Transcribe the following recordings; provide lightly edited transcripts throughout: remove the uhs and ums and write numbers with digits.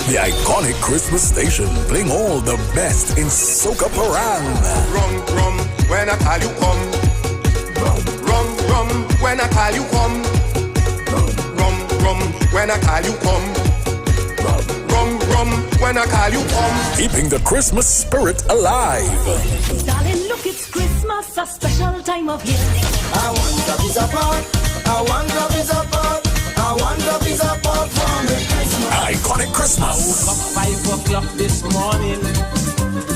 The iconic Christmas station playing all the best in Soca Parang. Rum, rum, when I call you come. Rum, rum, when I call you come. Rum, rum, when I call you come. Rum, rum, when I call you come. Keeping the Christmas spirit alive. Darling, look, it's Christmas, a special time of year. I want a piece of part. I want a piece of part. I want a piece of part from the Christmas. Iconic Christmas. I woke up 5 o'clock this morning,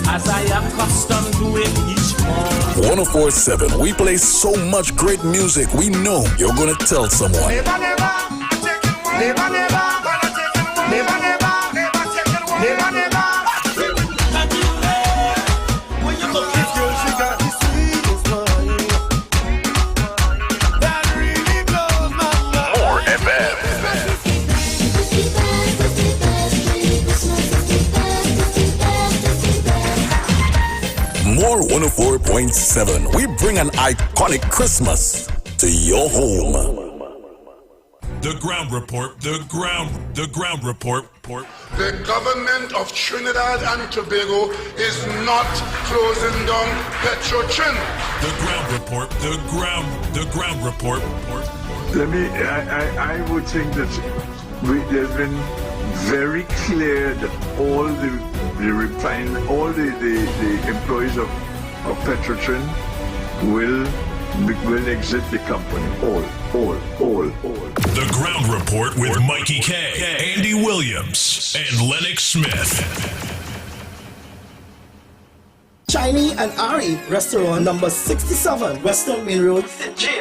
as I am accustomed doing each morning. 104.7, we play so much great music, we know you're gonna tell someone. Never, never, never, never, never, never, never, never. More 104.7. We bring an iconic Christmas to your home. The ground report. The ground report. The government of Trinidad and Tobago is not closing down Petrotrin. The ground report. The ground report. I would think that there's been very clear that all the employees of Petrotrin will exit the company. All. The ground report with Mikey K, Andy Williams, and Lennox Smith. Chinese and Ari Restaurant, number 67, Western Main Road,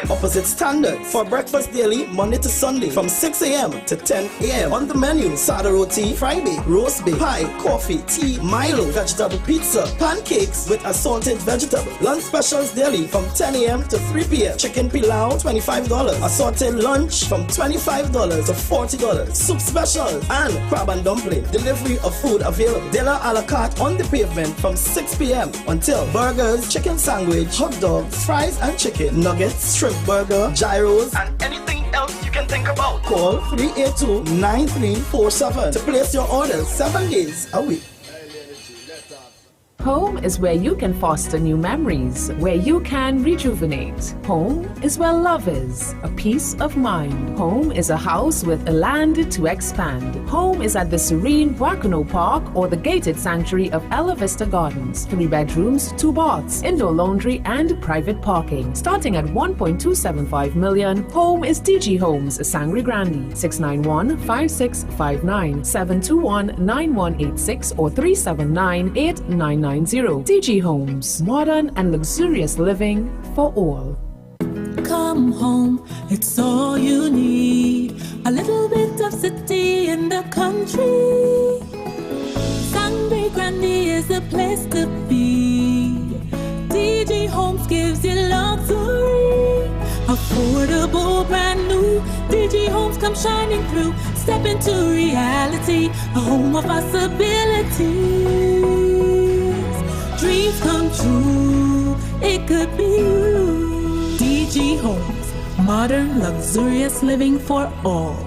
opposite Standard. For breakfast daily, Monday to Sunday, from 6 a.m. to 10 a.m. On the menu, sada roti, fry bake, roast bake, pie, coffee, tea, Milo, vegetable pizza, pancakes with assorted vegetable. Lunch specials daily from 10 a.m. to 3 p.m. Chicken pilau, $25. Assorted lunch from $25 to $40. Soup specials and crab and dumpling. Delivery of food available. Dinner a la carte on the pavement from 6 p.m. until burgers, chicken sandwich, hot dogs, fries and chicken, nuggets, shrimp burger, gyros, and anything else you can think about. Call 382-9347 to place your orders 7 days a week. Home is where you can foster new memories, where you can rejuvenate. Home is where love is, a peace of mind. Home is a house with a land to expand. Home is at the serene Bracano Park or the gated sanctuary of Ella Vista Gardens. 3 bedrooms, 2 baths, indoor laundry and private parking. Starting at $1.275 million, Home is DG Homes, Sangre Grande, 691-5659, 721-9186 or 379-8990. DG Homes, modern and luxurious living for all. Come home, it's all you need. A little bit of city in the country. Sangre Grande is the place to be. DG Homes gives you luxury. Affordable, brand new. DG Homes come shining through. Step into reality, a home of possibilities. Dreams come true, it could be you. DG Homes, modern, luxurious living for all.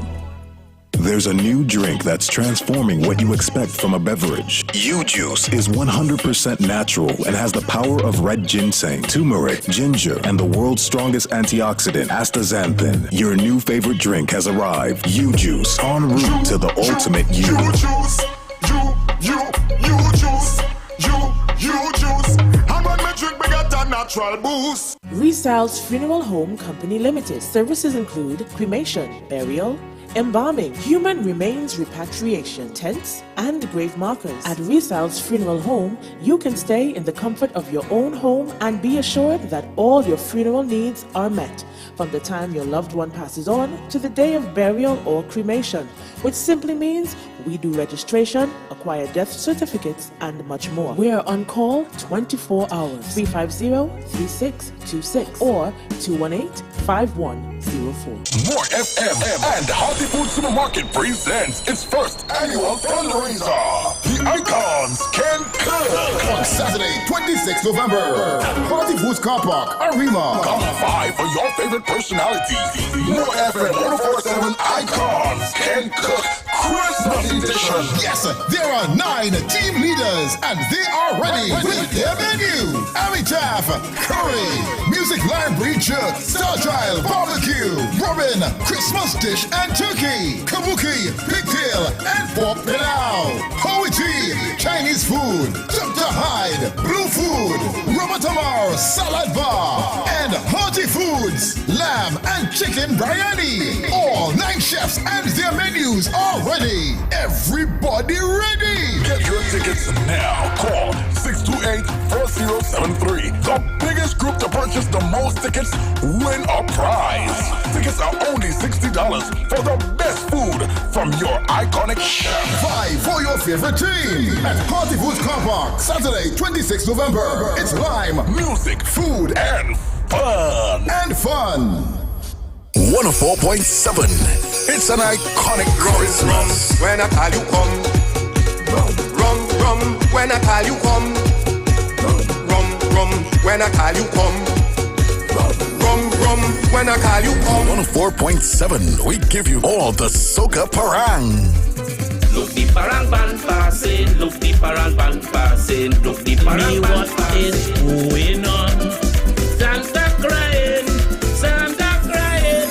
There's a new drink that's transforming what you expect from a beverage. U-Juice is 100% natural and has the power of red ginseng, turmeric, ginger, and the world's strongest antioxidant, astaxanthin. Your new favorite drink has arrived. U-Juice, en route to the ultimate you. U-Juice. I'm on my drink, we got that natural boost. Restyles Funeral Home Company Limited. Services include cremation, burial, embalming, human remains repatriation, tents, and grave markers. At Restyles Funeral Home, you can stay in the comfort of your own home and be assured that all your funeral needs are met, from the time your loved one passes on to the day of burial or cremation, which simply means we do registration, acquire death certificates, and much more. We are on call 24 hours, 350-3626 or 218-5104. More FM and Healthy Food Supermarket presents its first annual fundraiser. The Icons Can Cook. On Saturday, 26th November, at Healthy Foods Car Park, Arima. Come by for your favorite personalities. More FM 104.7 Icons Can Cook Christmas edition. Yes, there are 9 team leaders and they are ready with their menu. Ami Taff, curry, music library jerk, star child, barbecue, Robin, Christmas dish and turkey, kabuki, pigtail and pork pilau, Howie tea, Chinese food, Dr. Hyde, blue food, Robert Amar, salad bar, and hearty foods, lamb and chicken biryani. All 9 chefs and their menus are ready. Everybody ready? Get your tickets now. Call 628-4073. The biggest group to purchase the most tickets win a prize. Tickets are only $60 for the best food from your iconic chef. Vie for your favorite team at Party Foods Car Park, Saturday, 26 November. It's lime, music, food, and fun. 104.7. It's an iconic Christmas. When I call you come, rum, rum. When I call you come, rum, rum. When I call you come, rum, rum. When I call you come. 104.7. We give you all the soca parang. Look the parang band passing, look the parang band passing, look the parang band passing. What is going on? Santa crying, Santa crying,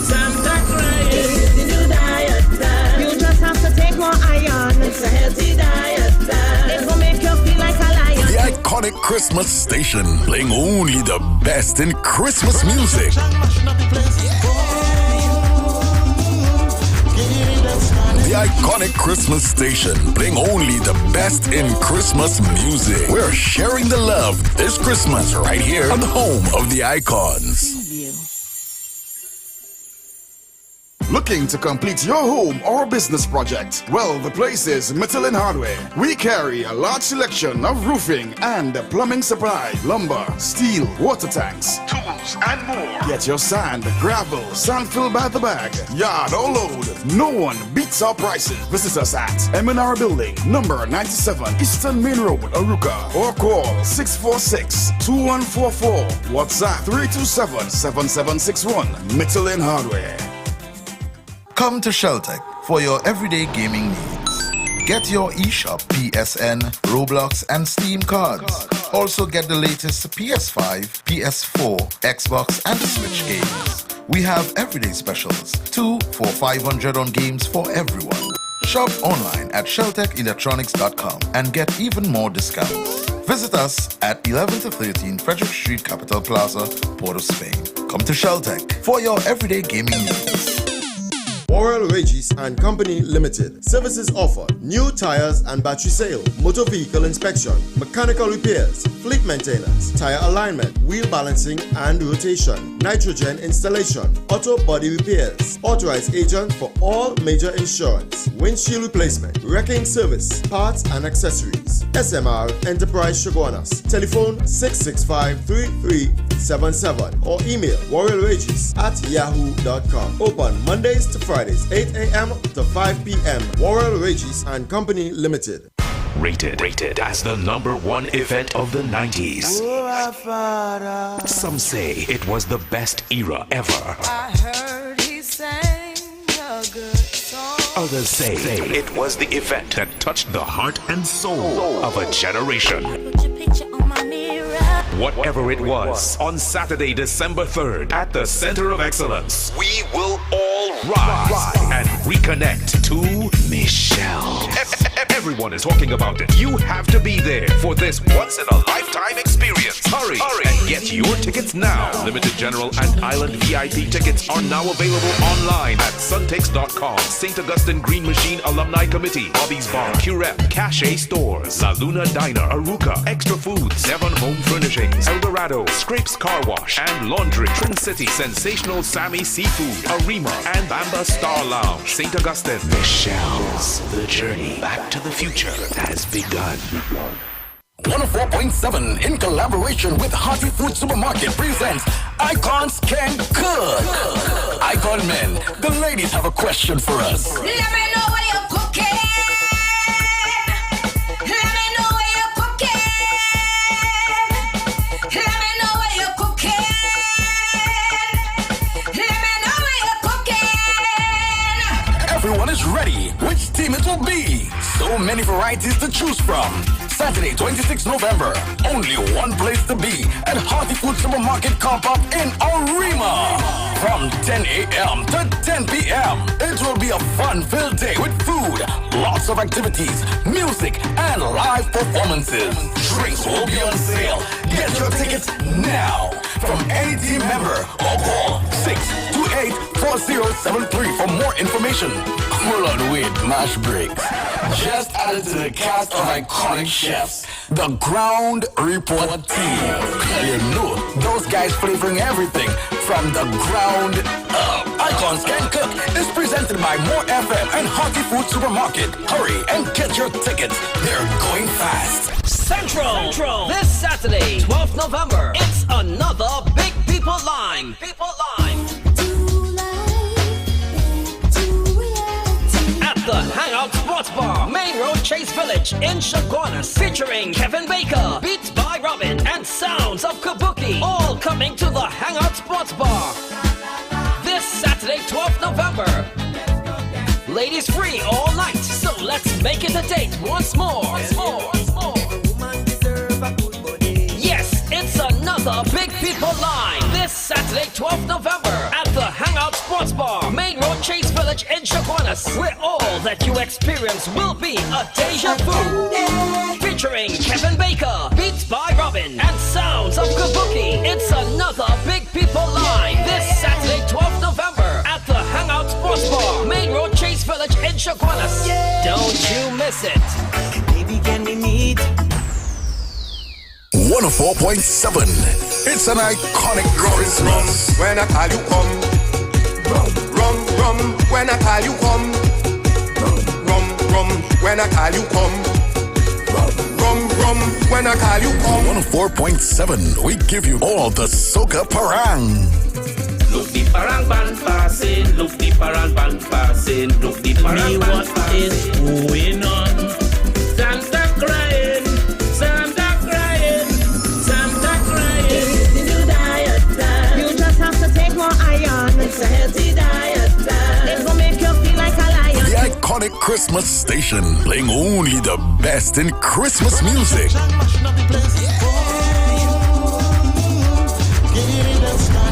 Santa crying. This is the new diet plan. You just have to take more iron. It's a healthy diet plan. It will make you feel like a lion. The iconic Christmas station, playing only the best in Christmas music. The iconic Christmas station, playing only the best in Christmas music. We're sharing the love this Christmas right here on the home of the icons. Looking to complete your home or business project? Well, the place is Michelin Hardware. We carry a large selection of roofing and plumbing supply, lumber, steel, water tanks, tools, and more. Get your sand, gravel, sand filled by the bag, yard or load. No one beats our prices. Visit us at M&R Building, number 97, Eastern Main Road, Aruka, or call 646-2144. WhatsApp 327-7761. Michelin Hardware. Come to Sheltec for your everyday gaming needs. Get your eShop, PSN, Roblox, and Steam cards. Also get the latest PS5, PS4, Xbox, and Switch games. We have everyday specials, 2 for $500 on games for everyone. Shop online at sheltechelectronics.com and get even more discounts. Visit us at 11 to 13 Frederick Street, Capital Plaza, Port of Spain. Come to Sheltec for your everyday gaming needs. Royal Regis and Company Limited. Services offered: new tires and battery sale, motor vehicle inspection, mechanical repairs, fleet maintenance, tire alignment, wheel balancing and rotation, nitrogen installation, auto body repairs. Authorized agent for all major insurance, windshield replacement, wrecking service, parts and accessories. SMR Enterprise Shoguanas. Telephone 665-3377 or email royalregis@yahoo.com. Open Mondays to Fridays, 8 a.m. to 5 p.m. Royal Regis and Company Limited. Rated as the #1 event of the 90s. Some say it was the best era ever. I heard he sang a good song. Others say it was the event that touched the heart and soul of a generation. Put your picture on my mirror. Whatever it was, on Saturday, December 3rd, at the Center of Excellence, we will all rise and reconnect to Michelle. Everyone is talking about it. You have to be there for this once-in-a-lifetime experience. Hurry and get your tickets now. Limited General and Island VIP tickets are now available online at suntix.com. St. Augustine Green Machine Alumni Committee, Bobby's Bar, Curep, Cache Stores, La Luna Diner, Aruka, Extra Foods, Devon Home Furnishings, Eldorado, Scrapes Car Wash and Laundry, Trin City, Sensational Sammy Seafood, Arima, and Bamba Star Lounge, St. Augustine. Michelle's The Journey Back to the Future has begun. 104.7 in collaboration with Hearty Food Supermarket presents Icons Can Cook. Icon Men, the ladies have a question for us. Let me know what you're cooking. Let me know what you're cooking. Let me know what you're cooking. Let me know what you're cooking. everyone is ready. Which team it will be? So many varieties to choose from. Saturday, 26 November. Only one place to be at Hearty Food Supermarket Comp-Up in Arima. From 10 a.m. to 10 p.m. It will be a fun-filled day with food, lots of activities, music, and live performances. Drinks will be on sale. Get your tickets now from any team member or call 628-4073 for more information. Hold on, wait, Mash Briggs. Just added to the cast of iconic chefs, the Ground Report team. You know, those guys flavoring everything from the ground up. Icons Can Cook is presented by More FM and Hearty Food Supermarket. Hurry and get your tickets. They're going fast. Central. This Saturday, 12th November, it's another Big People Line. At the Hangout Sports Bar, Main Road, Chase Village in Chaguanas, featuring Kevin Baker, Beats by Robin, and Sounds of Kabuki, all coming to the Hangout Sports Bar. This Saturday, 12th November. Ladies free all night, so let's make it a date once more. Yes, it's another Big People Line. This Saturday, 12th November, at the Hangout Sports Bar, Main Road, Chase Village in Chaguanas, where all that you experience will be a deja vu. Featuring Kevin Baker, Beats by Robin, and Sounds of Kabuki. It's another Big People Line. This Saturday, 12th November, at the Hangout Sports Bar, Main Road, Chase Village in Chaguanas. Don't you miss it. Baby, can we meet? 104.7. It's an iconic Christmas. When I call you come. Rum, when I call you come. Rum, when I call you come. Rum, when I call you come. 104.7. We give you all the soca parang. Look the parang band passing, look the parang band passing, look the parang band passing. What is going on? Santa crying, Santa crying, Santa crying. It's the new diet plan. You just have to take more iron. It's a healthy diet plan. It will make you feel like a lion. The iconic Christmas station, playing only the best in Christmas music.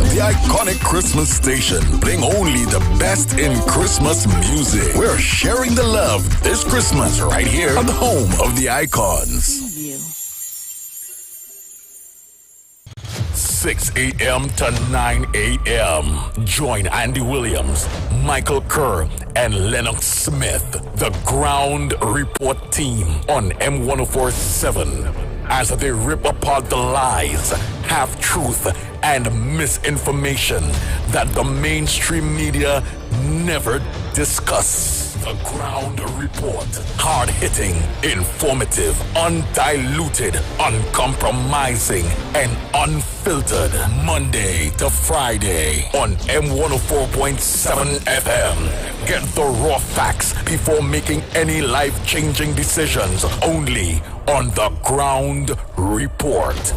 The iconic Christmas station, playing only the best in Christmas music. We're sharing the love this Christmas right here on the home of the icons. 6 a.m. to 9 a.m. Join Andy Williams, Michael Kerr, and Lennox Smith, the Ground Report team on M1047, as they rip apart the lies, half-truth, and misinformation that the mainstream media never discuss. The Ground Report. Hard-hitting, informative, undiluted, uncompromising, and unfiltered. Monday to Friday on M104.7 FM. Get the raw facts before making any life-changing decisions. Only on The Ground Report.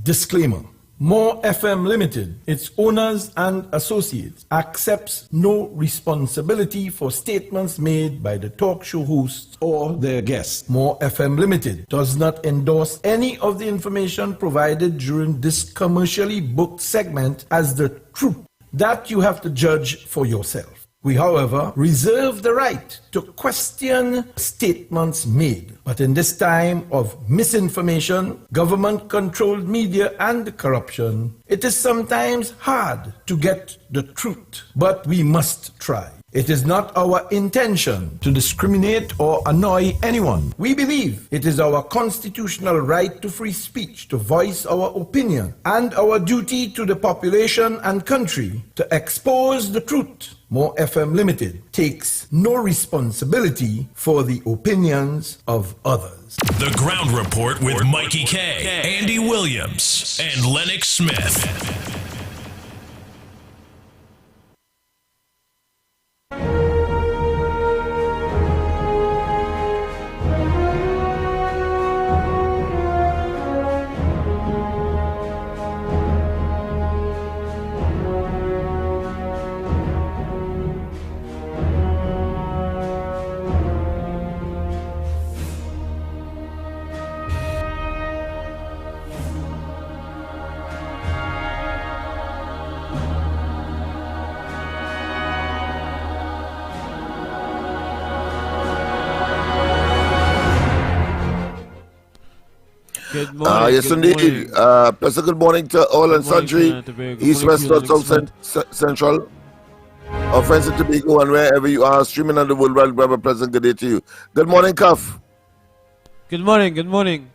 Disclaimer. More FM Limited, its owners and associates, accepts no responsibility for statements made by the talk show hosts or their guests. More FM Limited does not endorse any of the information provided during this commercially booked segment as the truth. That you have to judge for yourself. We, however, reserve the right to question statements made. But in this time of misinformation, government-controlled media, and corruption, it is sometimes hard to get the truth. But we must try. It is not our intention to discriminate or annoy anyone. We believe it is our constitutional right to free speech, to voice our opinion, and our duty to the population and country to expose the truth. More FM Limited takes no responsibility for the opinions of others. The Ground Report with Mikey K, Andy Williams, and Lennox Smith. Good morning. Yes, good indeed. morning. Pleasant good morning to all and morning, sundry, Trinidad and Tobago. Good East, morning West, to you, North, Lennox South, Central. Our friends in Tobago and wherever you are, streaming on the World Wide Web, a pleasant good day to you. Good morning, Cuff. Good morning. Good morning.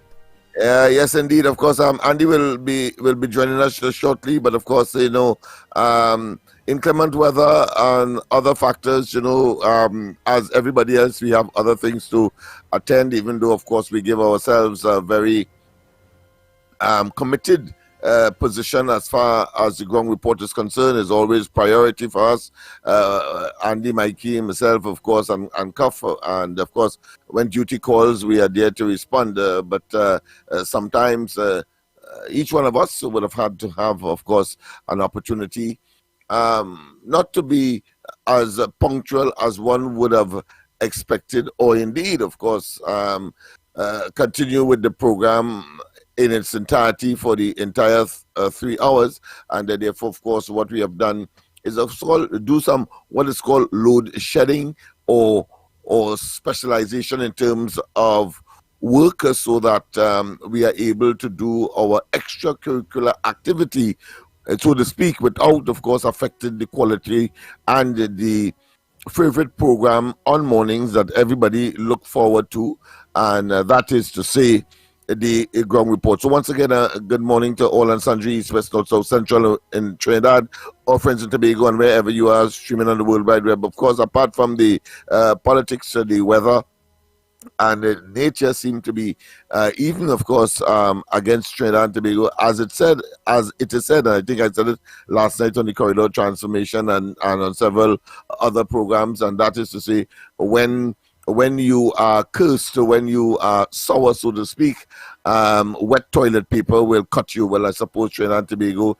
Yes, indeed. Of course, Andy will be joining us shortly, but of course, inclement weather and other factors, as everybody else, we have other things to attend, even though, of course, we give ourselves a very committed position as far as the ground report is concerned. Is always priority for us. Andy, Mikey, myself, of course, and Cuff, and of course, when duty calls, we are there to respond. But sometimes each one of us would have had to have, of course, an opportunity not to be as punctual as one would have expected, or indeed, of course, continue with the program in its entirety for the entire 3 hours. And therefore, of course, what we have done is do some what is called load shedding or specialization in terms of work, so that we are able to do our extracurricular activity, so to speak, without, of course, affecting the quality and the favorite program on mornings that everybody look forward to, and that is to say, the ground report. So once again, good morning to all and sundry, East, West, North, South, Central in Trinidad, our friends in Tobago, and wherever you are streaming on the World Wide Web. Of course, apart from the politics, the weather, and nature seem to be even, of course, against Trinidad and Tobago, as it is said, and I think I said it last night on the Corridor Transformation and on several other programs, and that is to say, when you are cursed, when you are sour, so to speak, wet toilet paper will cut you. Well, I suppose Trinidad and Tobago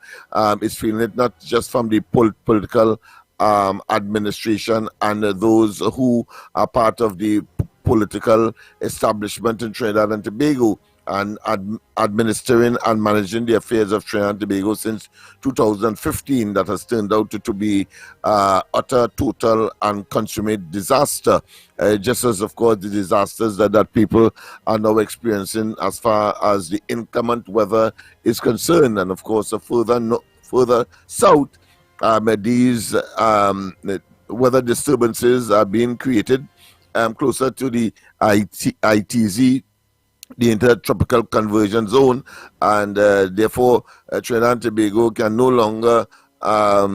is feeling it, not just from the political administration and those who are part of the political establishment in Trinidad and Tobago, and administering and managing the affairs of Trinidad and Tobago since 2015, that has turned out to be utter, total, and consummate disaster, just as, of course, the disasters that people are now experiencing as far as the inclement weather is concerned. And, of course, further south, these weather disturbances are being created closer to the ITZ, the Intertropical Conversion Zone, and therefore Trinidad and Tobago can no longer a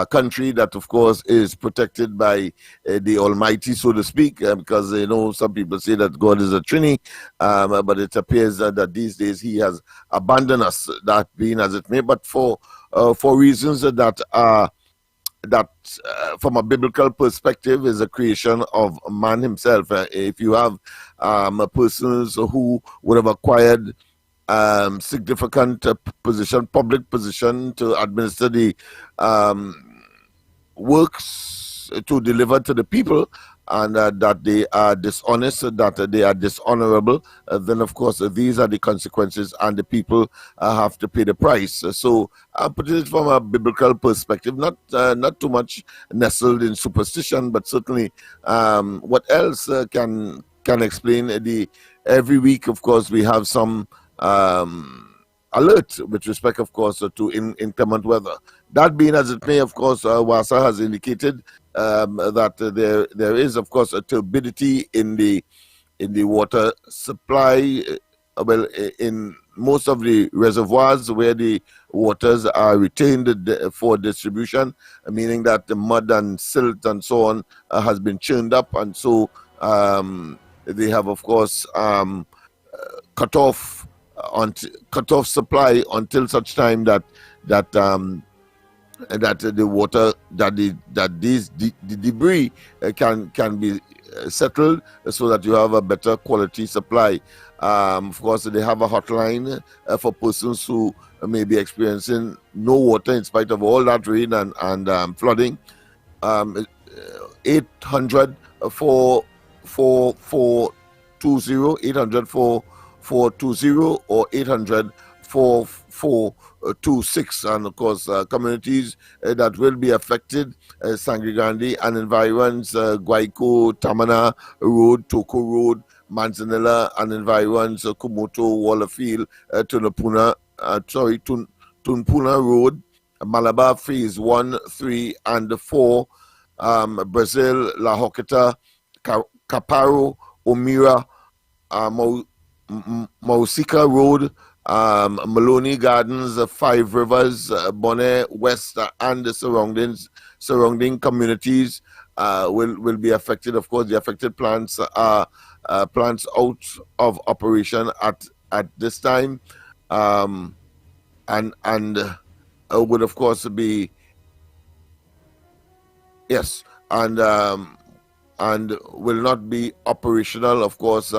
country that, of course, is protected by the Almighty, so to speak, because some people say that God is a Trini, but it appears that these days He has abandoned us, that being as it may, but for reasons that are from a biblical perspective is a creation of man himself. If you have persons who would have acquired significant public position to administer the works to deliver to the people, and that they are dishonest, that they are dishonorable, then of course these are the consequences, and the people have to pay the price. So I'm putting it from a biblical perspective, not too much nestled in superstition, but certainly what else can explain every week, of course, we have some alert with respect, of course, to inclement weather. That being as it may, of course, WASA has indicated that there is, of course, a turbidity in the water supply. Well, in most of the reservoirs where the waters are retained for distribution, meaning that the mud and silt and so on has been churned up, and so they have, of course, cut off supply until such time that the water, the debris can be settled, so that you have a better quality supply. Of course, they have a hotline for persons who may be experiencing no water in spite of all that rain and flooding. 800 4420, 800 4420, or 800 4426. And of course, communities that will be affected: Sangre Grande and environs, Guayco, Tamana Road, Toko Road, Manzanilla and environs, Kumoto, Wallerfield, Tunpuna Road, Malabar Phase 1, 3, and 4, Brazil, La Hoqueta, Caparo, Omira, Mausika Road, Maloney Gardens, Five Rivers, Bonnet West, and the surrounding communities will be affected. Of course, the affected plants are plants out of operation at this time, and would of course be and will not be operational. Of course,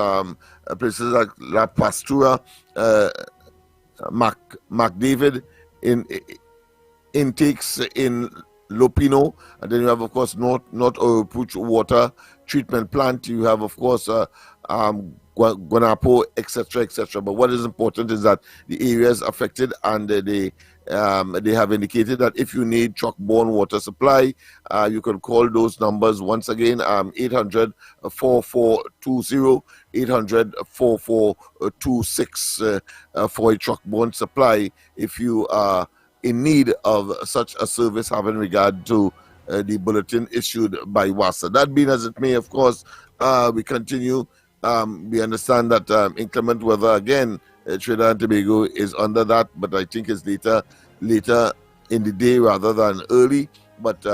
places like La Pastura, McDavid intakes in Lopino, and then you have, of course, North Oropouche water treatment plant. You have, of course, Guanapo, etc. But what is important is that the areas affected, and they have indicated that if you need truck-borne water supply, you can call those numbers once again, 800-4420, 800-4426 for a truck-borne supply if you are in need of such a service, having regard to the bulletin issued by WASA. That being as it may, of course, we continue. We understand that inclement weather again, Trinidad and Tobago is under that, but I think it's later in the day rather than early. But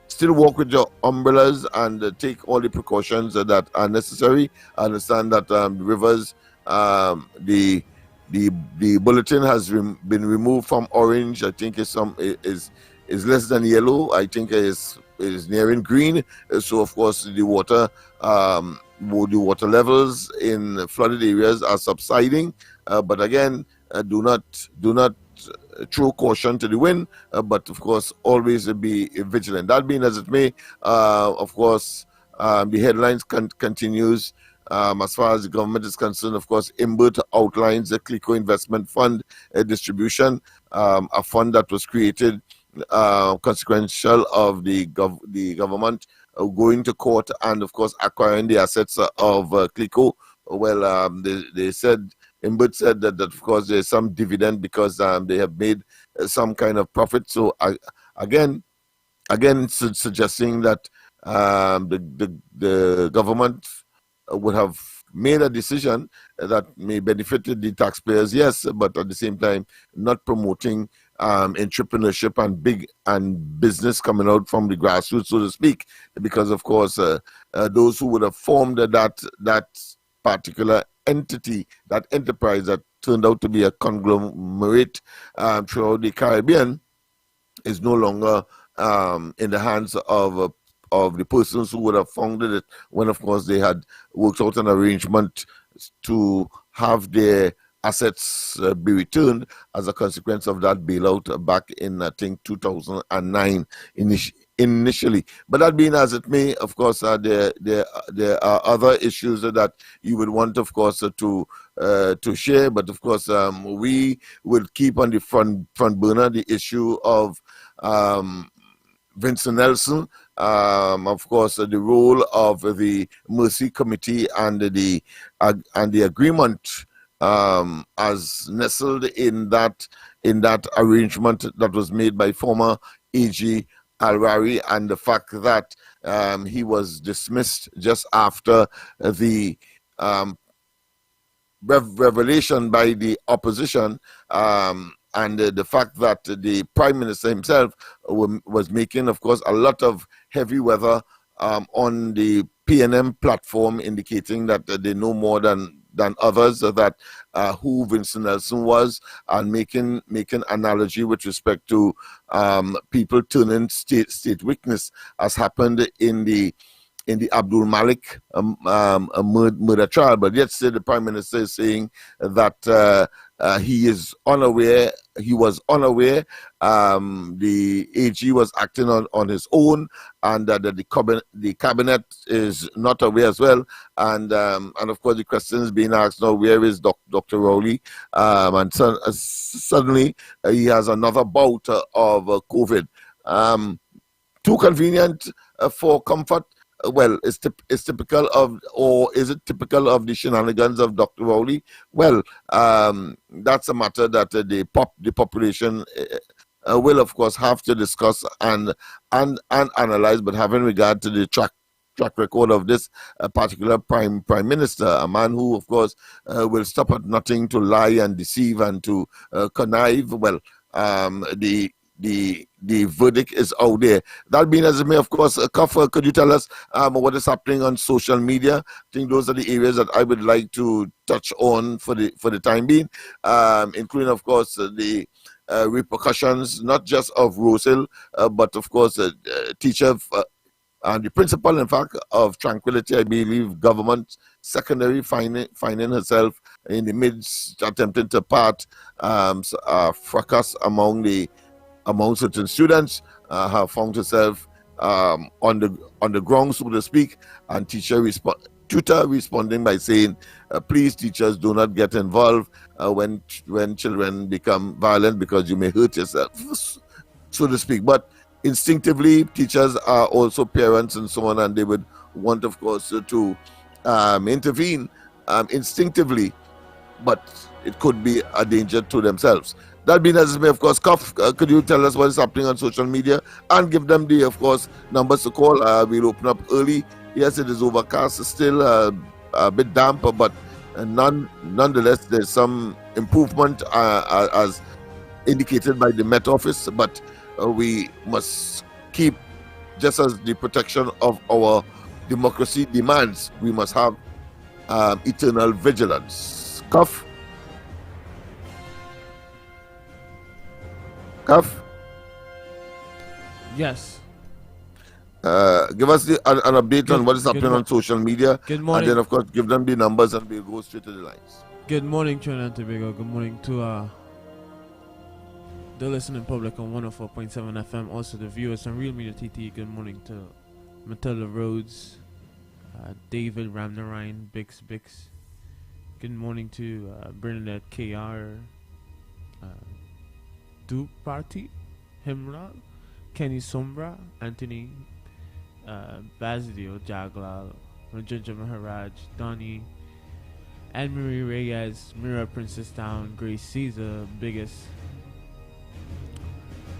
still walk with your umbrellas and take all the precautions that are necessary. I understand that the rivers, the bulletin has been removed from orange. I think is less than yellow. I think is nearing green. So of course the water levels in flooded areas are subsiding. But again, do not throw caution to the wind. But of course, always be vigilant. That being as it may, of course, the headlines continues. As far as the government is concerned, of course, IMBERT outlines the CLICO Investment Fund distribution, a fund that was created consequential of the government going to court and, of course, acquiring the assets of CLICO. Well, they said, IMBERT said that of course, there's some dividend because they have made some kind of profit. So, again, suggesting that the government would have made a decision that may benefit the taxpayers, yes, but at the same time not promoting entrepreneurship and business coming out from the grassroots, so to speak, because of course those who would have formed that particular entity, that enterprise that turned out to be a conglomerate throughout the Caribbean, is no longer in the hands of the persons who would have founded it, when of course they had worked out an arrangement to have their assets be returned as a consequence of that bailout back in, I think, 2009 initially. But that being as it may, of course, there are other issues that you would want, of course, to share. But of course, we will keep on the front burner the issue of Vincent Nelson, of course, the role of the Mercy Committee and the agreement as nestled in that arrangement that was made by former AG Alrari, and the fact that he was dismissed just after the revelation by the opposition. And the fact that the Prime Minister himself was making, of course, a lot of heavy weather on the PNM platform, indicating that they know more than others that who Vincent Nelson was, and making analogy with respect to people turning state witness, as happened in the Abdul Malik murder trial. But yet still the Prime Minister is saying that he is unaware. He was unaware. The AG was acting on his own, and that the cabinet is not aware as well. And of course, the question is being asked now: where is Dr. Rowley? And suddenly he has another bout of COVID. Too convenient for comfort. well, is typical of, or is it typical of the shenanigans of Dr. Rowley? Well, that's a matter that the population will, of course, have to discuss and analyze. But having regard to the track record of this particular prime minister, a man who, of course, will stop at nothing to lie and deceive and to connive. Well, the verdict is out there. That being as it may, of course, Kaffa, could you tell us what is happening on social media? I think those are the areas that I would like to touch on for the time being, including, of course, the repercussions, not just of Rose Hill, but, of course, teacher and the principal, in fact, of Tranquility, I believe, government secondary, finding herself in the midst, attempting to part fracas among certain students, have found herself on the ground, so to speak, and tutor responding by saying, please, teachers, do not get involved when children become violent, because you may hurt yourself, so to speak. But instinctively, teachers are also parents and so on, and they would want, of course, to intervene instinctively, but it could be a danger to themselves. That being as it may, of course, Cuff, could you tell us what is happening on social media and give them the, of course, numbers to call? We'll open up early. Yes, it is overcast, still a bit damp, but nonetheless, there's some improvement as indicated by the Met Office, but we must keep, just as the protection of our democracy demands, we must have eternal vigilance. Cuff? Yes. Give us an update on what is happening on social media. Good morning. And then, of course, give them the numbers and we'll go straight to the lines. Good morning, Trinidad and Tobago. Good morning to the listening public on 104.7 FM. Also, the viewers on Real Media TT. Good morning to Matilda Rhodes, David Ramnarine, Bix. Good morning to Bernadette KR, Duke Party, Himra, Kenny Sombra, Anthony, Basilio Jaglal, Rajendra Maharaj, Donnie, Anne-Marie Reyes, Mira Princess Town, Grace Caesar, Biggest,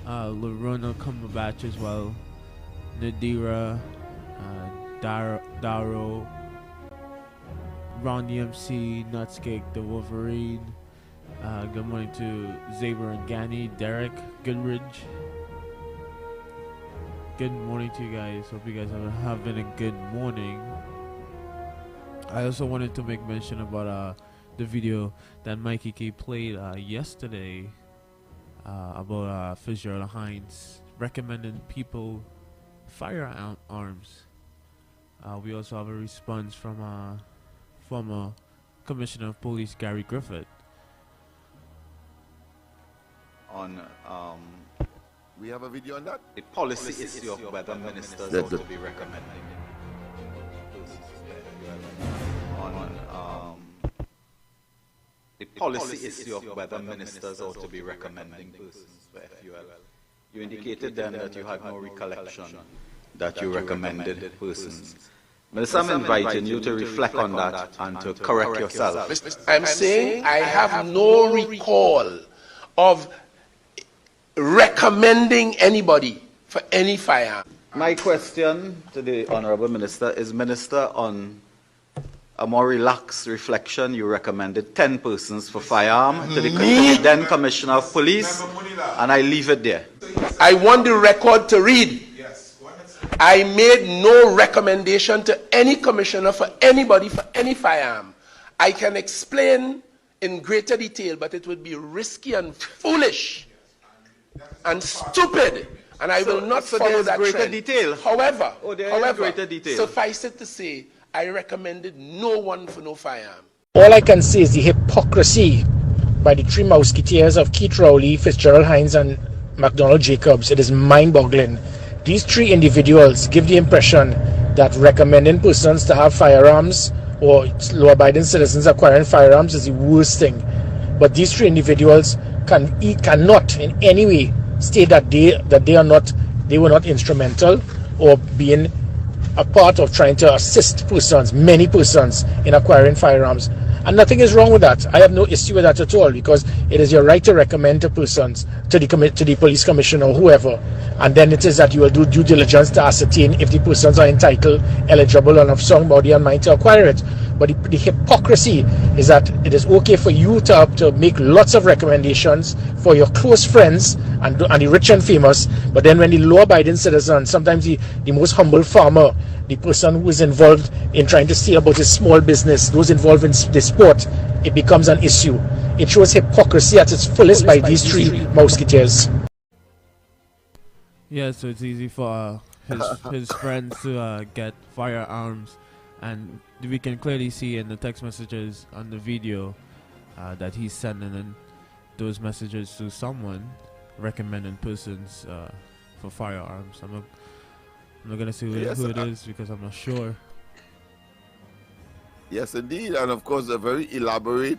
Lorona Cumberbatch as well, Nadira, Daro, Ron EMC, Nutscake, The Wolverine. Good morning to Zaber and Gani, Derek, Goodridge. Good morning to you guys. Hope you guys are having a good morning. I also wanted to make mention about the video that Mikey K played yesterday about Fitzgerald Hines recommending people firearms. We also have a response from former Commissioner of Police Gary Griffith. We have a video on that? The policy issue of whether ministers ought to be recommending the policy issue of whether ministers ought to be recommending persons for FUL. You indicated then that you had no recollection that you recommended persons. Minister, I'm inviting you to reflect on that and to correct yourself. I'm saying I have no recall of recommending anybody for any firearm. My question to the Honourable Minister is, Minister, on a more relaxed reflection, you recommended 10 persons for firearm to the then Commissioner of Police, and I leave it there. I want the record to read. I made no recommendation to any commissioner for anybody for any firearm. I can explain in greater detail, but it would be risky and foolish and stupid, and I will not follow that trend. Detail. However, greater detail. Suffice it to say, I recommended no one for no firearm. All I can say is the hypocrisy by the three Mouseketeers of Keith Rowley, Fitzgerald Hines, and McDonald Jacobs. It is mind-boggling. These three individuals give the impression that recommending persons to have firearms or law-abiding citizens acquiring firearms is the worst thing. But these three individuals cannot in any way state that they were not instrumental or being a part of trying to assist persons, many persons, in acquiring firearms. And nothing is wrong with that. I have no issue with that at all, because it is your right to recommend to persons, to the police commissioner or whoever, and then it is that you will do due diligence to ascertain if the persons are entitled, eligible, and of sound body and mind to acquire it. But the hypocrisy is that it is okay for you to make lots of recommendations for your close friends and the rich and famous, but then when the law-abiding citizen, sometimes the most humble farmer, the person who is involved in trying to see about his small business, those involved in the sport, it becomes an issue. It shows hypocrisy at its fullest by these three Mouseketeers. Yeah, so it's easy for his friends to get firearms, and we can clearly see in the text messages on the video that he's sending in those messages to someone recommending persons for firearms. I'm not gonna say who it is because I'm not sure. Yes, indeed, and of course a very elaborate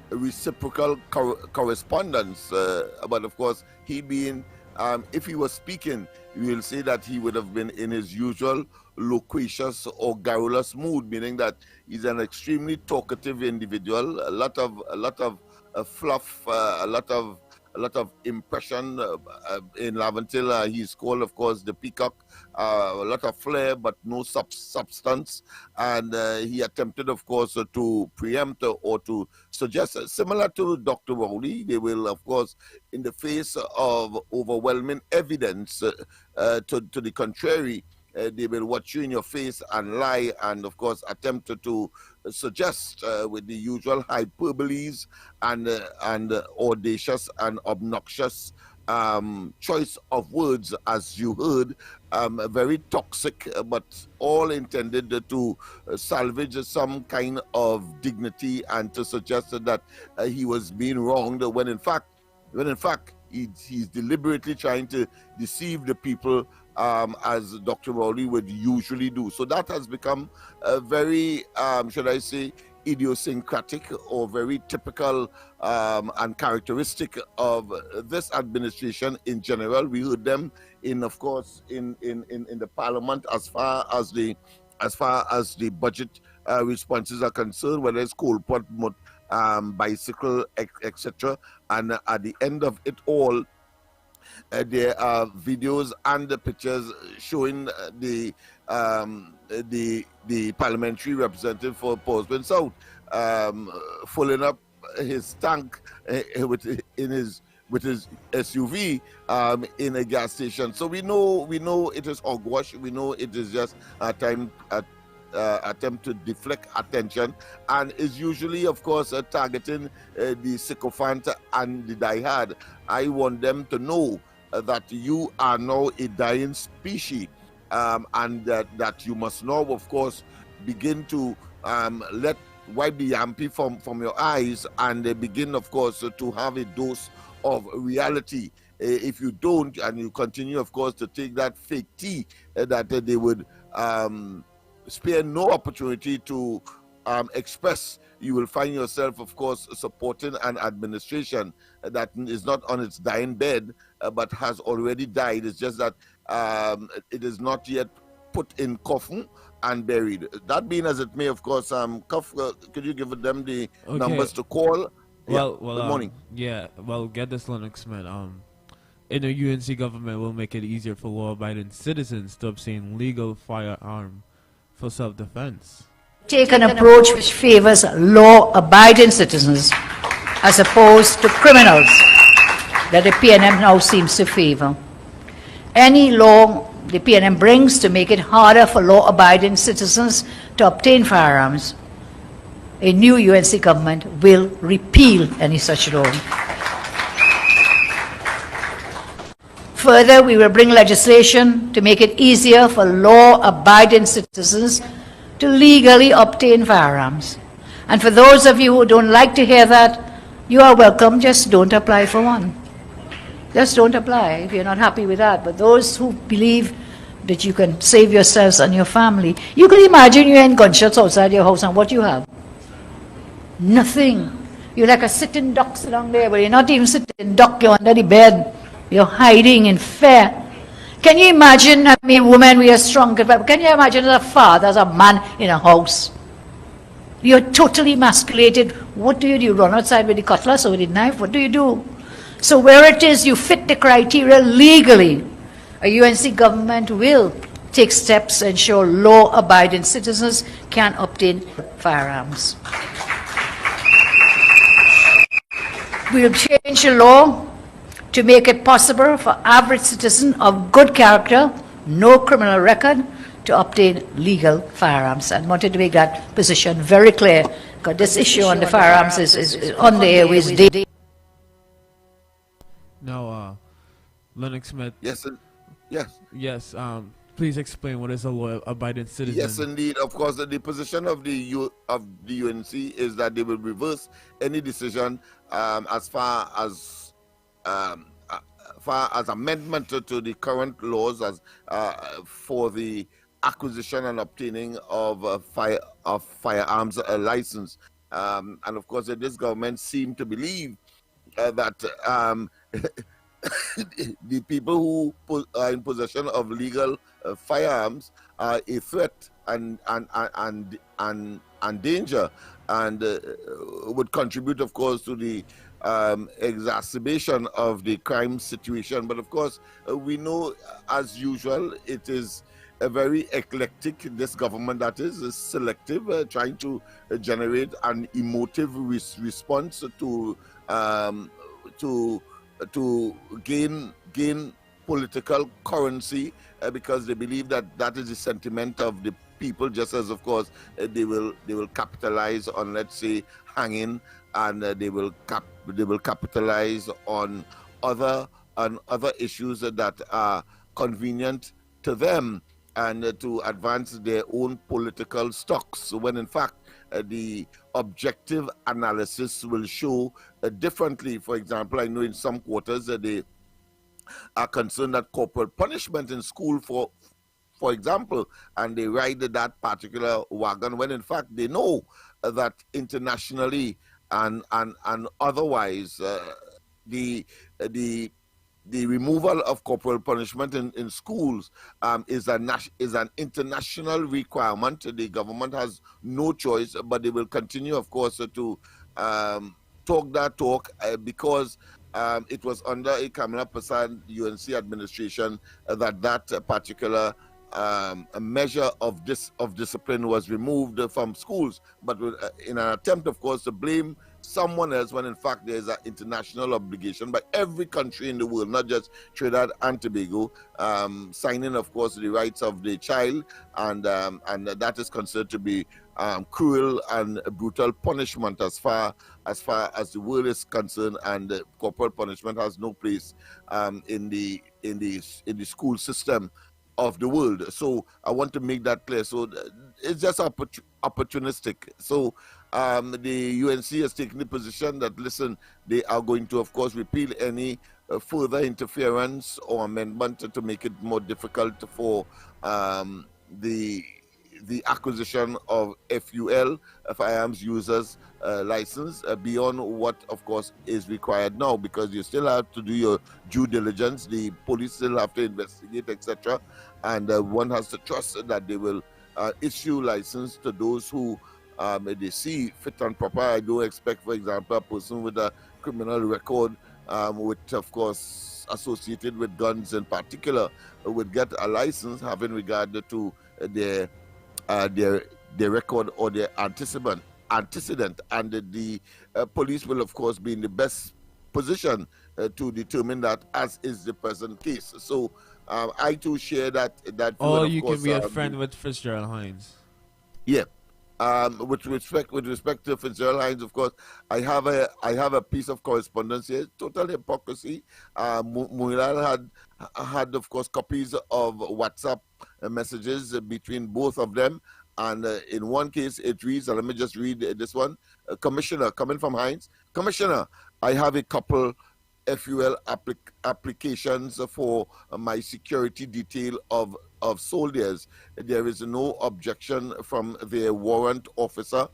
reciprocal correspondence. But of course, he being, if he was speaking, you will say that he would have been in his usual loquacious or garrulous mood, meaning that he's an extremely talkative individual. A lot of fluff, a lot of impression. In Laventille, he's called, of course, the peacock. A lot of flair, but no substance. And he attempted, of course, to preempt or to suggest, similar to Dr. Rowley, they will, of course, in the face of overwhelming evidence to the contrary, they will watch you in your face and lie, and of course attempt to suggest with the usual hyperboles and audacious and obnoxious choice of words, as you heard, very toxic, but all intended to salvage some kind of dignity and to suggest that he was being wronged, when in fact he's deliberately trying to deceive the people, as Dr. Rowley would usually do. So that has become a very, should I say, idiosyncratic or very typical and characteristic of this administration in general. We heard them in, of course, in the Parliament as far as the budget responses are concerned, whether it's coal pot, bicycle, etc. And at the end of it all, there are videos and the pictures showing the parliamentary representative for Portsmouth South filling up his tank with his SUV in a gas station. So we know it is hogwash. We know it is just a attempt to deflect attention, and is usually, of course, targeting the sycophant and the diehard. I want them to know that you are now a dying species, and that you must now, of course, begin to wipe the yampy from your eyes, and begin, of course, to have a dose of reality. If you don't, and you continue, of course, to take that fake tea, that they would spare no opportunity to express, you will find yourself, of course, supporting an administration that is not on its dying bed, but has already died. It's just that it is not yet put in coffin and buried. That being as it may, of course, could you give them the numbers to call? Well, good morning. Get this, Lennox Smith. In a UNC government will make it easier for law-abiding citizens to obtain legal firearm for self-defense. Take an approach which favors law-abiding citizens as opposed to criminals that the PNM now seems to favor. Any law the PNM brings to make it harder for law-abiding citizens to obtain firearms, a new UNC government will repeal any such law. Further, we will bring legislation to make it easier for law-abiding citizens to legally obtain firearms. And for those of you who don't like to hear that, you are welcome, just don't apply for one. Just don't apply if you're not happy with that. But those who believe that you can save yourselves and your family, you can imagine you're in gunshots outside your house and what you have? Nothing. You're like a sitting duck sitting there, but you're not even sitting duck, you're under the bed. You're hiding in fear. Can you imagine, I mean, women, we are stronger, but can you imagine as a father, as a man in a house? You're totally emasculated. What do? You run outside with the cutlass or with the knife? What do you do? So where it is you fit the criteria legally, a UNC government will take steps to ensure law-abiding citizens can obtain firearms. We'll change the law to make it possible for average citizen of good character, no criminal record, to obtain legal firearms. I wanted to make that position very clear, because this issue on the firearms is on the airways daily. Now, Lennox Smith. Yes, yes. Yes, please explain what is a law-abiding citizen. Yes, indeed. Of course, the position of the UNC is that they will reverse any decision as far as amendment to the current laws as for the acquisition and obtaining of firearms license. And of course, this government seemed to believe that the people who are in possession of legal firearms are a threat and danger, and would contribute, of course, to the exacerbation of the crime situation. But of course, we know, as usual, it is a very eclectic, this government that is selective, trying to generate an emotive response to gain political currency, because they believe that that is the sentiment of the people, just as, of course, they will capitalize on, let's say, hanging, and they will capitalize on other issues that are convenient to them, and to advance their own political stocks, when in fact the objective analysis will show differently. For example, I know in some quarters they are concerned that corporal punishment in school, for example, and they ride that particular wagon, when in fact they know that internationally and otherwise the removal of corporal punishment in schools is an international requirement. The government has no choice, but they will continue, of course, to talk that talk because it was under a Kamala Prasad UNC administration that particular measure of discipline was removed from schools, but in an attempt, of course, to blame someone else, when in fact there is an international obligation by every country in the world, not just Trinidad and Tobago, signing, of course, the rights of the child, and that is considered to be cruel and brutal punishment as far as the world is concerned, and corporal punishment has no place in the school system of the world. So I want to make that clear. So it's just opportunistic. So the UNC has taken the position that, listen, they are going to, of course, repeal any further interference or amendment to make it more difficult for the acquisition of FUL, firearms users license, beyond what, of course, is required now, because you still have to do your due diligence. The police still have to investigate, etc. And one has to trust that they will issue license to those who they see fit and proper. I don't expect, for example, a person with a criminal record, which, of course, associated with guns in particular, would get a license having regard to their record or their antecedent, and the police will, of course, be in the best position to determine that, as is the present case. So I too share that. Or you can be a friend with Fitzgerald Hines. Yeah. With respect to Fitzgerald Hines, of course, I have a piece of correspondence here. Total hypocrisy. Muilal had, of course, copies of WhatsApp messages between both of them. And in one case, it reads, and let me just read this one. Commissioner, coming from Hines. Commissioner, I have a couple FUL applications for my security detail of soldiers. There is no objection from their warrant officer,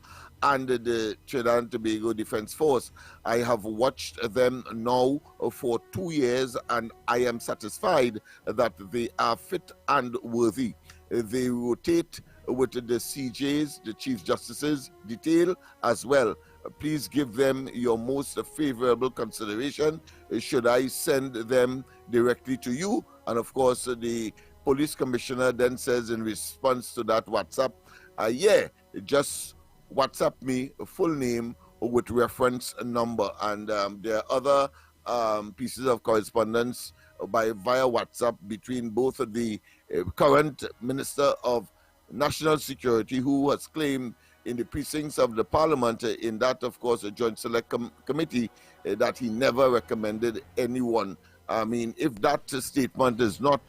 and the Trinidad and Tobago Defense Force. I have watched them now for 2 years, and I am satisfied that they are fit and worthy. They rotate with the CJs, the Chief Justices detail as well. Please give them your most favorable consideration. Should I send them directly to you? And of course, the police commissioner then says in response to that WhatsApp, yeah, just WhatsApp me a full name with reference number. And there are other pieces of correspondence via WhatsApp between both of the current Minister of National Security, who has claimed in the precincts of the Parliament, in that, of course, a Joint Select Committee, that he never recommended anyone. I mean, if that statement is not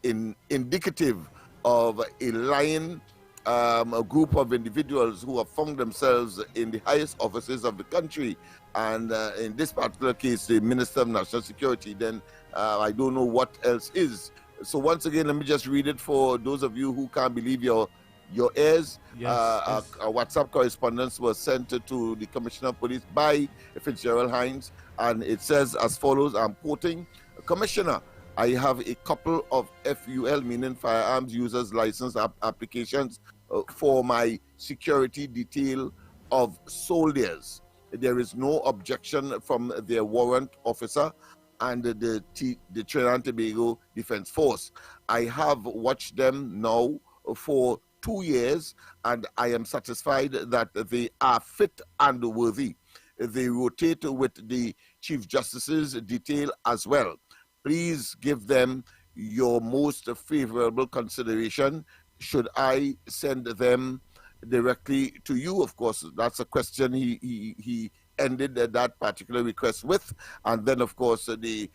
indicative of a lying a group of individuals who have found themselves in the highest offices of the country, and in this particular case, the Minister of National Security, then I don't know what else is. So once again, let me just read it for those of you who can't believe your ears. Yes, A WhatsApp correspondence was sent to the Commissioner of Police by Fitzgerald Hines, and it says as follows, I'm quoting, Commissioner, I have a couple of FUL, meaning firearms users license applications for my security detail of soldiers. There is no objection from their warrant officer and the Trinidad and Tobago Defense Force. I have watched them now for 2 years, and I am satisfied that they are fit and worthy. They rotate with the Chief Justice's detail as well. Please give them your most favorable consideration. Should I send them directly to you? Of course, that's a question he ended that particular request with. And then, of course, the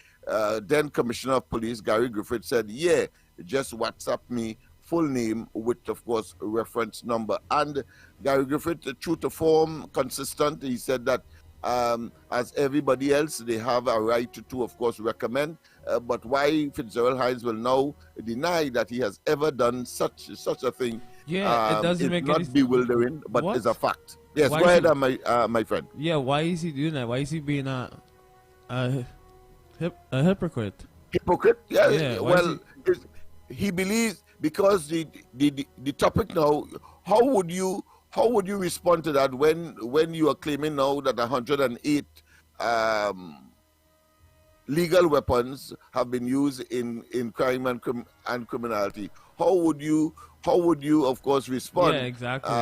then Commissioner of Police, Gary Griffith, said, yeah, just WhatsApp me full name with, of course, reference number. And Gary Griffith, true to form, consistent, he said that as everybody else, they have a right to of course, recommend. But why Fitzgerald Hines will now deny that he has ever done such a thing? Yeah, it doesn't make not any bewildering, but What? it's a fact. Yes, Why go is ahead, my friend. Yeah, why is he doing that? Why is he being a hypocrite? Hypocrite? Yeah. Yeah, why is Well, he believes because the topic now. How would you respond to that when you are claiming now that 108 legal weapons have been used in crime and criminality? How would you of course respond? Yeah, exactly.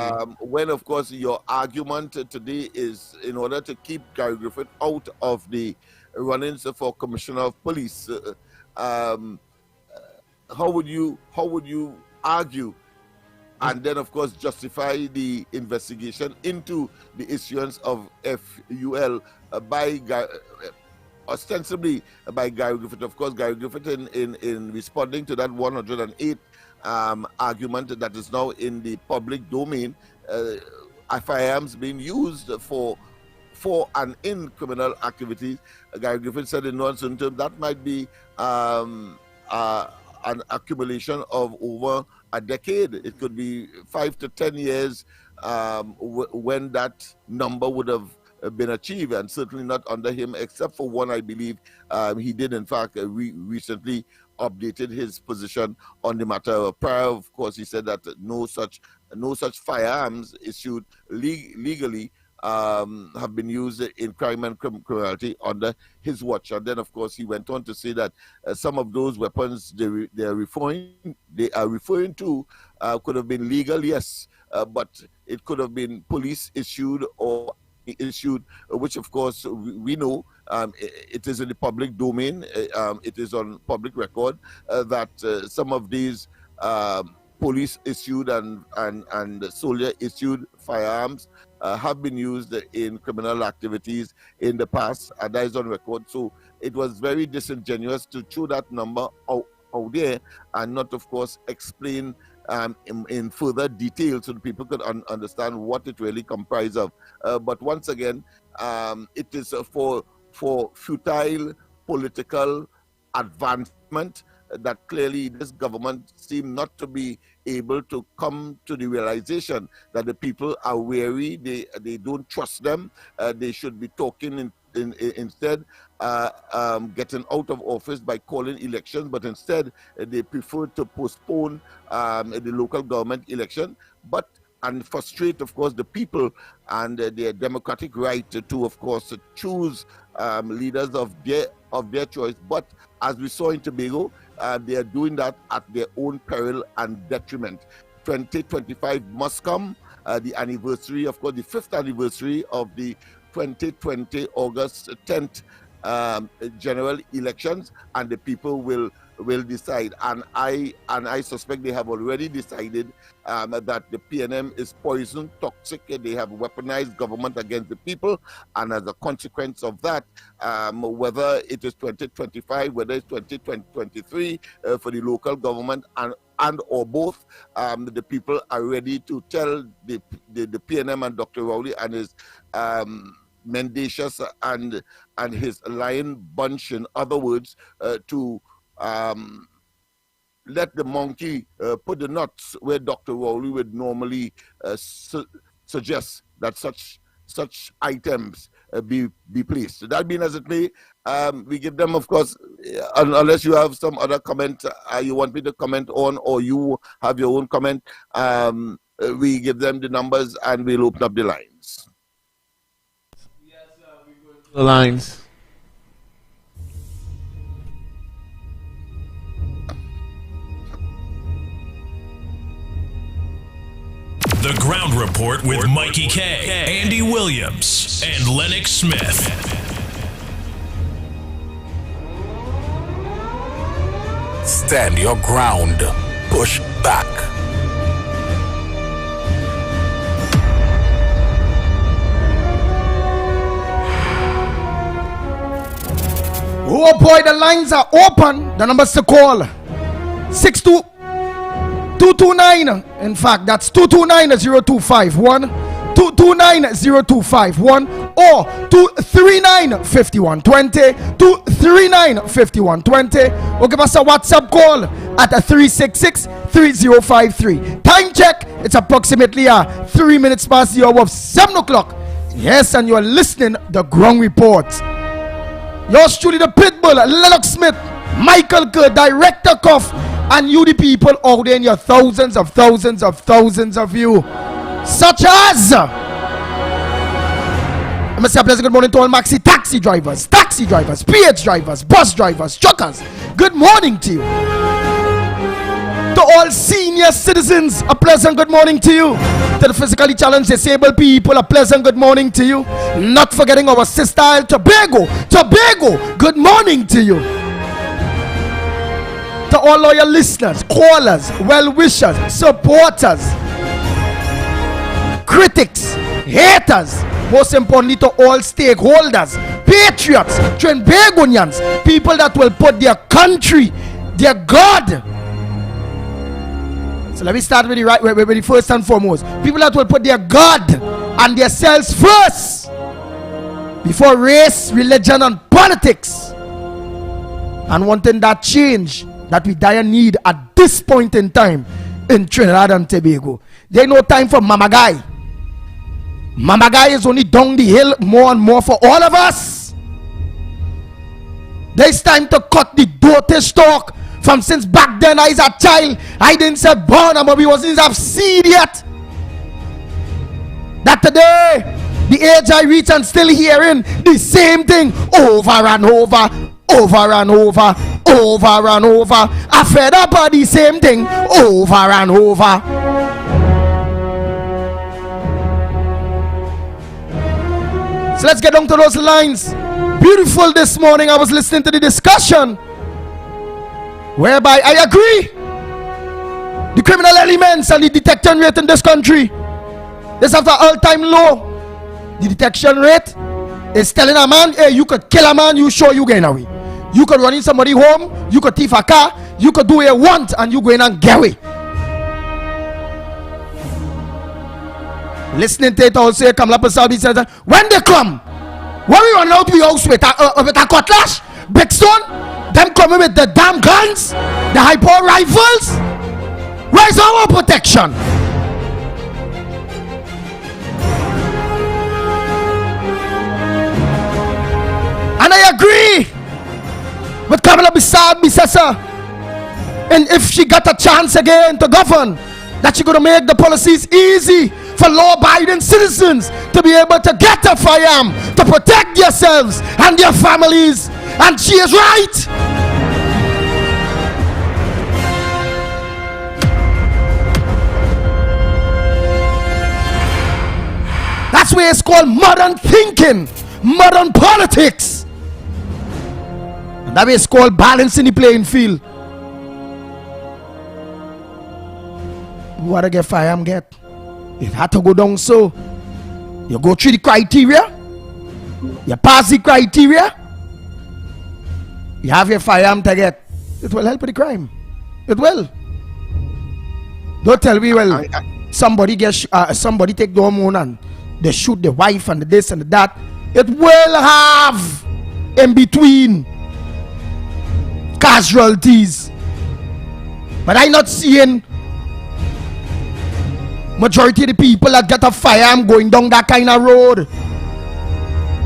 When of course your argument today is in order to keep Gary Griffith out of the runnings for Commissioner of Police. How would you argue and then of course justify the investigation into the issuance of FUL ostensibly by Gary Griffith? Of course, Gary Griffith in responding to that 108 argument that is now in the public domain, firearms being used for and in criminal activities. Gary Griffith said in no uncertain terms that might be an accumulation of over a decade. It could be 5 to 10 years when that number would have been achieved, and certainly not under him, except for one, I believe. He did, in fact, recently updated his position on the matter. Prior, of course, he said that no such firearms issued legally have been used in crime and criminality under his watch. And then, of course, he went on to say that some of those weapons they are referring to could have been legal, yes, but it could have been police issued or issued, which of course we know it is in the public domain. It is on public record that some of these police issued and soldier issued firearms have been used in criminal activities in the past, and that is on record. So it was very disingenuous to throw that number out there and not, of course, explain in further detail so that people could understand what it really comprised of. But once again, it is for futile political advancement that clearly this government seem not to be able to come to the realization that the people are weary, they don't trust them, they should be talking instead getting out of office by calling elections, but instead they prefer to postpone the local government election, and frustrate, of course, the people and their democratic right to, of course, choose leaders of their choice. But as we saw in Tobago, they are doing that at their own peril and detriment. 2025 must come, the anniversary, of course, the 5th anniversary of the 2020 August 10th general elections, and the people will decide. And I suspect they have already decided that the PNM is poison, toxic. They have weaponized government against the people, and as a consequence of that, whether it is 2025, whether it's 2023 for the local government and or both, the people are ready to tell the PNM and Dr. Rowley and his mendacious and his lion bunch, in other words, to let the monkey put the nuts where Dr. Rowley would normally suggest that such items be placed. So that being as it may, we give them, of course, unless you have some other comment you want me to comment on, or you have your own comment, we give them the numbers and we'll open up the lines. The lines. The Ground Report with Mikey K, Andy Williams, and Lennox Smith. Stand your ground. Push back. Oh boy, the lines are open. The numbers to call 229. In fact, that's 229-0251, 229-0251, or 239-5120, 239-5120, or give us a WhatsApp call at 366-3053. Time check, it's approximately 3 minutes past the hour of 7 o'clock. Yes, and you're listening to the Ground Report. Yours truly, the Pitbull, Lennox Smith, Michael Kerr, Director Cuff, and you the people out there in your thousands of you, such as I must say a pleasant good morning to all taxi drivers, PH drivers, bus drivers, truckers. Good morning to you. To all senior citizens, a pleasant good morning to you. To the physically challenged disabled people, a pleasant good morning to you. Not forgetting our sister Tobago, good morning to you. To all loyal listeners, callers, well-wishers, supporters, critics, haters, most importantly to all stakeholders, patriots, Trinbagonians, people that will put their country, their God. So let me start with the first and foremost. People that will put their God and their selves first before race, religion, and politics. And wanting that change that we dire need at this point in time in Trinidad and Tobago. There ain't no time for Mama Guy. Mama Guy is only down the hill more and more for all of us. There's time to cut the dotage talk from since back then I was a child. I didn't say born, but we wasn't have seed yet. That today, the age I reach and still hearing the same thing over and over. I fed up on the same thing over and over. So let's get down to those lines. Beautiful this morning. I was listening to the discussion whereby I agree the criminal elements and the detection rate in this country is at an all-time low. The detection rate is telling a man, hey, you could kill a man, you sure you getting away. You could run in somebody home, you could thief a car, you could do what you want, and you go in and get away. Listening to it also, Kamala Pasabi says, when they come, when we run out we house with a cutlass, big stone, them then coming with the damn guns, the high-power rifles. Where's our protection? And I agree with Kamala Bissessa, and if she got a chance again to govern, that she gonna make the policies easy for law-abiding citizens to be able to get a firearm to protect yourselves and your families. And she is right. That's why it's called modern thinking, modern politics. And that way it's called balancing the playing field. You want to get firearm, get. It had to go down so. You go through the criteria. You pass the criteria. You have your firearm to get. It will help with the crime. It will. Don't tell me, well, somebody take the hormone and they shoot the wife and the this and the that. It will have in between casualties. But I'm not seeing majority of the people that get a firearm going down that kind of road.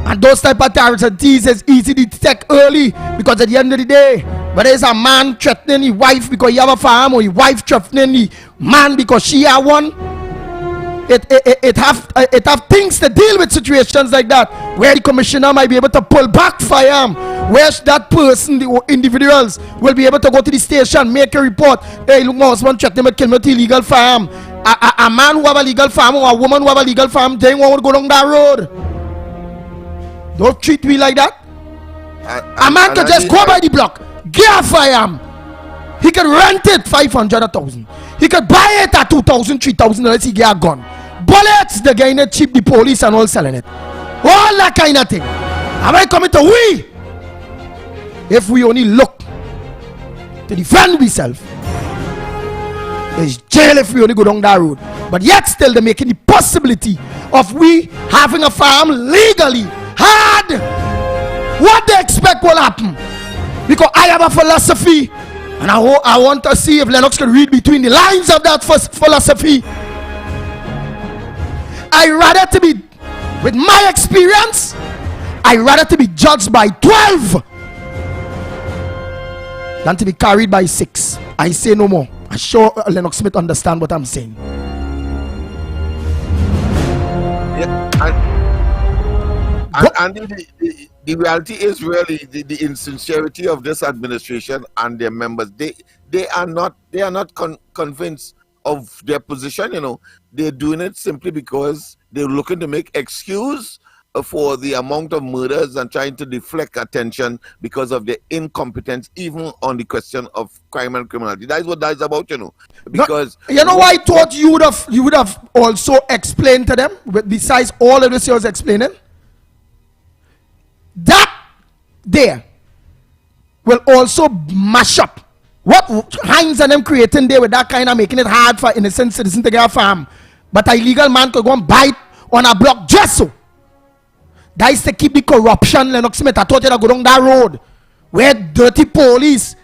And those type of casualties is easy to detect early, because at the end of the day, whether it's a man threatening his wife because he have a firearm, or his wife threatening the man because she have one, it have things to deal with situations like that, where the commissioner might be able to pull back firearm, where that person, the individuals, will be able to go to the station, make a report. Hey, look, my husband threatened me to kill me with illegal firearm. A man who have a legal firearm or a woman who have a legal firearm, they won't go down that road. Don't treat me like that. A man can just go by the block, get a firearm. He can rent it 500 or 1,000. He could buy it at 2,000, 3,000 unless he get a gun. Bullets, the guy in it cheap, the police and all selling it. All that kind of thing. Am I coming to we? If we only look to defend ourselves, it's jail if we only go down that road. But yet still they're making the possibility of we having a firearm legally hard. What they expect will happen? Because I have a philosophy, and I want to see if Lennox can read between the lines of that philosophy. I rather to be, with my experience, I rather to be judged by 12 than to be carried by 6. I say no more. I'm sure Lennox Smith understand what I'm saying. Yeah, and the reality is really the insincerity of this administration and their members. They are not convinced of their position. You know, they're doing it simply because they're looking to make excuse for the amount of murders and trying to deflect attention because of their incompetence, even on the question of crime and criminality. That is what that is about, you know. Because you know why I thought you would have also explained to them, besides all of this you was explaining. That there will also mash up what Hines and them creating there with that kind of making it hard for innocent citizens to get a farm. But a illegal man could go and bite on a block just so. That is to keep the corruption, Lennox Smith. I thought you to go down that road where dirty police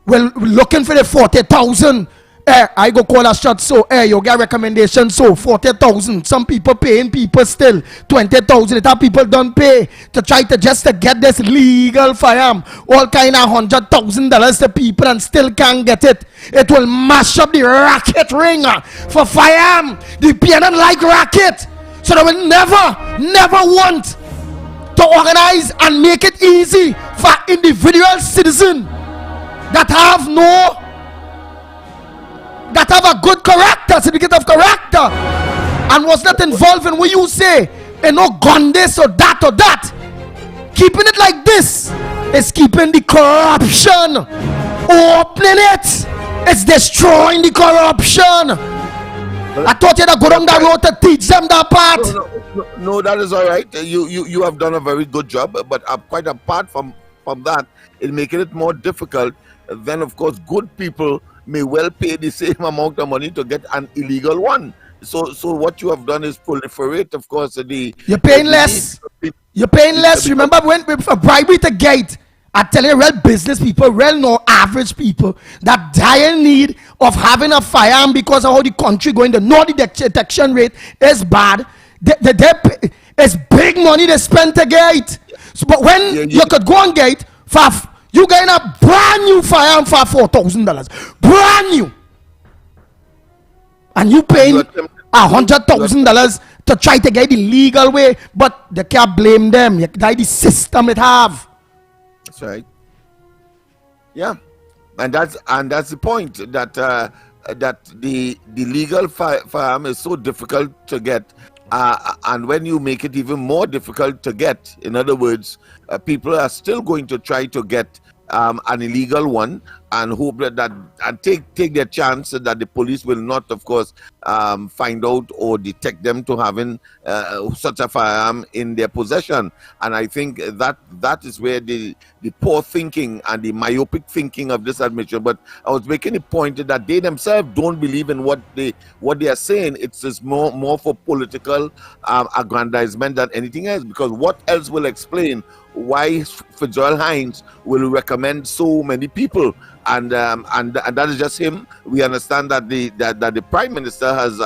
were looking for the 40,000. I go call a shot, so you get recommendation, so 40,000. Some people paying people still 20,000. It have people don't pay to try to just to get this legal firearm. All kind of $100,000 to people and still can't get it. It will mash up the racket ring for firearm. The people don't like racket, so they will never want to organize and make it easy for individual citizens that have a good character, certificate of character, and was not involved in what you say, and no gun this or that or that. Keeping it like this is keeping the corruption, opening it. It's destroying the corruption. I thought you'd go down that road to teach them that part. No, that is all right. You have done a very good job, but quite apart from that, in making it more difficult, then of course good people may well pay the same amount of money to get an illegal one. So what you have done is proliferate, of course, you're paying less. You're paying less. Remember when a bribery to gate, I tell you, real business people, real no average people that dire need of having a firearm because of how the country going. The no detection rate is bad. It's big money they spend to get it. So, but when you could go and get you getting a brand new firearm for $4,000, brand new, and you paying $100,000 to try to get the legal way, but they can't blame them. That's the system it have. That's right. Yeah, and that's the point, that that the legal firearm is so difficult to get, and when you make it even more difficult to get, in other words, people are still going to try to get an illegal one and hope that and take their chance that the police will not, of course, find out or detect them to having such a firearm in their possession. And I think that is where the poor thinking and the myopic thinking of this administration. But I was making a point that they themselves don't believe in what they are saying. It's just more for political aggrandizement than anything else. Because what else will explain why Fitzgerald Hines will recommend so many people, and that is just him. We understand that the Prime Minister has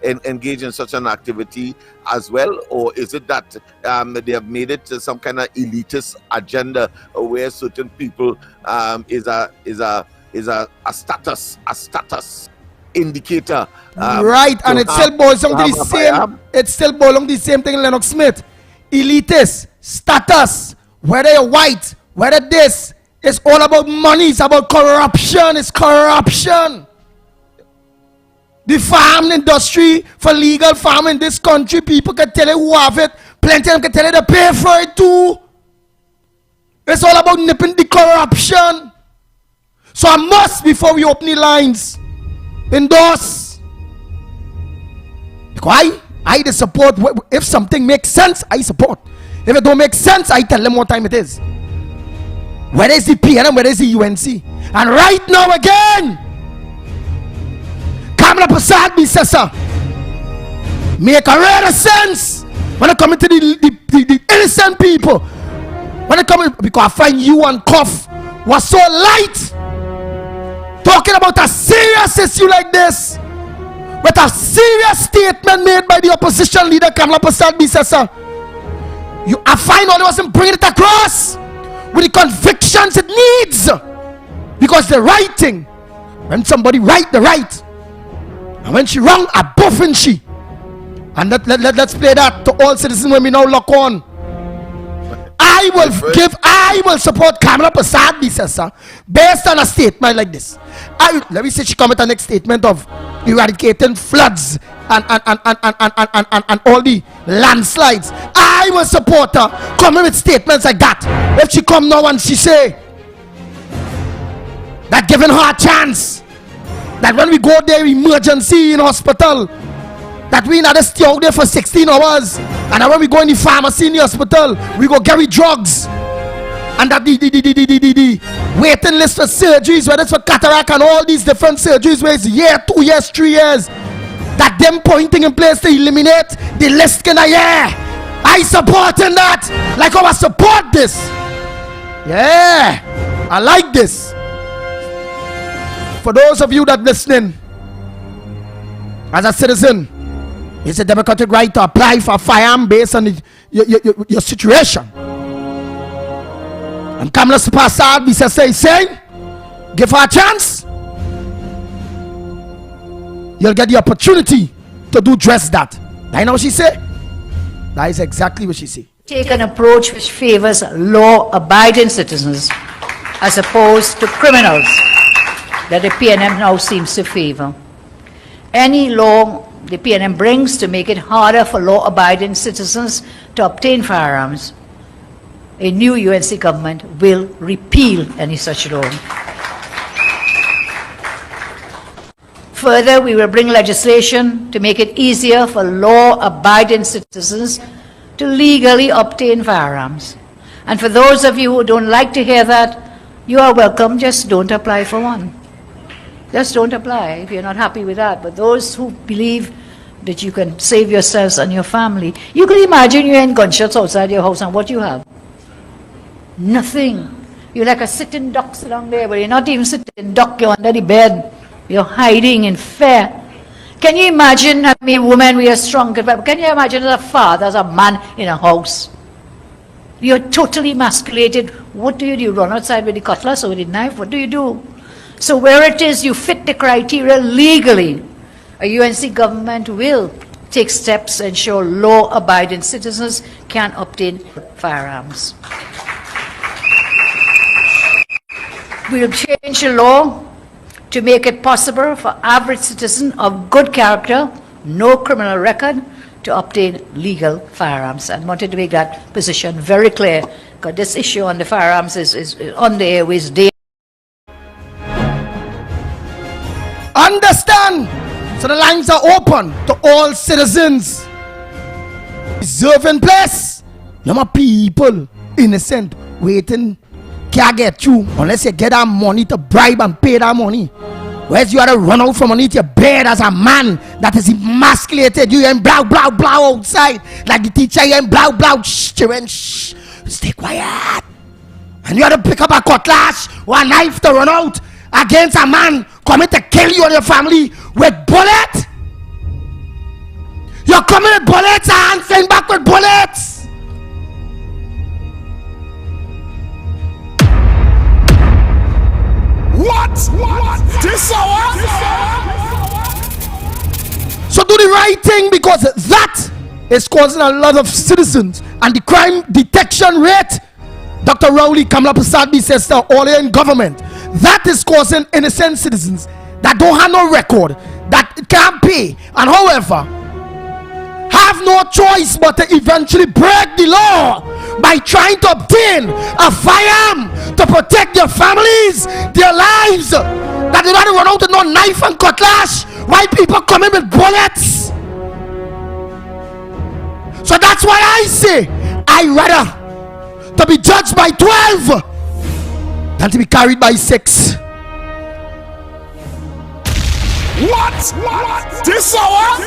engaged in such an activity as well, or is it that they have made it some kind of elitist agenda where certain people is a status indicator, right? And it still boils down to the same. It still boils down to the same thing, Lennox Smith. Elitist status, whether you're white, whether this, it's all about money. It's about corruption. It's corruption. The farm industry, for legal farming in this country, people can tell you who have it. Plenty of them can tell you to pay for it too. It's all about nipping the corruption. So I must, before we open the lines, endorse. Why? I the support. If something makes sense, I support. If it don't make sense, I tell them what time it is. Where is the PNM? Where is the UNC? And right now again, Kamala Prasad Bisesa make a real sense when it comes to the innocent people. When it comes, because I find you and Cuff was so light talking about a serious issue like this, with a serious statement made by the opposition leader Kamala Prasad Bisesa. I find all he wasn't bringing it across with the convictions it needs, because the right thing, when somebody right the right, and when she wrong, a buffing she. And let's play that to all citizens when we now lock on. I will support Kamala Prasad Bisesa based on a statement like this. Let me say she come with the next statement of eradicating floods and all the landslides. I will support her coming with statements like that. If she come now and she say that giving her a chance, that when we go there emergency in hospital, that we not stay out there for 16 hours, and that when we go in the pharmacy in the hospital, we go carry drugs, and that the waiting list for surgeries, whether it's for cataract and all these different surgeries, where it's a year, 2 years, 3 years, that them pointing in place to eliminate the list in a year. I supporting that, like how I support this. Yeah, I like this. For those of you that listening, as a citizen, it's a democratic right to apply for a firearm based on your situation. And Kamala Prasad Bisesa is saying, give her a chance, you'll get the opportunity to do just that. I know what she said. That is exactly what she said. Take an approach which favors law-abiding citizens as opposed to criminals that the PNM now seems to favor. Any law the PNM brings to make it harder for law-abiding citizens to obtain firearms, a new UNC government will repeal any such law. Further, we will bring legislation to make it easier for law-abiding citizens to legally obtain firearms. And for those of you who don't like to hear that, you are welcome, just don't apply for one. Just don't apply if you're not happy with that. But those who believe that you can save yourselves and your family, you can imagine you're in gunshots outside your house and what you have? Nothing. You're like a sitting duck down there, but you're not even sitting duck, you're under the bed. You're hiding in fear. Can you imagine, I mean, women, we are strong, but can you imagine as a father, as a man in a house? You're totally emasculated. What do? You run outside with the cutlass or with the knife? What do you do? So where it is you fit the criteria legally, a UNC government will take steps to ensure law-abiding citizens can obtain firearms. We'll change the law to make it possible for average citizens of good character, no criminal record, to obtain legal firearms. I wanted to make that position very clear, because this issue on the firearms is on the airways day. Understand! So the lines are open to all citizens. Reserving place. No more people innocent waiting can't get you unless you get that money to bribe and pay that money. Whereas you had to run out from underneath your bed as a man that is emasculated. You ain't blah blah blah outside like the teacher. You ain't blah blah children. Shh, stay quiet. And you had to pick up a cutlass or a knife to run out against a man coming to kill you and your family with bullets. You're coming with bullets and answering back with bullets. What? This hour? So do the right thing, because that is causing a lot of citizens, and the crime detection rate, Dr. Rowley Kamala Prasad says all in government, that is causing innocent citizens that don't have no record, that can't pay, and however have no choice but to eventually break the law by trying to obtain a firearm to protect their families, their lives, that they don't run out with no knife and cutlass while people come in with bullets. So that's why I say I rather to be judged by 12 than to be carried by 6. What? This hour?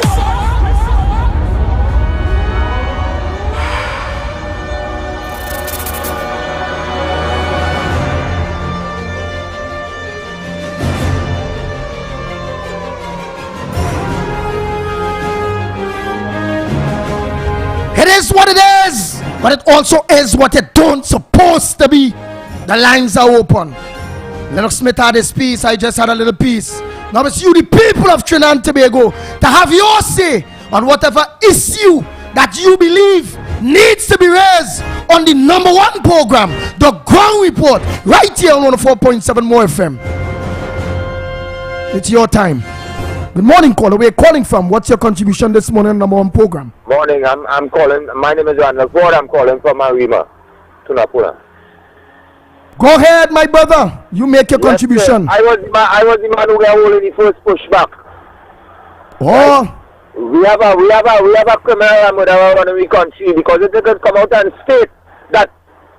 It is what it is, but it also is what it don't supposed to be. The lines are open. Lennox Smith had his piece, I just had a little piece. Now it's you, the people of Trinidad and Tobago, to have your say on whatever issue that you believe needs to be raised on the #1 program, The Ground Report, right here on 104.7 More FM. It's your time. Good morning, caller. Where are you calling from? What's your contribution this morning on #1 program? Morning. I'm calling. My name is Randall Ford. I'm calling from Arima, Tunapuna. Go ahead, my brother. You make your contribution. Sir. I was the man who got holding the first pushback. Oh. Right? We have a criminal that running the country, because if they could come out and state that,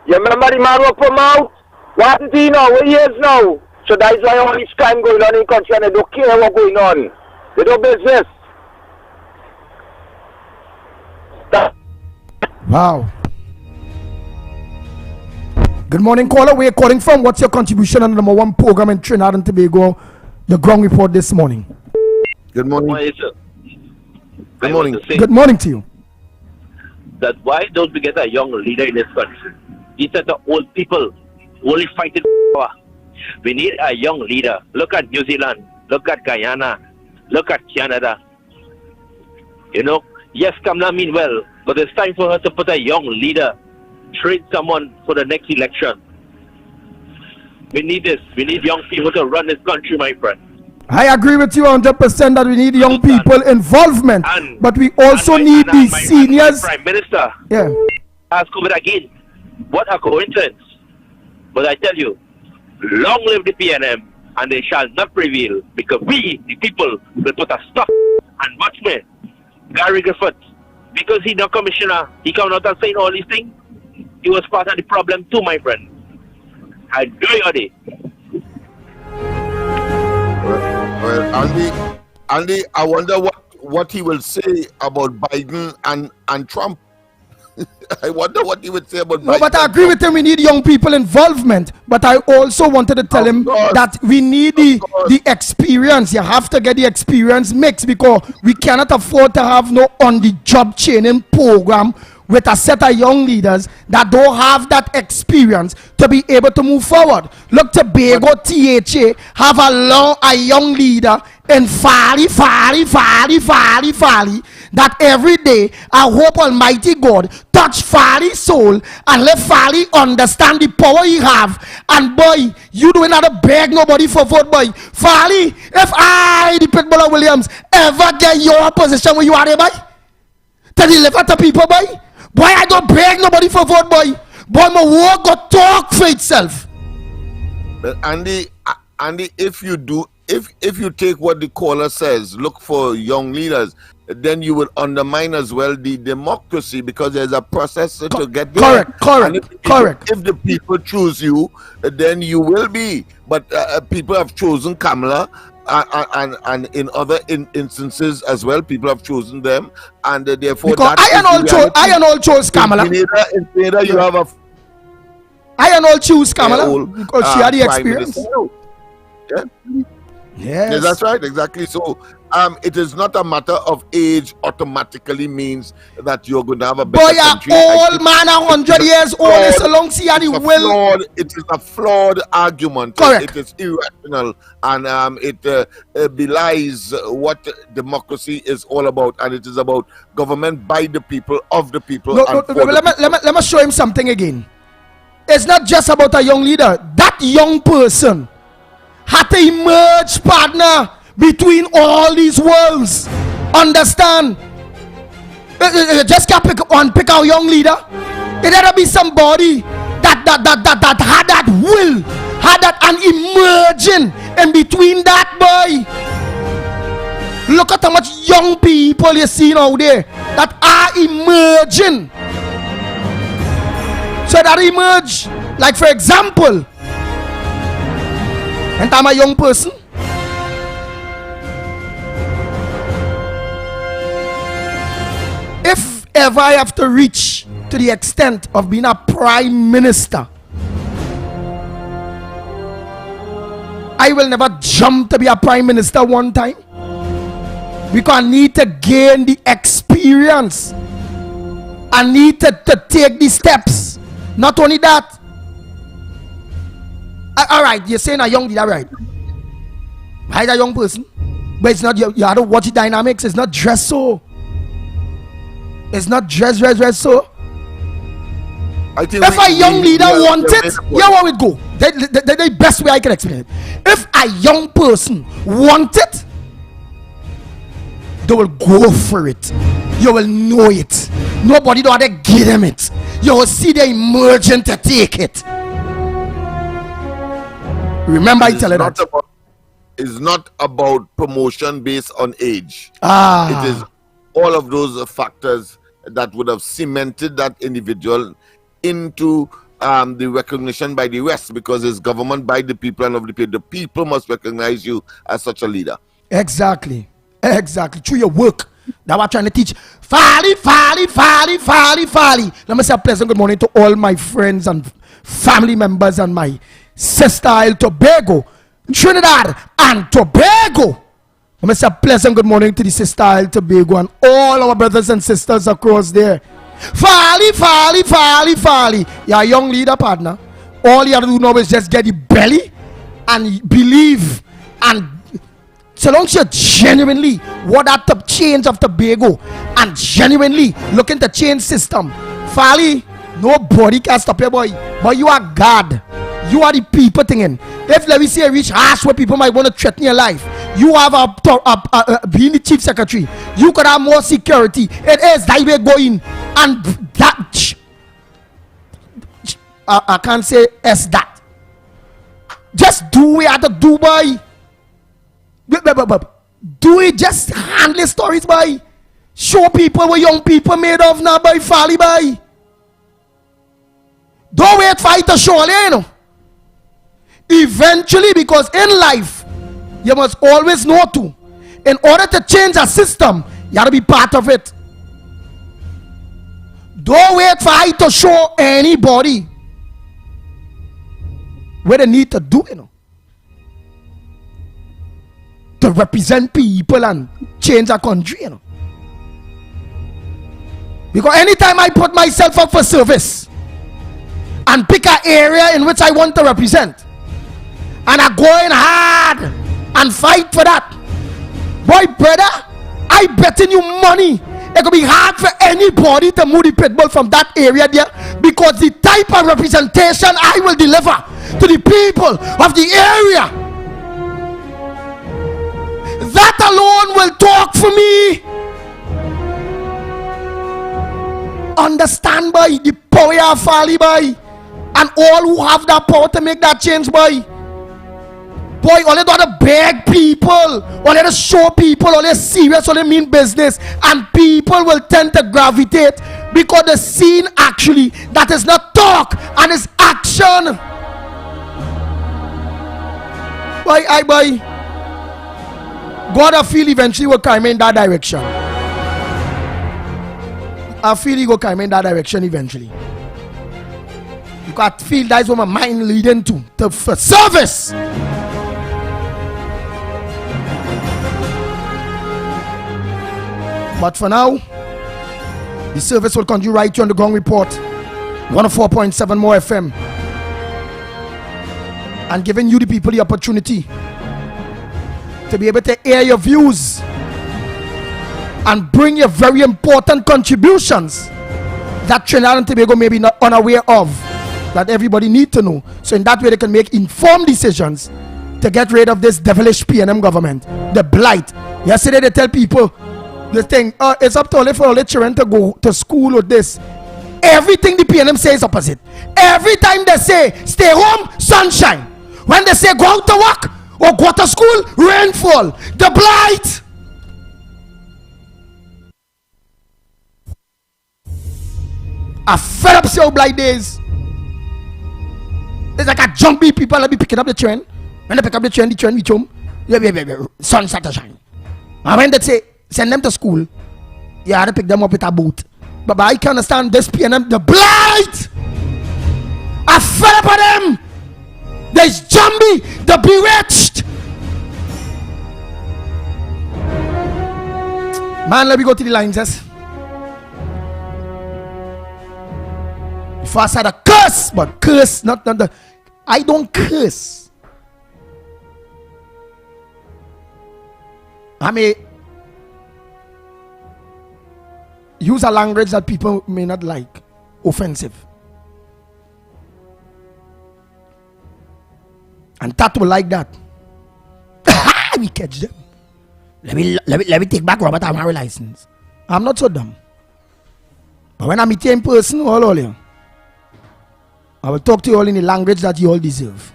you remember the man who come out? What is he now? What he is now? So that is why all this crime going on in the country, and they don't care what's going on. They do business. Wow. Good morning, caller. Where are you calling from? What's your contribution on the #1 program in Trinidad and Tobago, The Ground Report this morning? Good morning. Good morning. Good morning to you. That why don't we get a young leader in this country? Instead of old people only fighting power. We need a young leader. Look at New Zealand. Look at Guyana. Look at Canada. You know, yes, Kamala mean well, but it's time for her to put a young leader, train someone for the next election. We need this. We need young people to run this country, my friend. I agree with you 100% that we need young people involvement, but we also need the seniors. Prime Minister. Yeah. Ask COVID again. What a coincidence. But I tell you, long live the PNM, and they shall not prevail, because we, the people, will put a stop. And watch me, Gary Griffith, because he's not commissioner, he come out and saying all these things. He was part of the problem too, my friend. I do you. Well, Andy, I wonder what he will say about Biden and Trump. I wonder what he would say about. No, but I agree with him. We need young people involvement. But I also wanted to tell him that we need the experience. You have to get the experience mix, because we cannot afford to have no on-the-job training program with a set of young leaders that don't have that experience to be able to move forward. Look, Tobago THA have a young leader in Fali, that every day I hope Almighty God touch Fali's soul and let Fali understand the power he have. And boy, you don't have to beg nobody for vote, boy. Fali, if I, the Pitbuller Williams, ever get your position where you are there, boy, to deliver to people, boy, I don't beg nobody for vote, boy. Boy, my work got talk for itself. But Andy, if you take what the caller says, look for young leaders, then you will undermine as well the democracy, because there's a process to get there. Correct. If the people choose you, then you will be. But people have chosen Kamala, and in other instances as well, people have chosen them, and therefore because I and all chose Kamala. In Canada, you have a. I and all choose Kamala because she had the experience. Yes, that's right, exactly. So it is not a matter of age automatically means that you're going to have a better country. Boy, old man, 100 years old, it's a long see the will. It is a flawed argument. Correct. It is irrational, and it belies what democracy is all about, and it is about government by the people, of the people. Let me show him something again. It's not just about a young leader. That young person had to emerge, partner, between all these worlds. Understand? Just can't pick our young leader. It had to be somebody that had that will, had that and emerging in between that, boy. Look at how much young people you see out there that are emerging. So that emerge, like for example, and I'm a young person. If ever I have to reach to the extent of being a prime minister, I will never jump to be a prime minister one time, because I need to gain the experience. I need to take the steps. Not only that, all right, you're saying a young leader, right? Why is a young person? But it's not, you have to watch the dynamics. It's not dress so. It's not dress so. If a young leader wants it, yeah, where it go? The best way I can explain it. If a young person wants it, they will go for it. You will know it. Nobody don't have to give them it. You will see the emergent to take it. Remember, I tell you that. It's not about promotion based on age. It is all of those factors that would have cemented that individual into the recognition by the rest, because it's government by the people and of the people. The people must recognize you as such a leader. Exactly. Through your work. That's what I'm trying to teach. Fali. Let me say a pleasant good morning to all my friends and family members and my sister Isle Tobago, Trinidad and Tobago. Let me say a pleasant good morning to the sister Isle Tobago and all our brothers and sisters across there. Fali. You're a young leader, partner. All you have to do now is just get the belly and believe, and so long as you genuinely want that to change of Tobago and genuinely looking to change system, Fali, nobody can stop you, boy. But you are God. You are the people thinking. If let me say reach harsh where people might want to threaten your life, you have being the chief secretary, you could have more security. It is that way going, and that I can't say as that. Just do what you have to do, boy. Do it, just handle stories, boy. Show people what young people made of now, boy. Fali, boy. Don't wait for it to show, you know. Eventually, because in life, you must always know to. In order to change a system, you have to be part of it. Don't wait for I to show anybody what they need to do, to represent people and change our country, Because anytime I put myself up for service and pick an area in which I want to represent, and I go in hard and fight for that, boy, brother, I betting you money it could be hard for anybody to move the pitbull from that area there, because the type of representation I will deliver to the people of the area, that alone will talk for me. Understand, boy, the power of Fali, boy, and all who have that power to make that change, boy. Boy, only got to beg people, only to show people, only serious, only mean business, and people will tend to gravitate because the scene actually that is not talk and is action. Boy, God, I feel eventually will come in that direction. I feel he will come in that direction eventually. Because I feel that's what my mind leading to for service. But for now, the service will continue right here on the Ground Report, 104.7 more FM, and giving you the people the opportunity to be able to air your views and bring your very important contributions that Trinidad and Tobago may be not unaware of, that everybody need to know. So in that way they can make informed decisions to get rid of this devilish PNM government, the blight. Yesterday they tell people the thing, it's up to only for all the children to go to school or this. Everything the PNM says opposite. Every time they say stay home, sunshine. When they say go out to work or go to school, rainfall. The blight. I fed up so blight days. It's like a jumpy people that be picking up the train. When they pick up the train reach home. Sun start to shine. And when they say send them to school, you have to pick them up with a boat. But I can understand this PNM, the blight. I fed up on them. There's Jambi, the bewitched. Man, let me go to the lines, yes. Before I said a curse, but curse, not the. I don't curse. I may use a language that people may not like, offensive. And that will like that. We catch them. Let me take back Robert Amari license. I'm not so dumb. But when I meet you in person, all you, I will talk to you all in the language that you all deserve.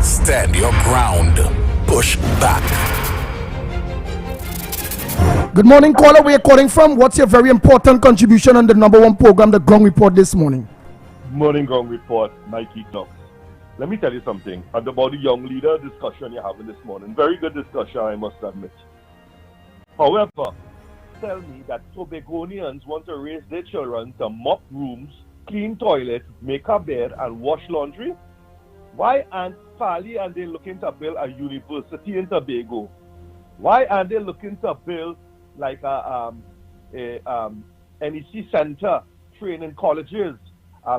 Stand your ground. Push back. Good morning, caller. Where are you calling from? What's your very important contribution on the #1 program, the Ground Report, this morning? Morning, Ground Report, Mikey Knox. Let me tell you something about the young leader discussion you're having this morning. Very good discussion, I must admit. However, tell me that Tobagonians want to raise their children to mop rooms, clean toilets, make a bed, and wash laundry? Why aren't Fali and they looking to build a university in Tobago? Why aren't they looking to build like a NEC center, training colleges,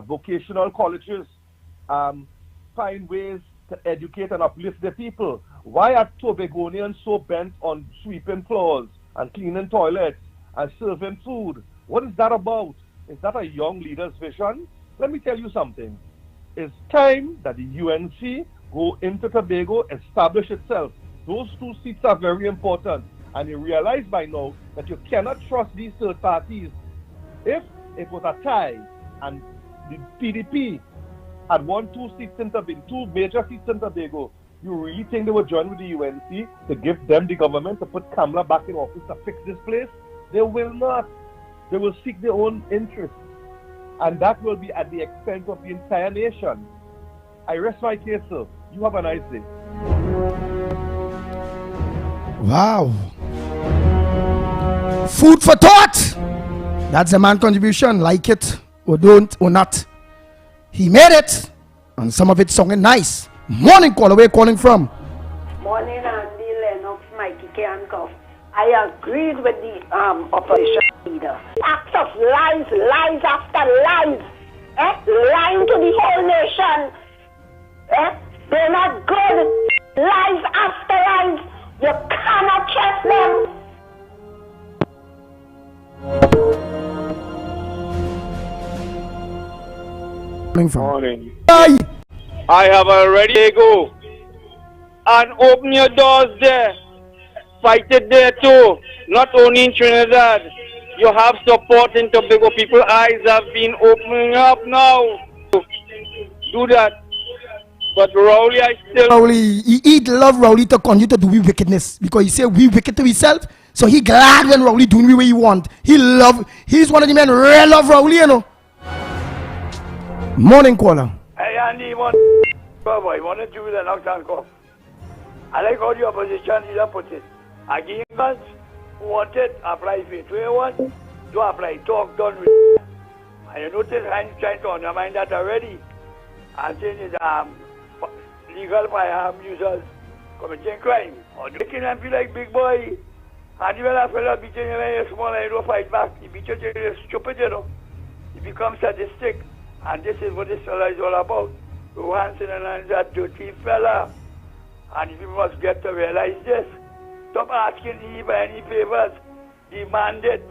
vocational colleges, find ways to educate and uplift the people? Why are Tobagonians so bent on sweeping floors and cleaning toilets and serving food? What is that about? Is that a young leader's vision? Let me tell you something. It's time that the UNC go into Tobago, establish itself. Those 2 seats are very important. And you realize by now that you cannot trust these third parties. If it was a tie and the PDP had won 2 seats in Tobago, 2 major seats in Tobago, you really think they would join with the UNC to give them the government to put Kamala back in office to fix this place? They will not. They will seek their own interests. And that will be at the expense of the entire nation. I rest my case, sir. You have a nice day. Wow. Food for thought. That's a man contribution. Like it or don't or not. He made it. And some of it sounded nice. Morning caller, where you calling from? Morning, Andy Lennox, Mikey K. and Goff. I agreed with the opposition leader. Acts of lies, lies after lies. Lying to the whole nation. They're not good. Lies after lies. You cannot trust them. Morning. I have already go and open your doors there. Fight it there too. Not only in Trinidad. You have support in Tobago. People's eyes have been opening up now. Do that. But Rowley, I still... Rowley, he love Rowley to continue to do wickedness. Because he say we wicked to himself. So he glad when Rowley doing the way he want. He's one of the men real love Rowley, you know. Morning caller. Hey Andy, you want to do the knockdown call? I like how the opposition leader put it. Against wanted apply for it. 21 to apply. Talk done with it. And you notice Heinz trying to undermine that already. And saying is legal firearm users committing crime. Or making them feel like big boy. And even a fella beating you when you're small and you don't fight back. He beat you till you're stupid, you know. He becomes sadistic. And this is what this fella is all about. Johansson and that dirty fella. And you must get to realize this. Stop asking me for any favors. Demand it.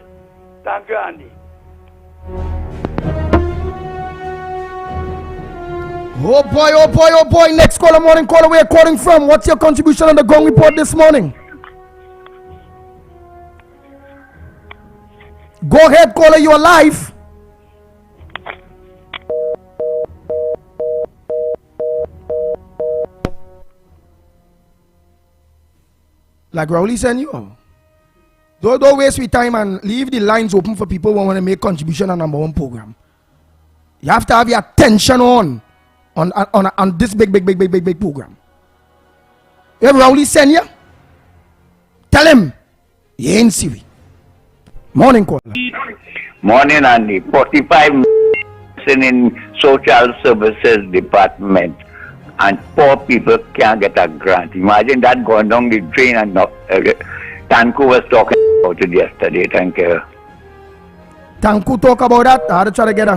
Thank you, Andy. Oh boy, oh boy, oh boy. Next caller, morning caller, where you calling from? What's your contribution on the Gong Report this morning? Go ahead, caller, you are live. Like Rowley send you. Don't waste your time and leave the lines open for people who want to make contribution on number one program. You have to have your attention on this big program. If Rowley send you, tell him you ain't see. Morning caller. Morning, Andy. 45 in social services department. And poor people can't get a grant. Imagine that going down the drain and Tanku was talking about it yesterday. Thank you. Tanku talk about that. I had to try to get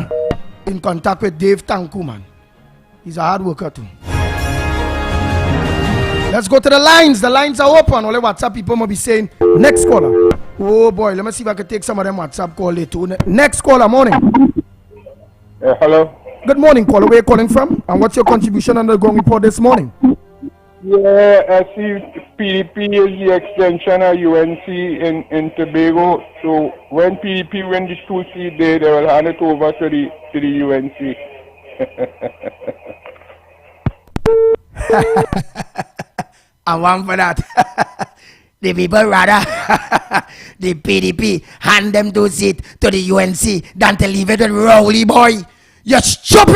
in contact with Dave Tanku, man. He's a hard worker too. Let's go to the lines. The lines are open. Only WhatsApp people might be saying. Next caller. Oh boy, let me see if I can take some of them WhatsApp call later. Next caller, morning. Hello. Good morning, caller. Where are you calling from? And what's your contribution on the Gong Report this morning? Yeah, I see PDP is the extension of UNC in Tobago. So when PDP win the 2 seat there, they will hand it over to the UNC. I want for that. The people rather the PDP hand them 2 seats to the UNC than to leave it with Rowley boy. You stupid!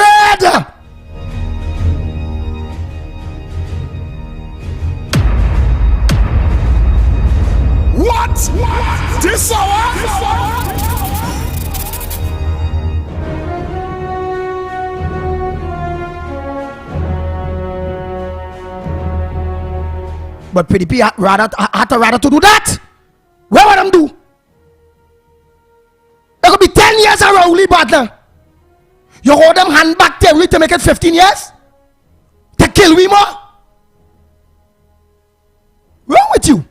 What? This hour? But PDP had rather to do that. What would them do? It could be 10 years of Rowley partner. You hold them hand back there to make it 15 years? To kill we more? Wrong with you?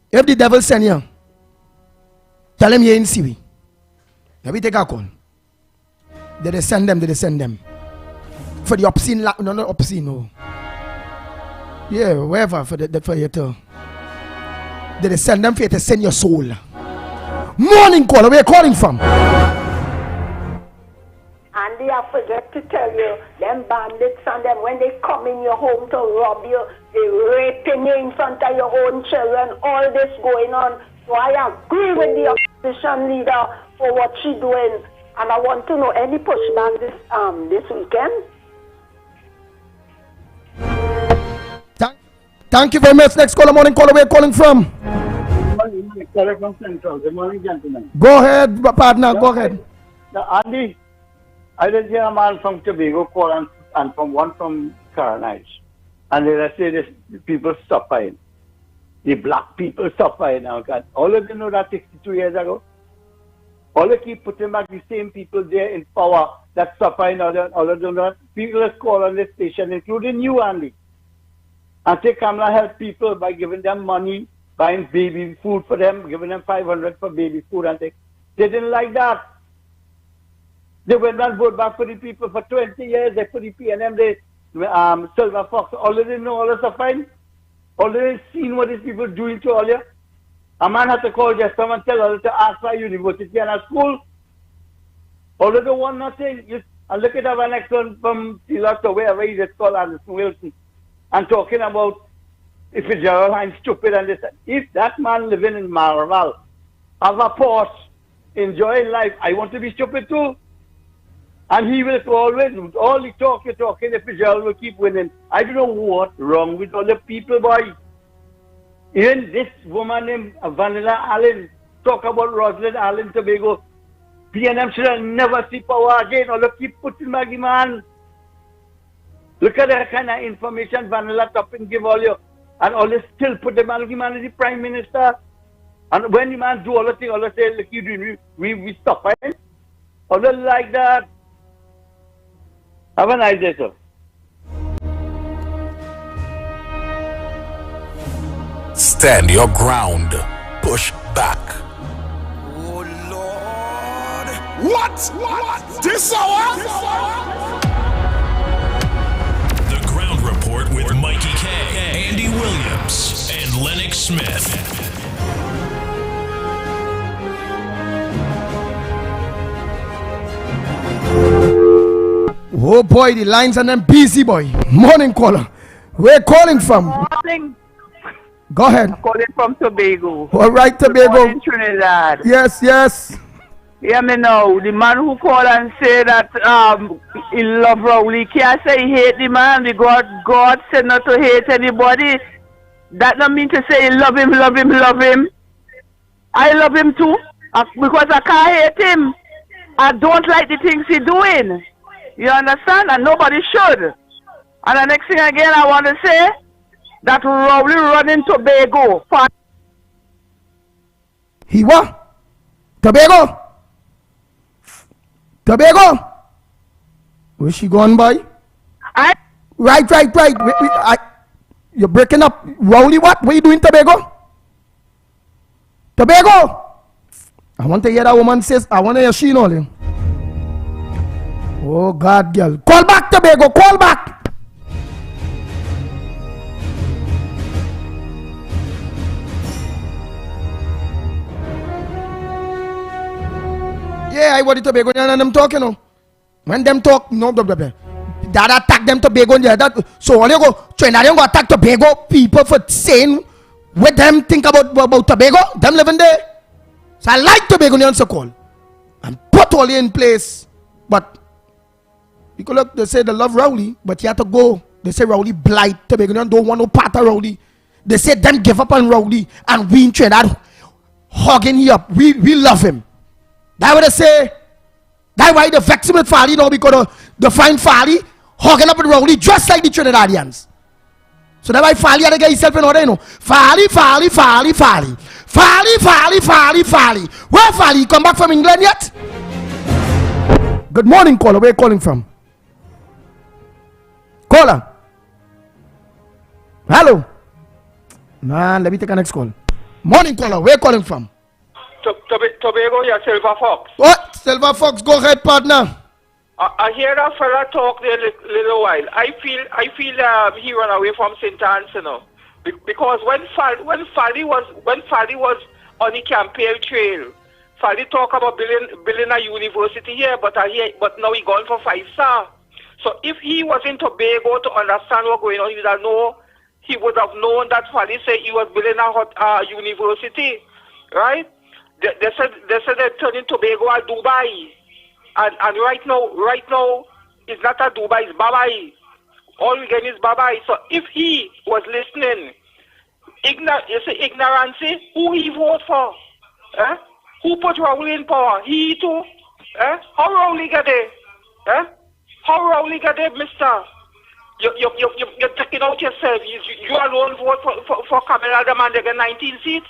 If the devil send you, tell him you ain't see we. Let me take a call. Did they send them? For the obscene, no, not obscene, no. Yeah, wherever for you to. Did they send them for you to send your soul? Morning caller, where you calling from? Andy, I forget to tell you, them bandits and them, when they come in your home to rob you, they raping you in front of your own children, all this going on. So I agree with the opposition leader for what she doing. And I want to know any pushback this weekend. Thank you very much. Next caller, morning caller, where are you calling from? From Central. Good morning, gentlemen. Go ahead, partner, go ahead. Now, Andy, I did hear a man from Tobago call and from one from Carolina. And they say this people suffering. The black people suffering now. All of them know that 62 years ago. All they keep putting back the same people there in power that suffering. All of them know that. People that call on this station, including you, Andy. And say Kamala help people by giving them money, buying baby food for them, giving them 500 for baby food and things. They didn't like that. They went and voted back for the people for 20 years. They put the PNM, Silver Fox, all of them know all the suffering. All they seen what these people doing to all you. A man had to call just someone tell all to ask for a university and a school. All of them want nothing. And look at our next one from Silas or wherever he just called Anderson Wilson. And talking about if Gerald Hines stupid and this. If that man living in Marval, have a Porsche, enjoying life, I want to be stupid too. And he will always, all the talk you're talking, if Gerald will keep winning. I don't know what's wrong with all the people, boy. Even this woman named Vanilla Allen, talk about Rosalind Allen, Tobago. PNM should have never see power again. All they keep putting back the man. Look at that kind of information Vanilla Toppin give all you. And all they still put the man as the Prime Minister. And when the man do all the things, all they say, look, you doing, we stop it. All they like that. Have a nice day, sir. Stand your ground. Push back. What? This hour? The Ground Report with Mikey K, Andy Williams, and Lennox Smith. Oh boy, the lines are them busy, boy. Morning caller. Where you calling from? Morning. Go ahead. I'm calling from Tobago. All right, Tobago. Good morning, Trinidad. Yes, yes. Hear me now. The man who called and say that he love Rowley can't say he hate the man. The God said not to hate anybody. That don't mean to say he love him, love him, love him. I love him too because I can't hate him. I don't like the things he doing. You understand? And nobody should. And the next thing again I want to say that Rowley running Tobago. He what? Tobago? Tobago? Where's she gone, boy? Right. You're breaking up. Rowley what? What are you doing, Tobago? Tobago? I want to hear that woman says, I want to hear she know. Oh, God, girl. Call back, Tobago. Call back. Yeah, I want the Tobago and them talking, you know. When them talk, no, that attack them Tobago. So when you go, Trinidad, you go attack Tobago people for saying what them think about Tobago, them living there. So I like Tobagonians to call and put all in place. But because look, they say they love Rowley, but you have to go. They say Rowley blight. Tobagonians don't want no part of Rowley. They say them give up on Rowley and we in Trinidad hugging him up. We love him. That's what they say. That's why they vex him with Farley now because they find Farley hugging up with Rowley just like the Trinidadians. So that's why Farley had to get himself in order, you know. Farley. Where Farley? Come back from England yet? Good morning, caller. Where are you calling from? Caller. Hello. Nah, let me take a next call. Morning, caller. Where are you calling from? Tobago, yeah, Silver Fox. What? Silver Fox, go ahead, partner. I hear that fella talk there a little while. I feel he ran away from St. Anne's, you know, because when Farley was on the campaign trail, Farley talk about building a university here, but now he gone for 5-star. So if he was in Tobago to understand what's going on, he would have known that Farley said he was building a university, right? They said they're turning Tobago a Dubai. And right now, it's not a Dubai, it's Babai. All we get is Babai. So if he was listening ignorance. Who he vote for? Who put Rowley in power? He too? How Rowley get there? How Rowley get there, mister? You're taking out yourself. You alone vote for Kamala Demand to get 19 seats?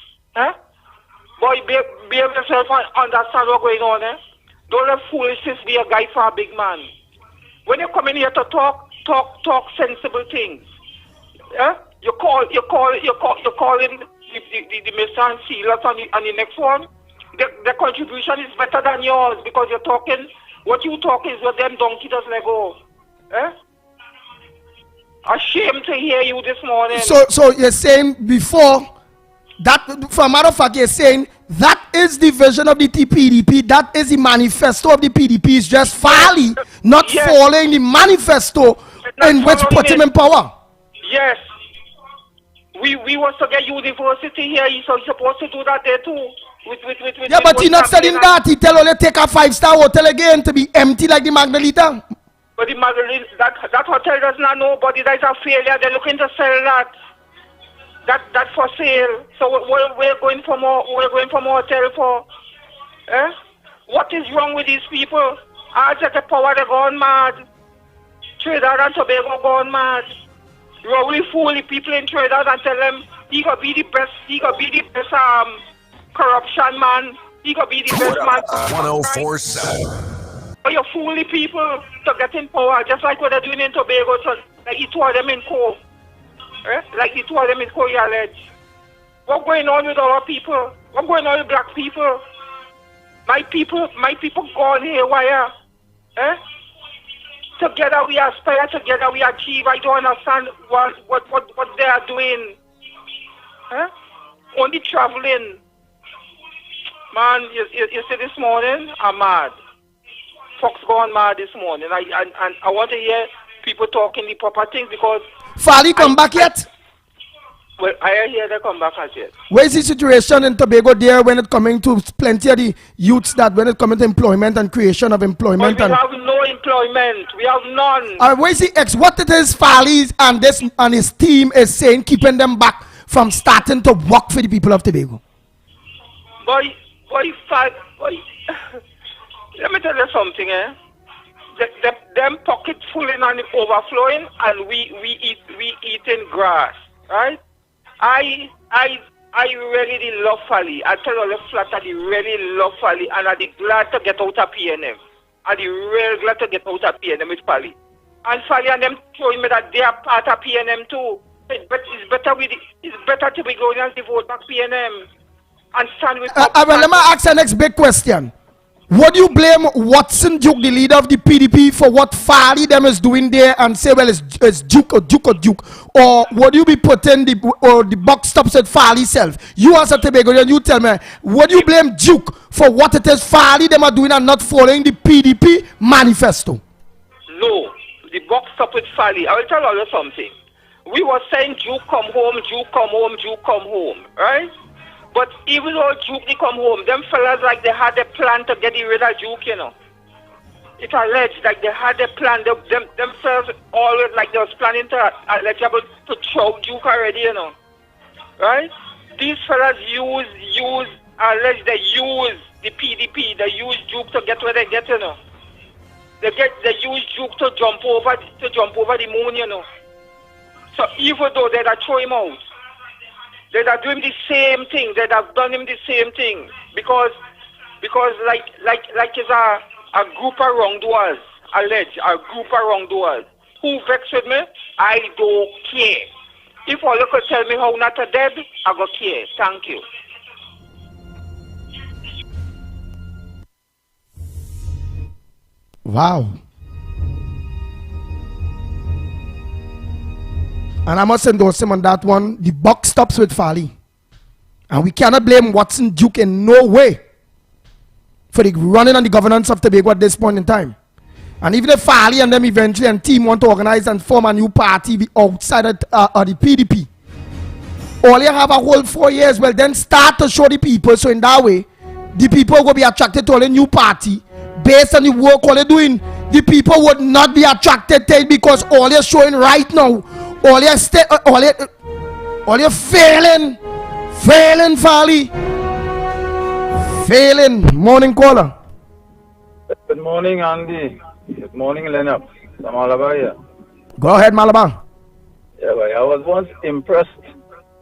Boy, behave yourself and understand what's going on. Don't let foolishness be a guide for a big man. When you come in here to talk sensible things. You're calling the Mr. and Sealers on the next one. The contribution is better than yours because you're talking. What you talk is what them donkey does let go. Ashamed to hear you this morning. So you're saying before that, for a matter of fact, you're saying that is the vision of the PDP. That is the manifesto of the PDP. It's just Farley not following the manifesto in which put him in power. Yes. We want to get university here. He's supposed to do that there too. But he's not studying that. He tell only take a 5-star hotel again to be empty like the Magdalita. But the Magdalene, that hotel does not know nobody. That is a failure. They're looking to sell that. That for sale. So we're going for more. We're going for more hotel for. What is wrong with these people? I just the power they gone mad. Trinidad and Tobago gone mad. Rowley fool the people in Trinidad and tell them he could be the best. He could be the best corruption man. He could be the best man. 1047. But you fool the people to get in power, just like what they're doing in Tobago. So, like you two of them in court. Like the two of them in court, you allege. What's going on with our people? What's going on with black people? My people gone haywire. Together we aspire, together we achieve. I don't understand what they are doing. Only traveling. Man, you see this morning, I'm mad. Fox gone mad this morning. I want to hear people talking the proper things because... Farley come back yet? Well, I hear they come back as yet. Where is the situation in Tobago there when it coming to plenty of the youths that when it coming to employment and creation of employment? But we have no employment. We have none. Where is the what it is Farley and his team is saying keeping them back from starting to work for the people of Tobago? Boy, let me tell you something, them pockets fulling and overflowing, and we eating grass, right? I really love Farley. I tell you the flat that I really love Farley, and I'm glad to get out of PNM. I'm real glad to get out of PNM with Farley. And Farley and them showing me that they are part of PNM too. But it's better to be going and vote back PNM and stand with. Let me ask the next big question. Would you blame Watson Duke, the leader of the PDP, for what Farley them is doing there and say, well, it's Duke? Or would you be putting the box stops at Farley self? You as a Tobagonian, you tell me, would you blame Duke for what it is Farley them are doing and not following the PDP manifesto? No, the box stop with Farley. I will tell you something. We were saying Duke come home, Duke come home, Duke come home, right? But even though Duke they come home, them fellas like they had a plan to get rid of Duke, you know. It's alleged like they had a plan, themselves always like they was planning to eligible to choke Duke already, you know. Right? These fellas use the PDP, they use Duke to get where they get, you know. They use Duke to jump over the moon, you know. So even though they throw him out, they are doing the same thing. They have done him the same thing because like it's a group of wrongdoers, alleged a group of wrongdoers who vex with me. I don't care. If all you could tell me how not to dead, I go care. Thank you. Wow. And I must endorse him on that one. The buck stops with Farley. And we cannot blame Watson Duke in no way for the running on the governance of Tobago at this point in time. And even if Farley and them eventually and team want to organize and form a new party outside of the PDP, all you have a whole 4 years, well then start to show the people. So in that way, the people will be attracted to all a new party based on the work all they're doing. The people would not be attracted to it because all you're showing right now, All you failing, Fali. Failing. Morning caller. Good morning, Andy. Good morning, Lennox. I'm Malabar here. Go ahead, Malabar. Yeah, but I was once impressed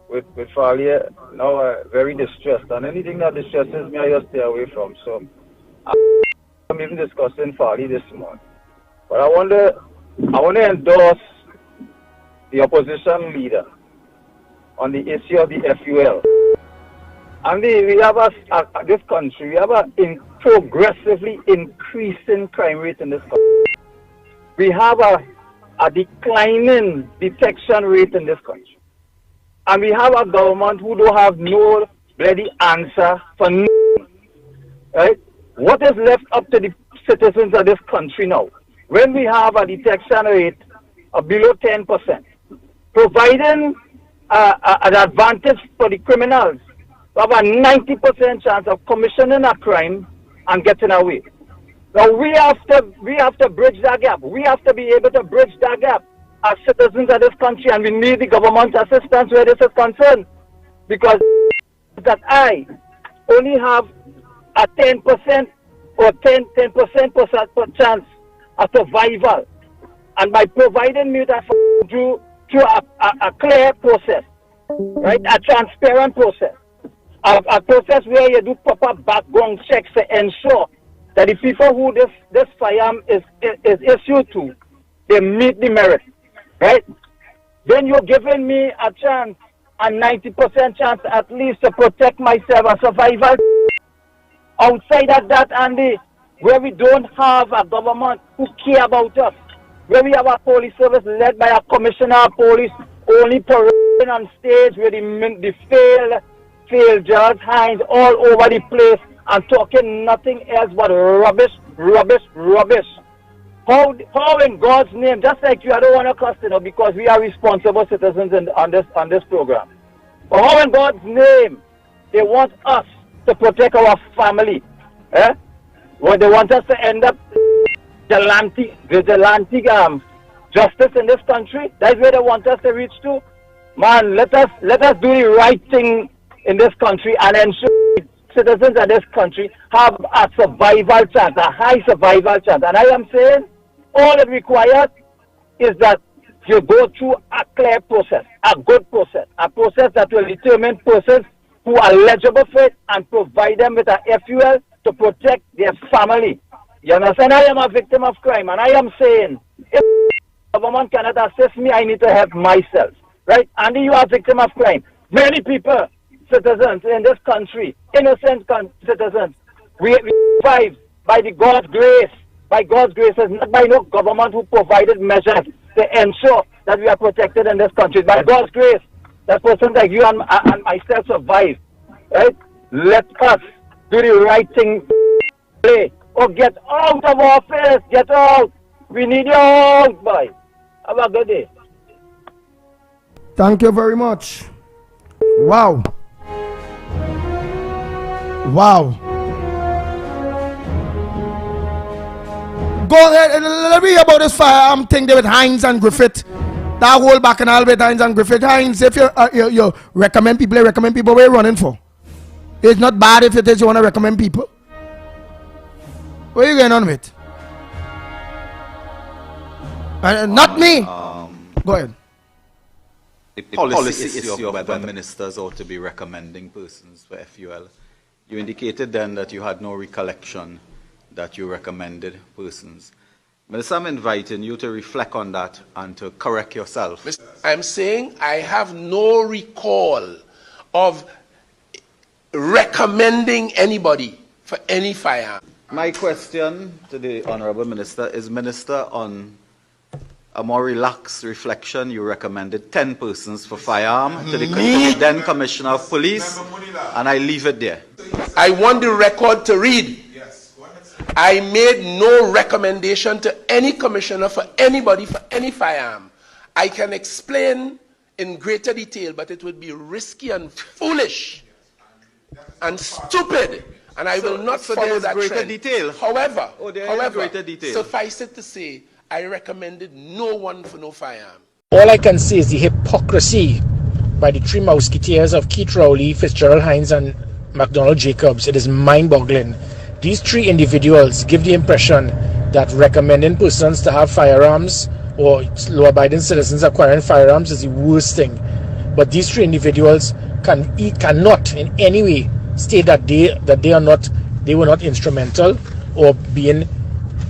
with Fali. Now very distressed. And anything that distresses me, I just stay away from. So I'm even discussing Fali this morning. But I want to endorse the opposition leader on the issue of the FUL. And we have this country, we have a progressively increasing crime rate in this country. We have a declining detection rate in this country. And we have a government who don't have no bloody answer for nothing. Right? What is left up to the citizens of this country now? When we have a detection rate of below 10%, providing an advantage for the criminals, we have a 90% chance of commissioning a crime and getting away. Now we have to bridge that gap. We have to be able to bridge that gap as citizens of this country, and we need the government assistance where this is concerned. Because that I only have a 10% or 10% chance of survival, and by providing me that through a clear process, right, a transparent process, a process where you do proper background checks to ensure that the people who this firearm is issued to, they meet the merit, right? Then you're giving me a chance, a 90% chance at least, to protect myself, a survival. Outside of that, Andy, where we don't have a government who care about us, where we have a police service led by a commissioner of police only parading on stage with the failed Judge Hines all over the place and talking nothing else but rubbish. How in God's name, just like you, I don't want to cuss, because we are responsible citizens on this program. But how in God's name they want us to protect our family? Well, they want us to end up vigilante justice in this country. That's where they want us to reach to. Man, let us do the right thing in this country and ensure citizens of this country have a survival chance, a high survival chance. And I am saying all it requires is that you go through a clear process, a good process, a process that will determine persons who are eligible for it and provide them with a FUL to protect their family. You understand? I am a victim of crime, and I am saying, if the government cannot assist me, I need to help myself. Right? Andy, you are a victim of crime. Many people, citizens in this country, innocent citizens, we survive by God's grace. By God's grace, it's not by no government who provided measures to ensure that we are protected in this country. By God's grace, that persons like you and myself survive. Right? Let us do the right thing. Play. Or get out of office. Get out. We need you out, boy. Have a good day. Thank you very much. Wow. Go ahead. Let me hear about this firearm thing there with Hines and Griffith. That whole back and all with Hines and Griffith. Hines, if you recommend people, what are you running for? It's not bad if it is you want to recommend people. What are you going on with? Not me. Go ahead. The policy issue of whether ministers ought to be recommending persons for FUL. You indicated then that you had no recollection that you recommended persons. Minister, I'm inviting you to reflect on that and to correct yourself. I'm saying I have no recall of recommending anybody for any firearm. My question to the Honourable Minister is, Minister, on a more relaxed reflection, you recommended 10 persons for firearm to the then Commissioner of Police, and I leave it there. I want the record to read. I made no recommendation to any commissioner for anybody for any firearm. I can explain in greater detail, but it would be risky and foolish and stupid, and I will not follow that trend. Detail. However, greater detail. Suffice it to say, I recommended no one for no firearm. All I can say is the hypocrisy by the three Musketeers of Keith Rowley, Fitzgerald Hines, and McDonald Jacobs. It is mind-boggling. These three individuals give the impression that recommending persons to have firearms or law-abiding citizens acquiring firearms is the worst thing. But these three individuals cannot in any way state that they were not instrumental or being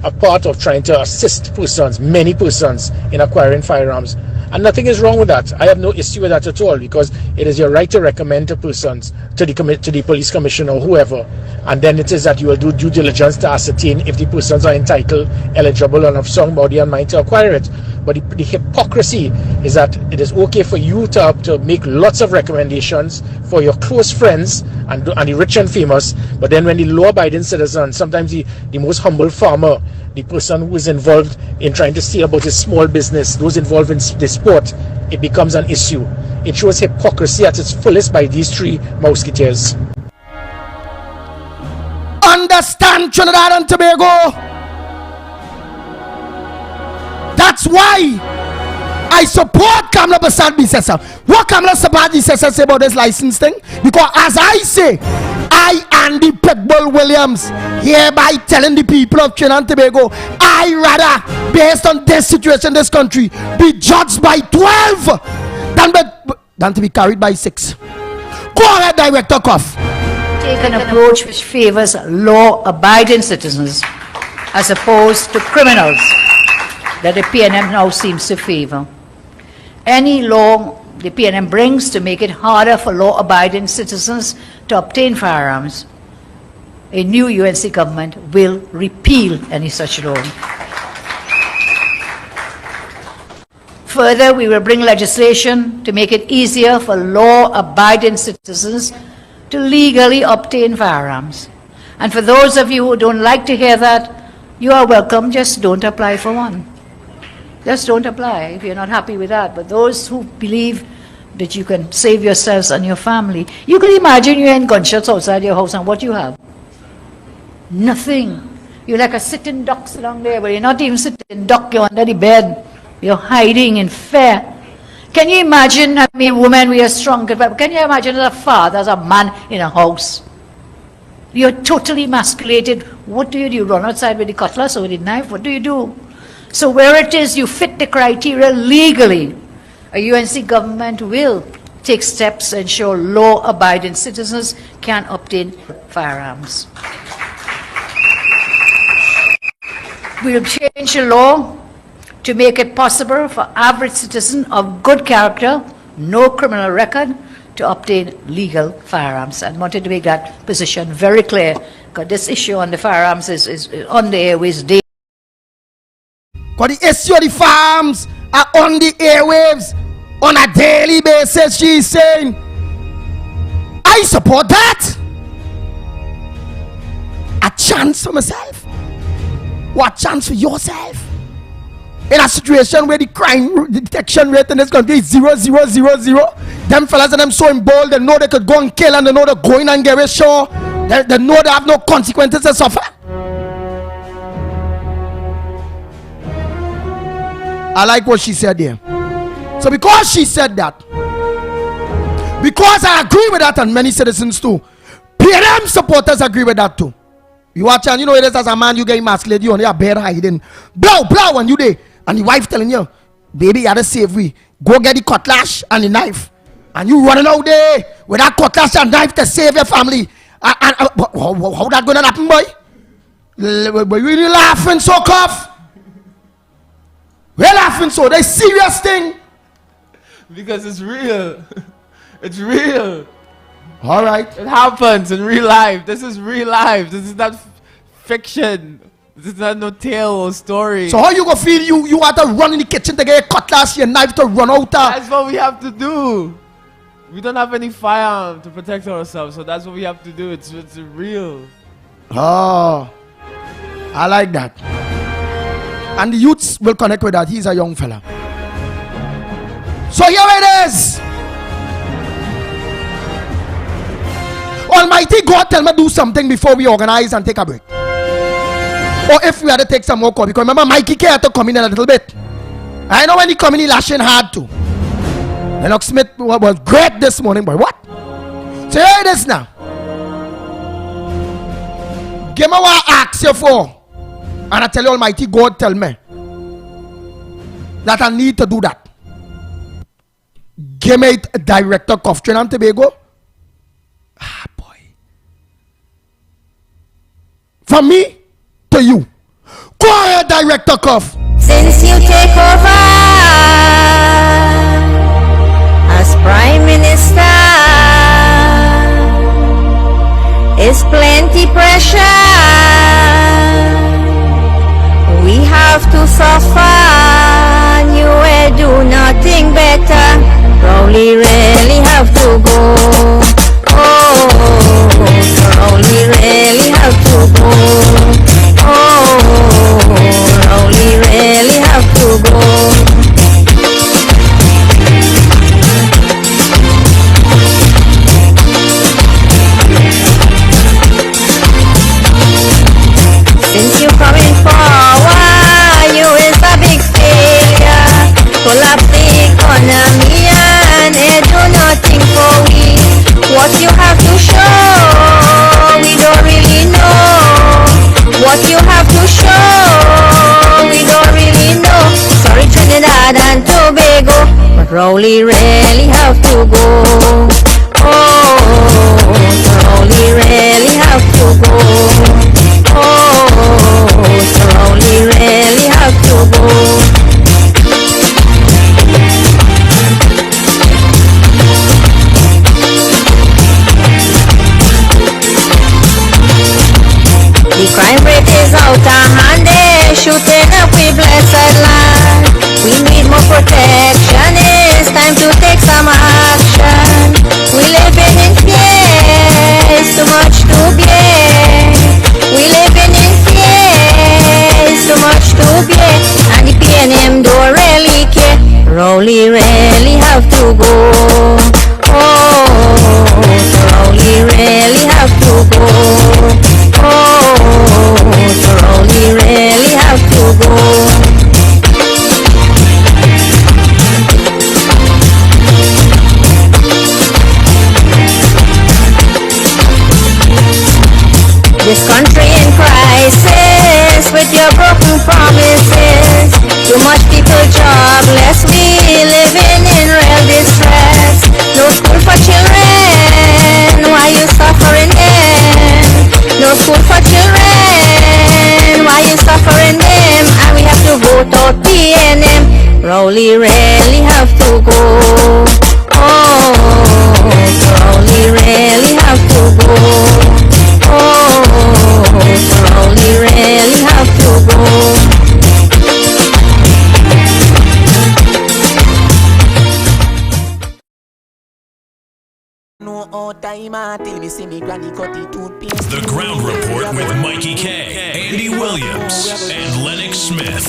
a part of trying to assist persons, many persons, in acquiring firearms. And nothing is wrong with that. I have no issue with that at all, because it is your right to recommend to persons, to the police commissioner or whoever, and then it is that you will do due diligence to ascertain if the persons are entitled, eligible, and of sound body and mind to acquire it. But the hypocrisy is that it is okay for you to make lots of recommendations for your close friends and the rich and famous, but then when the law-abiding citizen, sometimes the most humble farmer, the person who is involved in trying to see about his small business, those involved in the sport, it becomes an issue. It shows hypocrisy at its fullest by these three Musketeers. Understand, Trinidad and Tobago. That's why I support Kamala Basad Bisesa. What Kamala Basad Bisesa say about this license thing? Because as I say, I, Andy Pitbull Williams, hereby telling the people of Trinidad and Tobago, I rather, based on this situation, this country, be judged by 12 than to be carried by 6. Go ahead, Director Cuff. Take an approach which favors law-abiding citizens as opposed to criminals that the PNM now seems to favor. Any law the PNM brings to make it harder for law-abiding citizens to obtain firearms, a new UNC government will repeal any such law. Further, we will bring legislation to make it easier for law-abiding citizens to legally obtain firearms. And for those of you who don't like to hear that, you are welcome, just don't apply for one. Just don't apply if you're not happy with that. But those who believe that you can save yourselves and your family, you can imagine you're in gunshots outside your house and what you have? Nothing. You're like a sitting duck along there, but you're not even sitting duck, you're under the bed. You're hiding in fear. Can you imagine, I mean, women, we are strong, but can you imagine as a father, as a man in a house? You're totally emasculated. What do? You run outside with the cutlass or with the knife? What do you do? So where it is you fit the criteria legally, a UNC government will take steps to ensure law-abiding citizens can obtain firearms. We'll change the law to make it possible for average citizens of good character, no criminal record, to obtain legal firearms. I wanted to make that position very clear, because this issue on the firearms is on the airways daily. Because the issue of the firearms are on the airwaves on a daily basis, she's saying. I support that. A chance for myself. What chance for yourself? In a situation where the crime detection rate in this country is 0.000, them fellas and them so bold, they know they could go and kill, and they know they're going and get it sure. They know they have no consequences to suffer. I like what she said there. So because she said that, because I agree with that, and many citizens too, PNM supporters agree with that too. You watch and you know it is, as a man you get emasculated, you on your bed hiding. Blow when you there. And the wife telling you, baby, you had to save we. Go get the cutlass and the knife. And you running out there with that cutlass and knife to save your family. How that gonna happen, boy? We really laughing so, Cuff? We're laughing so. They serious thing. Because it's real. It's real. All right. It happens in real life. This is real life. This is not fiction. This is not no tale or story. So how you gonna feel you have to run in the kitchen to get a cutlass, your knife to run out? That's what we have to do. We don't have any firearm to protect ourselves, so that's what we have to do. It's real. Oh, I like that. And the youths will connect with that. He's a young fella. So here it is. Almighty God, tell me do something before we organize and take a break. Or if we had to take some more call, because remember Mikey K had to come in a little bit. I know when he come in, he lashing hard too. Lennox Smith was great this morning, boy. What? So hear this now. Give me what I ask you for. And I tell you, Almighty God, tell me that I need to do that. Give me it, Director Cuff, Trinidad and Tobago. Ah, boy. From me to you. Go ahead, Director Cuff. Since you take over as Prime Minister, it's plenty pressure. We have to suffer, and you will do nothing better. Rowley really have to go. Oh, Rowley really have to go. Oh, Rowley really have to go. Since you coming forward, you is a big failure. Collapse the economy and it do nothing for we. What you have to show, we don't really know. What you have to show, we don't really know. Sorry, Trinidad and Tobago, but Rowley really have to go. Oh, Rowley really have to go. Oh, Rowley really have to go. The crime rate is out of hand, they shooting up we blessed land. We need more protection, it's time to take some action. We living in fear, it's too much to bear. We living in fear, it's too much to bear. And the PNM don't really care. Rowley really have to go. Oh, Rowley really have to go. Oh, Rowley really have to go. This country in crisis with your broken promises. Too much people jobless, we living in real distress. No school for children, why you suffering them? No school for children, why you suffering them? And we have to vote out PNM. Rowley really have to go. Oh, Rowley really have to go. Oh, Rowley really have to go. The Ground Report with Mikey K, Andy Williams, and Lennox Smith.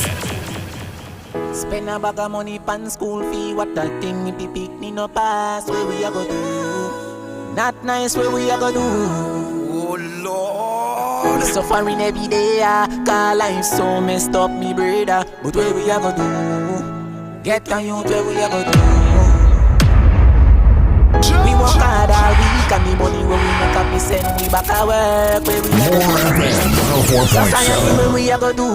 Spend a bag of money pan school fee. What a thing if you pick me no pass. Where we a go do? Not nice where we a go do. Oh Lord, we suffering every day. Cause life so messed up, me brother. But where we a go do? Get a youth where we a go do? We work hard all week and the money where we make up, we send we back to work. Where we a go do? Just where we a go do?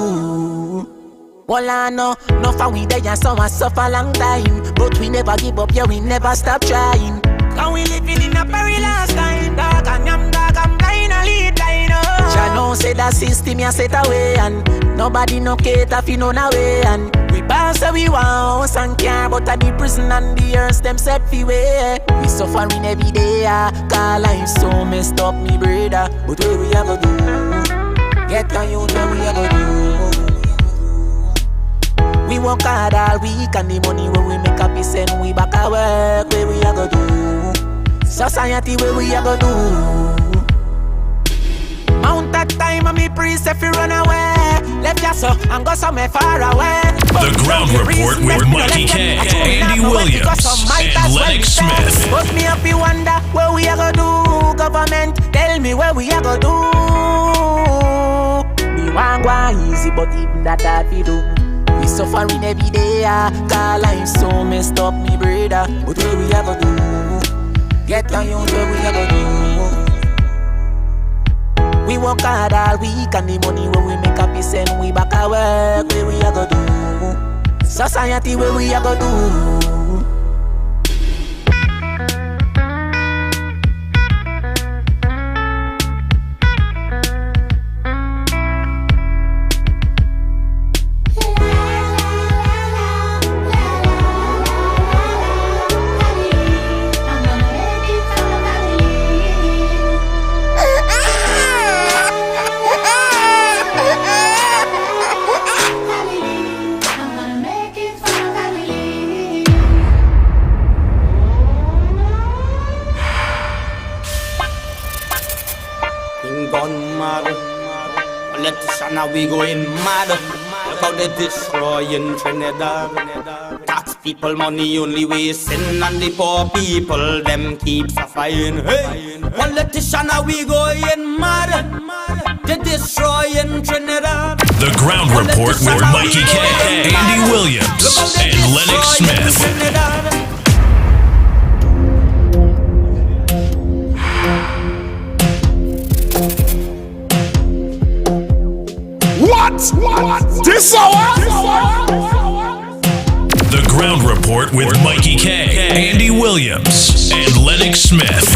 Well, I know, no for we there and some suffer long time. But we never give up, yeah, we never stop trying. Cause we living in a perilous time. Dog and I'm blind, I lead line up. Jah know say that system ya set away. And nobody no cater fi none away. And we pass so we want house and car. But at the prison and the earth them set fi way. We suffering every day, cause life so messed up, me brother. But where we a go do? Get on you where we a go do? We work hard all week and the money where we make up is send we back to work. Where we a go do? Society where we a go do? Mount that time and me priest if you run away. Left ya so and go somewhere far away. The Ground Report with Mikey K, Andy Williams, and Lennox Smith. But me happy wonder where we a go do? Government tell me where we a go do? Me want go easy but even that hard fi do. We suffering every day, cause life so messed up, me brother. But what we ever do? Get down, you what we ever do? We work hard all week and the money where we make up is send we back at work. Where we a go do? Society where we a go do? Now we going mad. Look how they destroying Trinidad. Tax people money only wasting, and the poor people them keep suffering. Hey, politician, now we going mad. They destroying Trinidad. The Ground Report with Mikey K, Andy Williams, and Lennox Smith. What? This hour? The Ground Report with Mikey K, Andy Williams, and Lennox Smith.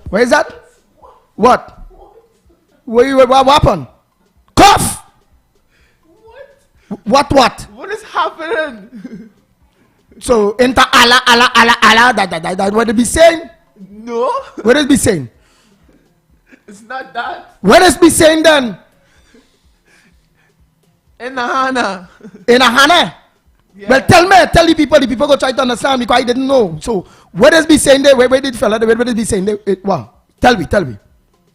Where is that? What? What happened? Cough! What? What is happening? So, enter Allah, that what it be saying? No. What it be saying? It's not that. What it be saying then? In a Hana. In a Hana? Yeah. Well, tell the people go try to understand because I didn't know. So, what does be saying there? Where did fella? Where did be saying there? Wow. Tell me.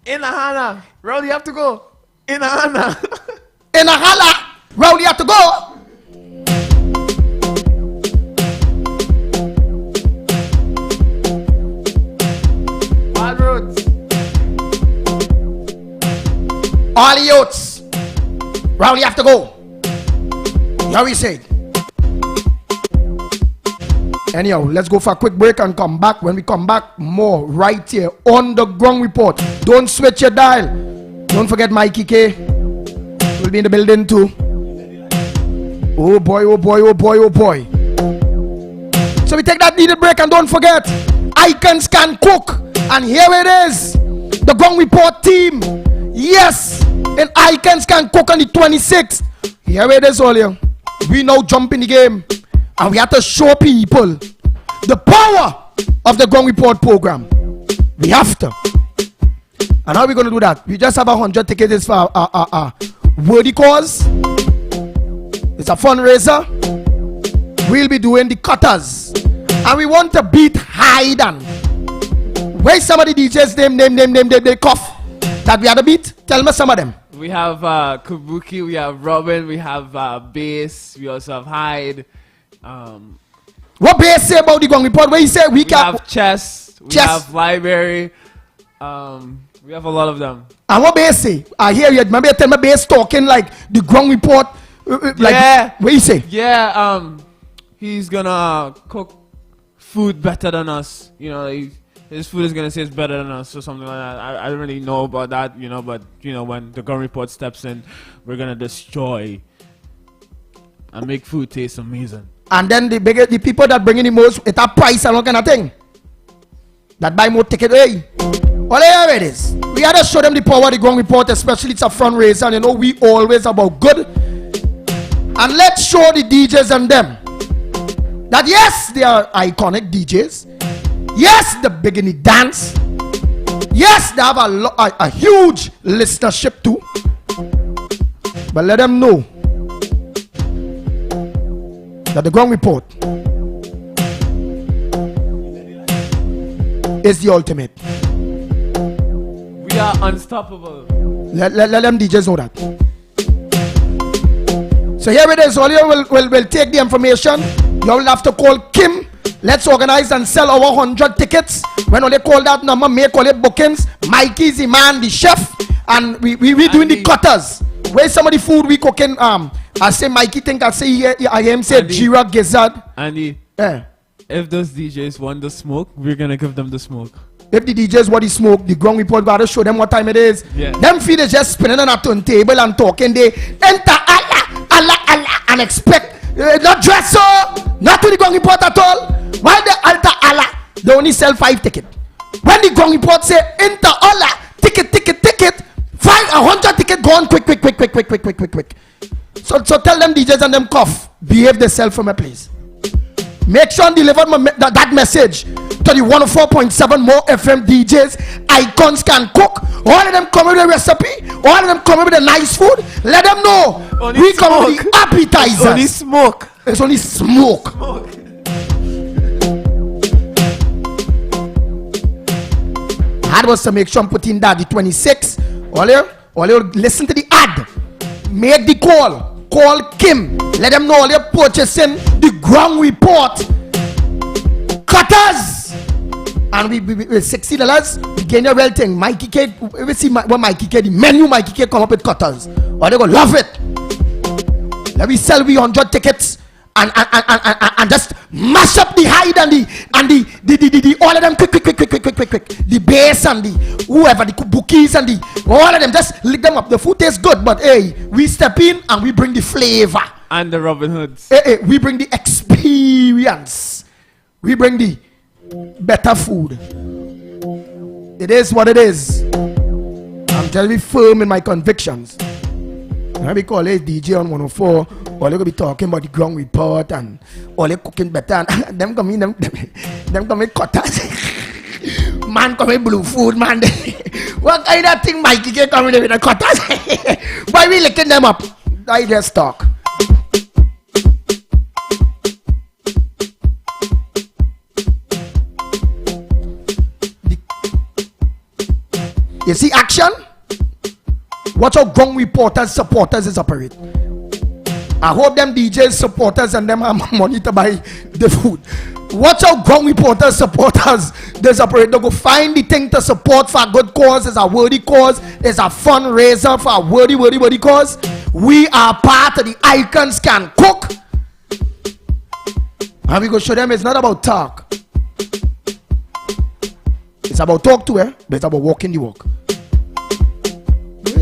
In a Hana. Raul, you have to go. In a Hana. In a Hala. Raul, you have to go. Wild roads. All the youths. Raul, you have to go. How we say? Anyhow, let's go for a quick break and come back. When we come back, more right here on the Ground Report. Don't switch your dial. Don't forget Mikey K. Will be in the building too. Oh boy. So we take that needed break and don't forget, Icons Can Cook. And here it is. The Ground Report team. Yes. And Icons Can Cook on the 26th. Here it is, all you. We now jump in the game. And we have to show people the power of the Ground Report program. We have to. And how are we going to do that? We just have 100 tickets for our worthy cause. It's a fundraiser. We'll be doing the cutters. And we want to beat Hayden. Where's some of the DJs name they cough that we had to beat? Tell me some of them. We have Kabuki, we have Robin, we have Bass, we also have Hyde. What Bass say about the Ground Report? Where he say we have Chess, we have Library, we have a lot of them. And what Bass say? I hear you. Maybe tell me Bass talking like the Ground Report. What you say? Yeah, he's gonna cook food better than us. You know, his food is gonna say it's better than us or something like that. I don't really know about that, you know, but you know, when the Ground Report steps in, we're gonna destroy and make food taste amazing. And then the people that bring in the most at a price and all kind of thing, that buy more ticket, hey, whatever it is, we gotta show them the power of the Ground Report, especially it's a fundraiser, and you know we always about good. And let's show the DJs and them that yes, they are iconic DJs. Yes, the beginning dance. Yes, they have a huge listenership too. But let them know that the Ground Report is the ultimate. We are unstoppable. Let them DJs know that. So here it is. All you will take the information. You will have to call Kim. Let's organize and sell our 100 tickets. When they call that number, make all the bookings. Mikey's the man, the chef, and we doing the cutters. Where's some of the food we cooking? I say Mikey think I say I am say Jira Gizzard. Andy, if those DJs want the smoke, we're gonna give them the smoke. If the DJs want the smoke, the Ground Report gotta show them what time it is. Yeah. Them feet is just spinning on a turntable and talking. They enter Allah and expect not dress so, not to the Ground Report at all. While they alter Allah, they only sell 5 tickets. When the Ground Report say enter Allah, ticket, 100 ticket gone quick. So tell them DJs and them cough, behave themselves from a place. Make sure and deliver that message to the 104.7 more FM DJs. Icons can cook. All of them come with a recipe. All of them come with a nice food. Let them know. We come with the appetizers. It's only smoke. It's only smoke. Ad was to make sure I'm putting that the 26. All you listen to the ad. Make the call. Call Kim. Let them know all you're purchasing the Ground Report cutters. And we $60. We gain your real thing. Mikey K. We see what Mikey K. The menu Mikey K come up with cutters. Or they gonna love it. Let me sell we 100 tickets. And just mash up the hide and the all of them quick. The bass and the whoever, the bookies and the all of them, just lick them up. The food tastes good, but hey, we step in and we bring the flavor. And the Robin Hoods. Hey, we bring the experience. We bring the better food. It is what it is. I'm just be firm in my convictions. I be call it DJ on 104. All they gonna be talking about the Ground Report and all they cooking better. And them come in, them come in cutters. Man come in blue food, man. What kind of thing Mikey can come in with the cutters? Why we licking them up? I just talk. You see action? Watch how Ground Reporters supporters is operate. I hope them DJs supporters and them have money to buy the food. Watch how Ground Reporters supporters they operate. They go find the thing to support for a good cause. It's a worthy cause. It's a fundraiser for a worthy cause. We are part of the Icons Can Cook. And we go show them it's not about talk. It's about talk to her, but it's about walking the walk.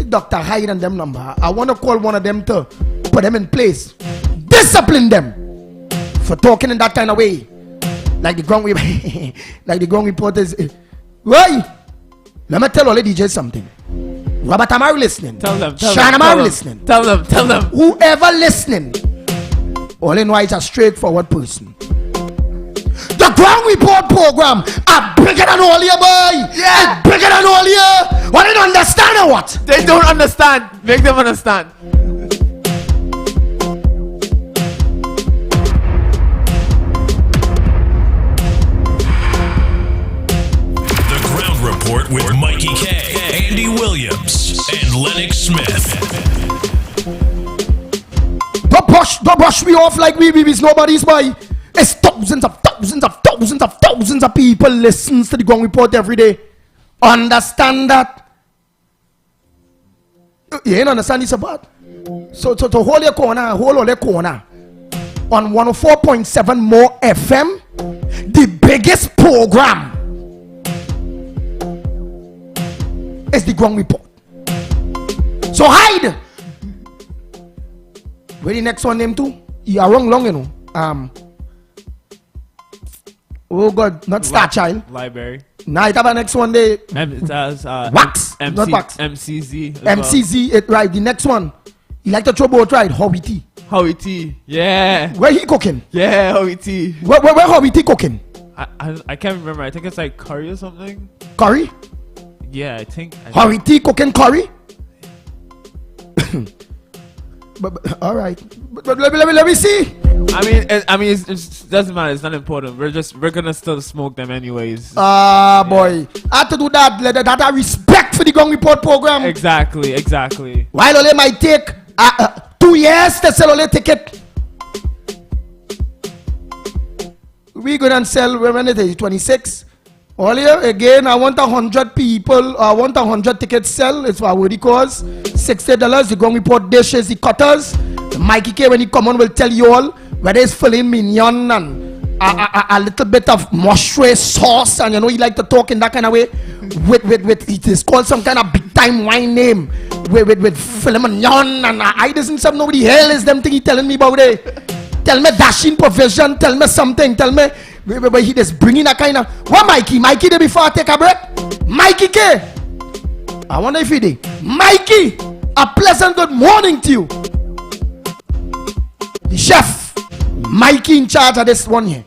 Dr. Hyde and them number. I want to call one of them to put them in place. Discipline them for talking in that kind of way. Like the Ground Reporters. Why? Let me tell all the DJs something. Robert, am I listening? Tell them. Sean, am I listening? Tell them. Whoever listening, all in white is a straightforward person. The Ground Report program are bigger than all you, boy. Yeah. It's bigger than all you. What, they don't understand or what? They don't understand. Make them understand. The Ground Report with Mikey K, Andy Williams, and Lennox Smith. Don't brush me off like we's nobody's boy. It's thousands of people listens to the Ground Report every day. Understand that? You ain't understand this about? So to hold your corner, hold all your corner. On 104.7 more FM, the biggest program is the Ground Report. So hide. Where the next one name too? You are wrong long, you know. Oh God, not Star Child. Library. Now it have a next one day. It has Wax. Not Wax. MCZ. MCZ. It, right. The next one. You like to throw boat right? Howie T. Howie T. Yeah. Where he cooking? Yeah, Howie T. Where Howie T cooking? I can't remember. I think it's like curry or something. Curry? Yeah, I think. Harity cooking curry. but all right. But let me see. I mean, it doesn't matter. It's not important. We're gonna still smoke them anyways. Boy, I have to do that. That I respect for the Gong Report program. Exactly. While only might take 2 years to sell only ticket. We go and sell when it is 26. Only again, I want 100 people. I want 100 tickets sell. It's what it costs. $60. The Gong Report dishes, the cutters. The Mikey K when he come on will tell you all whether it's filet mignon and a little bit of mushroom sauce, and you know he like to talk in that kind of way. With it is called some kind of big time wine name. With filet mignon and I doesn't some nobody hell is them thing he telling me about it. Tell me dashing provision. Tell me something. Tell me. But he just bringing a kind of what Mikey there before I take a break. Mikey K. I wonder if he did. Mikey, a pleasant good morning to you. The chef, Mikey in charge of this one here.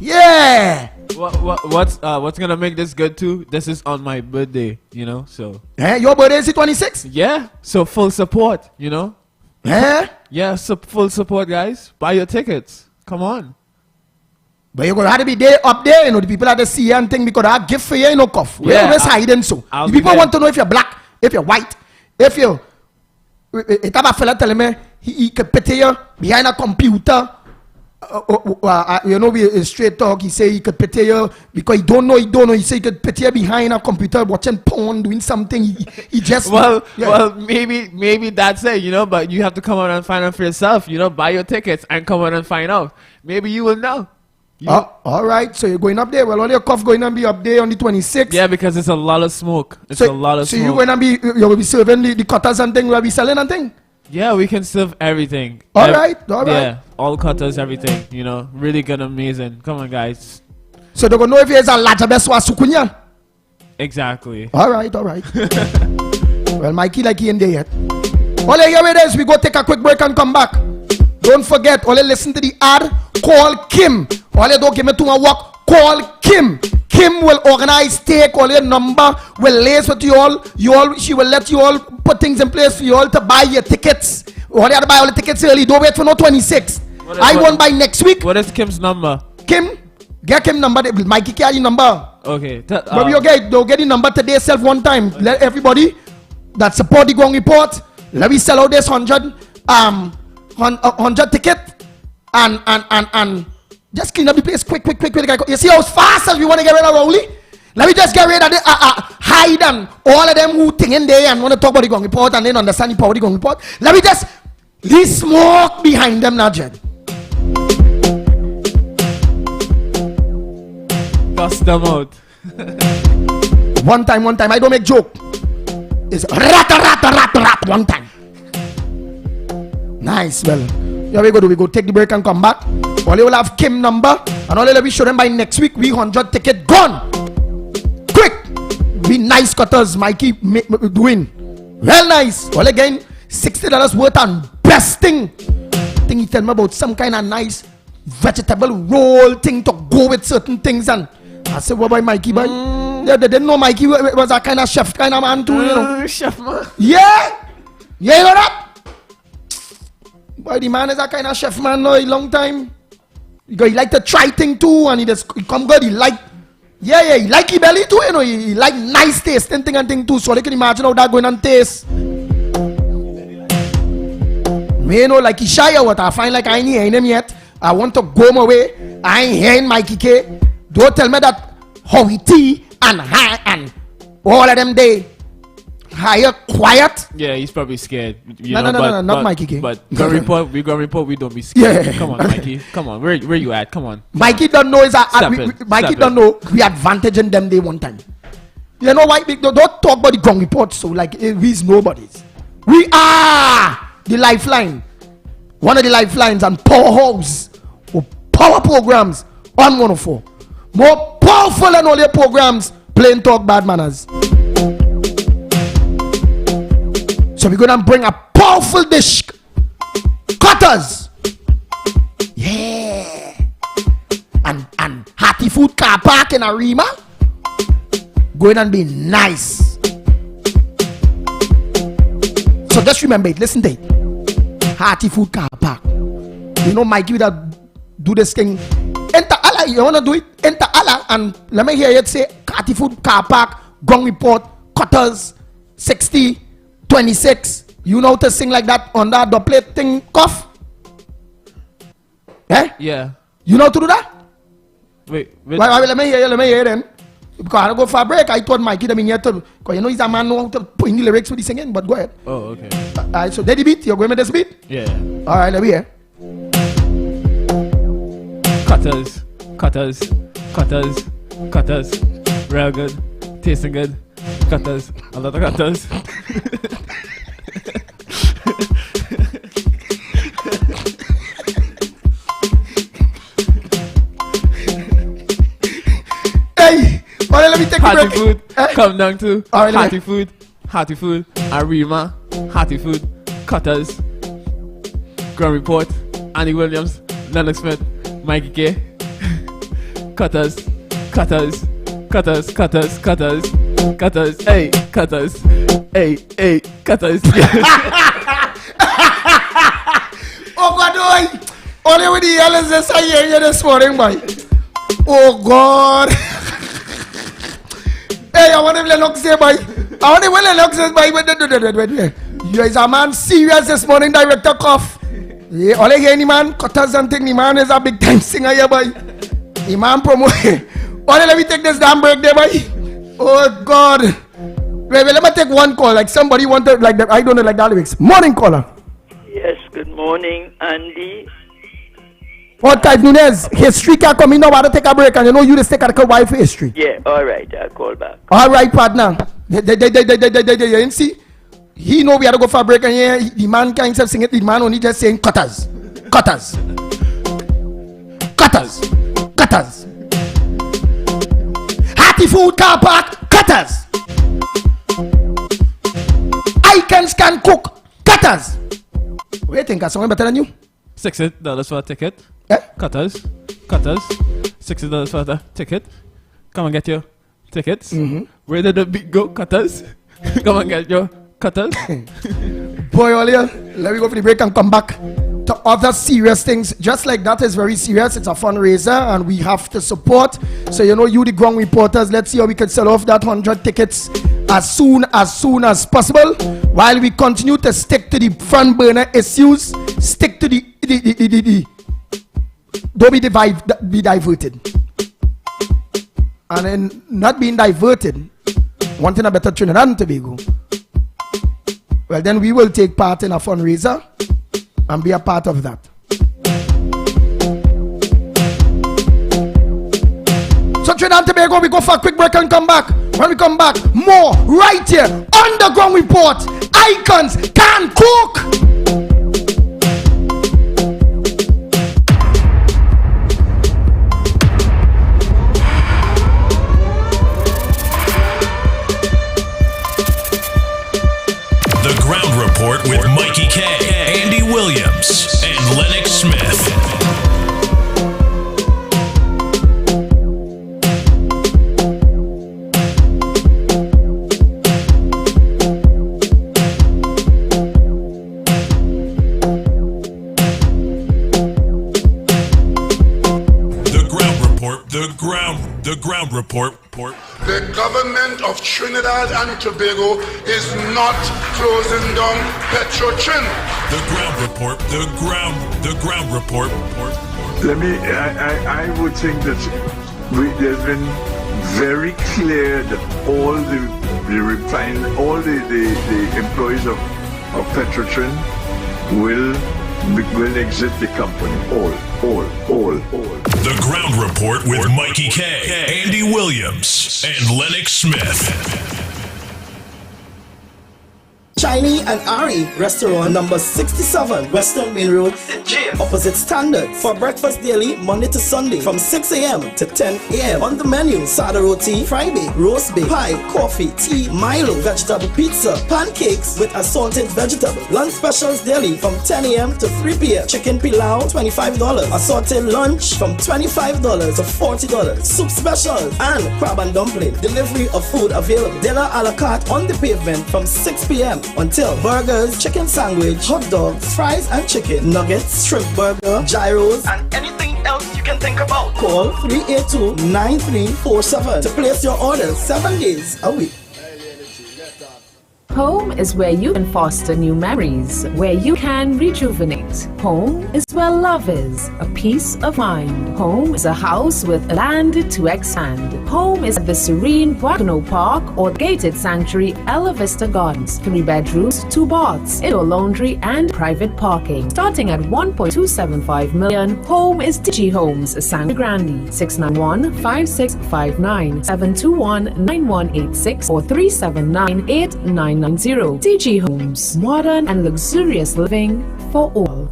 Yeah. What's gonna make this good too? This is on my birthday, you know. So. Your birthday is the 26th. Yeah. So full support, you know. Yeah. Full support, guys. Buy your tickets. Come on. But you're gonna have to be there up there, you know. The people have to see you and think because I gift for you, you know, cuff. We're always hiding so. The people want to know if you're black, if you're white, if you. It have a fella telling me he could pity you behind a computer. You know, we straight talk. He say he could pity you because he don't know. He say he could pity you behind a computer watching porn, doing something. He just well, maybe that's it, you know. But you have to come out and find out for yourself. You know, buy your tickets and come out and find out. Maybe you will know. All right, so you're going up there. Well, only your cuff going to be up there on the 26th. Yeah, because it's a lot of smoke. So you're going to be you'll be serving the cutters and thing. Will be selling and thing. Yeah, we can serve everything. All right. Yeah, all cutters, everything. You know, really good, amazing. Come on, guys. So they're gonna know if there's a lot of best was sukunya. Exactly. All right. Well, Mikey, like he in there yet. All right, here it is. We go take a quick break and come back. Don't forget, only listen to the ad. Call Kim. Only don't give me too much work. Call Kim. Kim will organize, take all your number, will liaise with you all. She will let you all put things in place for you all to buy your tickets. All you have to buy all the tickets early. Don't wait for no 26. I won't buy next week. What is Kim's number? Kim, get Kim number. Mikey carry number. Okay. But they'll get the number today self one time. Let everybody that support the Gong Report. Let me sell out this 100 ticket and just clean up the place quick. You see how fast as we want to get rid of Rowley? Let me just get rid of the hide and all of them who think in there and want to talk about the Gong Report and then understand the power of the Gong Report. Let me just leave smoke behind them now, Jed. Bust them out. One time. I don't make joke. It's rat one time. Nice. Well, here we go. We go take the break and come back. All you will have Kim number and all you will be show them by next week. We 100 ticket gone. Quick. Be nice cutters. Mikey doing well nice. All again $60 worth and best thing. Thing he tell me about some kind of nice vegetable roll thing to go with certain things and I said, what about Mikey boy? Yeah, they didn't know Mikey was a kind of chef kind of man too, you know. Chef man. Yeah, you know that? Boy, the man is a kind of chef man now, a long time. Because he like to try thing too, and he come good. He like, he like his belly too, you know. He like nice taste and thing too. So you can imagine how that going on taste. Me, you know, like he shy or what? I find like I ain't hearing him yet. I want to go my way. I ain't hearing Mikey K. Don't tell me that Howie T and high and all of them they higher quiet. Yeah, he's probably scared. No, not Mikey K. But we gonna report. We don't be scared. Yeah. Come on, Mikey. Come on. Where you at? Come on. Mikey don't know Mikey don't know we advantage in them day one time. You know why? Don't talk about the Gong Report. So like we's nobodies. We are the lifeline. One of the lifelines and powerhouse for power programs on 104. More powerful than all your programs. Plain talk bad manners. So we're gonna bring a powerful dish. Cutters. Yeah. And hearty food car park in Arima. Going and be nice. just remember it. Listen to it. Hearty Food Car Park. You know, Mikey would do this thing. Enter Allah. You want to do it? Enter Allah. And let me hear you say Hearty Food Car Park, Ground Report, Cutters, 60, 26. You know to sing like that on that double plate thing, cough? Eh? Yeah. You know to do that? Wait. Wait, let me hear you then. Because I go for a break, I told Mikey that here to, because you know he's a man who know how to put in the lyrics for the singing, but go ahead. Oh, okay. Alright, so Daddy beat, you're going with this beat? Yeah. Alright, let me hear. Cutters. Real good. Tasting good. Cutters. A lot of cutters. Hey! Alright, let me take a break. Hearty Food. Come down to Alright, Hearty Food. Arima. Hearty Food. Cutters. Ground Report. Andy Williams. Lennox Smith. Mikey K. Cutters. Hey, Cutters. Hey, Cutters. Oh God, only with the LSS I hear you this morning, boy. Oh God. Hey, I want to Lennox say, boy. I want to Lennox say, boy. Wait. You is a man serious this morning, Director Koff. Yeah, all I hear any man, Cutters and thing, the man is a big time singer here, boy. The man promote. Only let me take this damn break there, boy. Oh God. Wait, let me take one call. Like somebody wanted, like that. I don't know, like that lyrics. Morning caller. Yes, good morning, Andy. What type, Nunez? History can come in now. I want to take a break, and you know you just take a wife for history. Yeah, all right, I'll call back. All right, partner. You didn't see? He know we had to go for a break, and yeah, the man can't himself sing it. The man only just saying Cutters. Hearty Food Car Park, Cutters. Icons can cook, Cutters. What do you think? Someone better than you? $60 for a ticket. Eh? Cutters. $60 for the ticket. Come and get your tickets. Where did the beat go? Cutters. Come and get your Cutters. Boy, Olia, let me go for the break and come back to other serious things. Just like that is very serious. It's a fundraiser and we have to support. So you know, you the ground reporters, let's see how we can sell off that 100 tickets as soon as possible, while we continue to stick to the front burner issues. Stick to the don't be diverted. And then not being diverted, wanting a better Trinidad and Tobago. Well, then we will take part in a fundraiser and be a part of that. So Trinidad and Tobago, we go for a quick break and come back. When we come back, more right here on the Ground Report. Icons can cook. The Ground Report with Mikey K, Andy Williams, and Lennox Smith. The Ground Report. The government of Trinidad and Tobago is not closing down Petrotrin. The Ground Report. The Ground Report. I would think that there's been very clear that all the employees of Petrotrin will exit the company. All. The Ground Report with Mikey K, Andy Williams, and Lennox Smith. Shiny and Ari, restaurant number 67, Western Main Road, opposite Standard. For breakfast daily, Monday to Sunday, from 6 a.m. to 10 a.m. On the menu, sada roti, Friday, roast beef, pie, coffee, tea, Milo, vegetable pizza, pancakes with assorted vegetable. Lunch specials daily from 10 a.m. to 3 p.m. Chicken pilau, $25. Assorted lunch from $25 to $40. Soup specials and crab and dumpling. Delivery of food available. Dinner a la carte on the pavement from 6 p.m. until burgers, chicken sandwich, hot dogs, fries and chicken, nuggets, shrimp burger, gyros, and anything else you can think about. Call 382-9347 to place your orders 7 days a week. Home is where you can foster new memories, where you can rejuvenate. Home is where love is, a peace of mind. Home is a house with land to expand. Home is the serene Guadagno Park or gated sanctuary Ella Vista Gardens. 3 bedrooms, 2 baths, indoor laundry and private parking. Starting at 1.275 million, Home is DG Homes, Sangre Grande, 691-5659, 721-9186 or 379-8990. DG Homes, modern and luxurious living for all.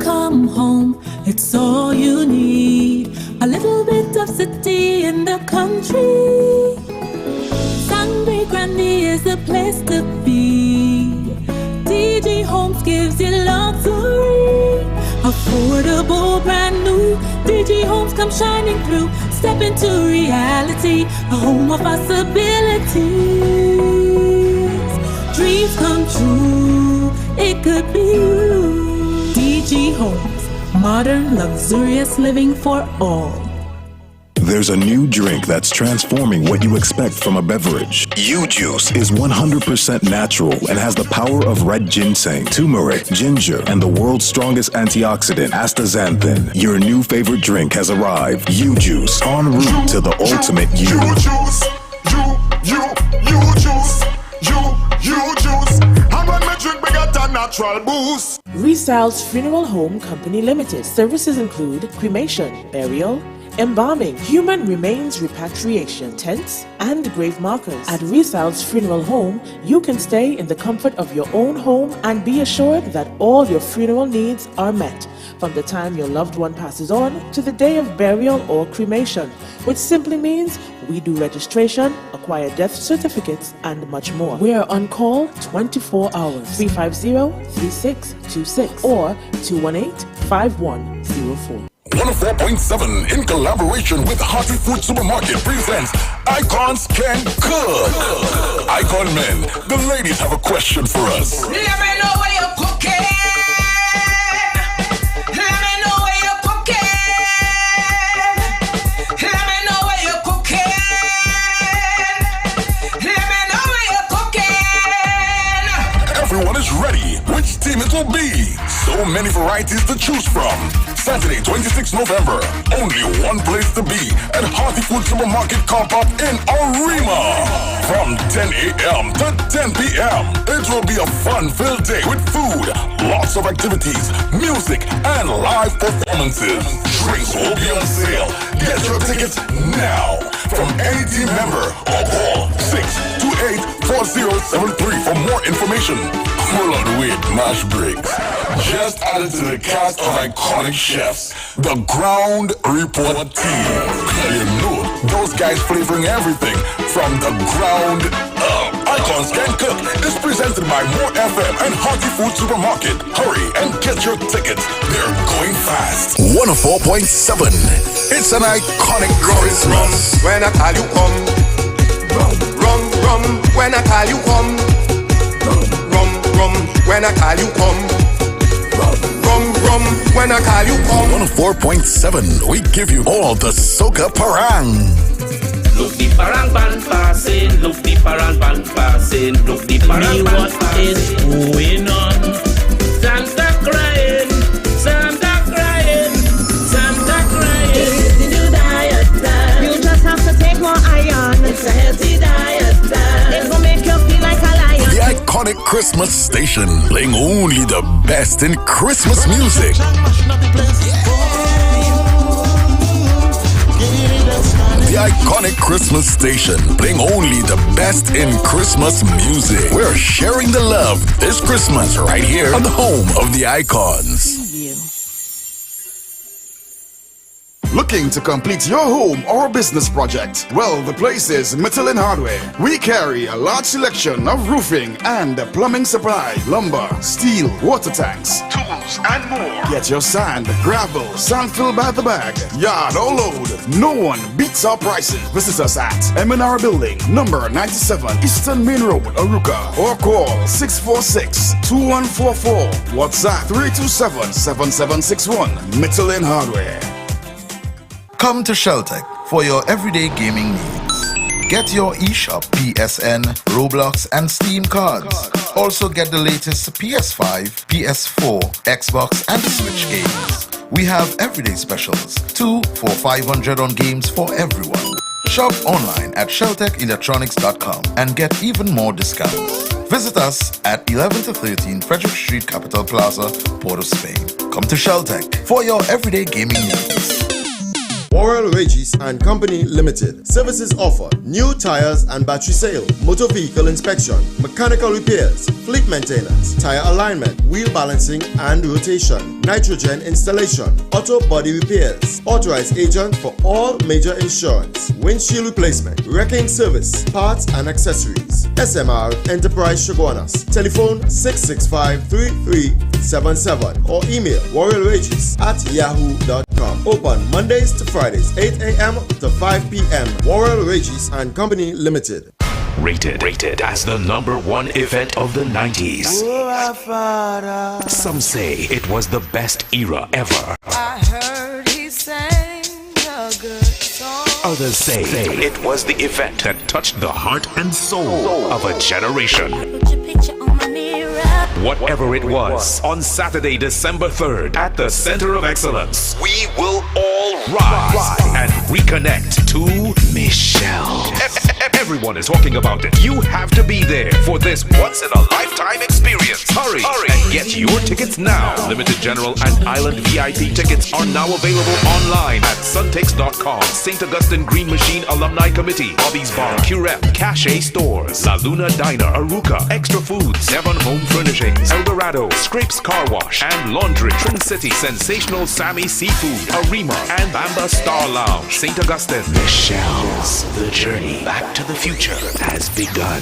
Come home, it's all you need. A little bit of city in the country. Sangre Grande is the place to be. DG Homes gives you luxury. Affordable, brand new. DG Homes come shining through. Step into reality, a home of possibilities. Dreams come true, it could be you. DG Homes, modern, luxurious living for all. There's a new drink that's transforming what you expect from a beverage. U-Juice is 100% natural and has the power of red ginseng, turmeric, ginger, and the world's strongest antioxidant, astaxanthin. Your new favorite drink has arrived. U-Juice, en route to the ultimate you. U-Juice, U-Juice. And when me drink, we get a natural boost. Restyles Funeral Home Company Limited. Services include cremation, burial, embalming, human remains repatriation, tents, and grave markers. At Restyles Funeral Home, you can stay in the comfort of your own home and be assured that all your funeral needs are met, from the time your loved one passes on to the day of burial or cremation, which simply means we do registration, acquire death certificates, and much more. We are on call 24 hours, 350-3626 or 218-5104. 104.7 in collaboration with Hearty Food Supermarket presents Icons Can Cook. Icon Men, the ladies have a question for us. Let me know where you're cooking. Let me know where you're cooking. Let me know where you're cooking. Let me know where you're cooking. Everyone is ready. Which team it will be? So many varieties to choose from. Saturday, 26 November. Only one place to be at Hearty Food Supermarket Comp-Up in Arima. From 10 a.m. to 10 p.m. It will be a fun-filled day with food, lots of activities, music, and live performances. Drinks will be on sale. Get your tickets now from any team member or call 628-4073 for more information. Hold on, wait, Mash Breaks. Just added to the cast of iconic chefs, the Ground Report team. You know, those guys flavoring everything from the ground up. Icons Can Cook is presented by More FM and Hearty Food Supermarket. Hurry and get your tickets. They're going fast. 104.7. It's an iconic Christmas. When I call you come, rum, rum, when I call you come, rum, rum, when I call you come, rum, rum, when I call you come. 104.7, we give you all the soca parang. Look the parang band passing, look the parang band passing, look the parang band passing. What is going on? Santa crying, Santa crying, Santa crying. This is the new diet plan. You just have to take more iron. It's a healthy diet plan. It will make you feel like a lion. The iconic Christmas station, playing only the best in Christmas music. The iconic Christmas station, playing only the best in Christmas music. We're sharing the love this Christmas right here on the home of the icons. Looking to complete your home or business project? Well, the place is Michelin Hardware. We carry a large selection of roofing and plumbing supply, lumber, steel, water tanks, tools, and more. Get your sand, gravel, sand filled by the bag, yard or load. No one beats our prices. Visit us at M&R Building, number 97, Eastern Main Road, Aruka, or call 646-2144. WhatsApp 327-7761. Michelin Hardware. Come to Sheltec for your everyday gaming needs. Get your eShop, PSN, Roblox, and Steam cards. Also get the latest PS5, PS4, Xbox, and Switch games. We have everyday specials, 2 for $500 on games for everyone. Shop online at sheltechelectronics.com and get even more discounts. Visit us at 11 to 13 Frederick Street, Capital Plaza, Port of Spain. Come to Sheltec for your everyday gaming needs. Warrell Regis and Company Limited. Services offer new tires and battery sale, motor vehicle inspection, mechanical repairs, fleet maintenance, tire alignment, wheel balancing and rotation, nitrogen installation, auto body repairs. Authorized agent for all major insurance, windshield replacement, wrecking service, parts and accessories. SMR Enterprise Shoguanas. Telephone 665-3377 or email warrellregis@yahoo.com. Open Mondays to Fridays, 8 a.m. to 5 p.m. Warrell Regis and Company Limited. Rated as the #1 event of the 90s. Some say it was the best era ever. I heard he sang a good song. Others say it was the event that touched the heart and soul of a generation. Whatever it was, on Saturday, December 3rd, at the Center of Excellence, we will all rise and reconnect to Michelle. Everyone is talking about it. You have to be there for this once-in-a-lifetime experience. Hurry and get your tickets now. Limited General and Island VIP tickets are now available online at suntix.com. St. Augustine Green Machine Alumni Committee, Bobby's Bar, Curep, Cache Stores, La Luna Diner, Aruka, Extra Foods, Devon Home Furnishings, Eldorado, Scrapes Car Wash and Laundry, Trin City, Sensational Sammy Seafood, Arima, and Bamba Star Lounge, St. Augustine. Michelle's The Journey Back to the Future has begun.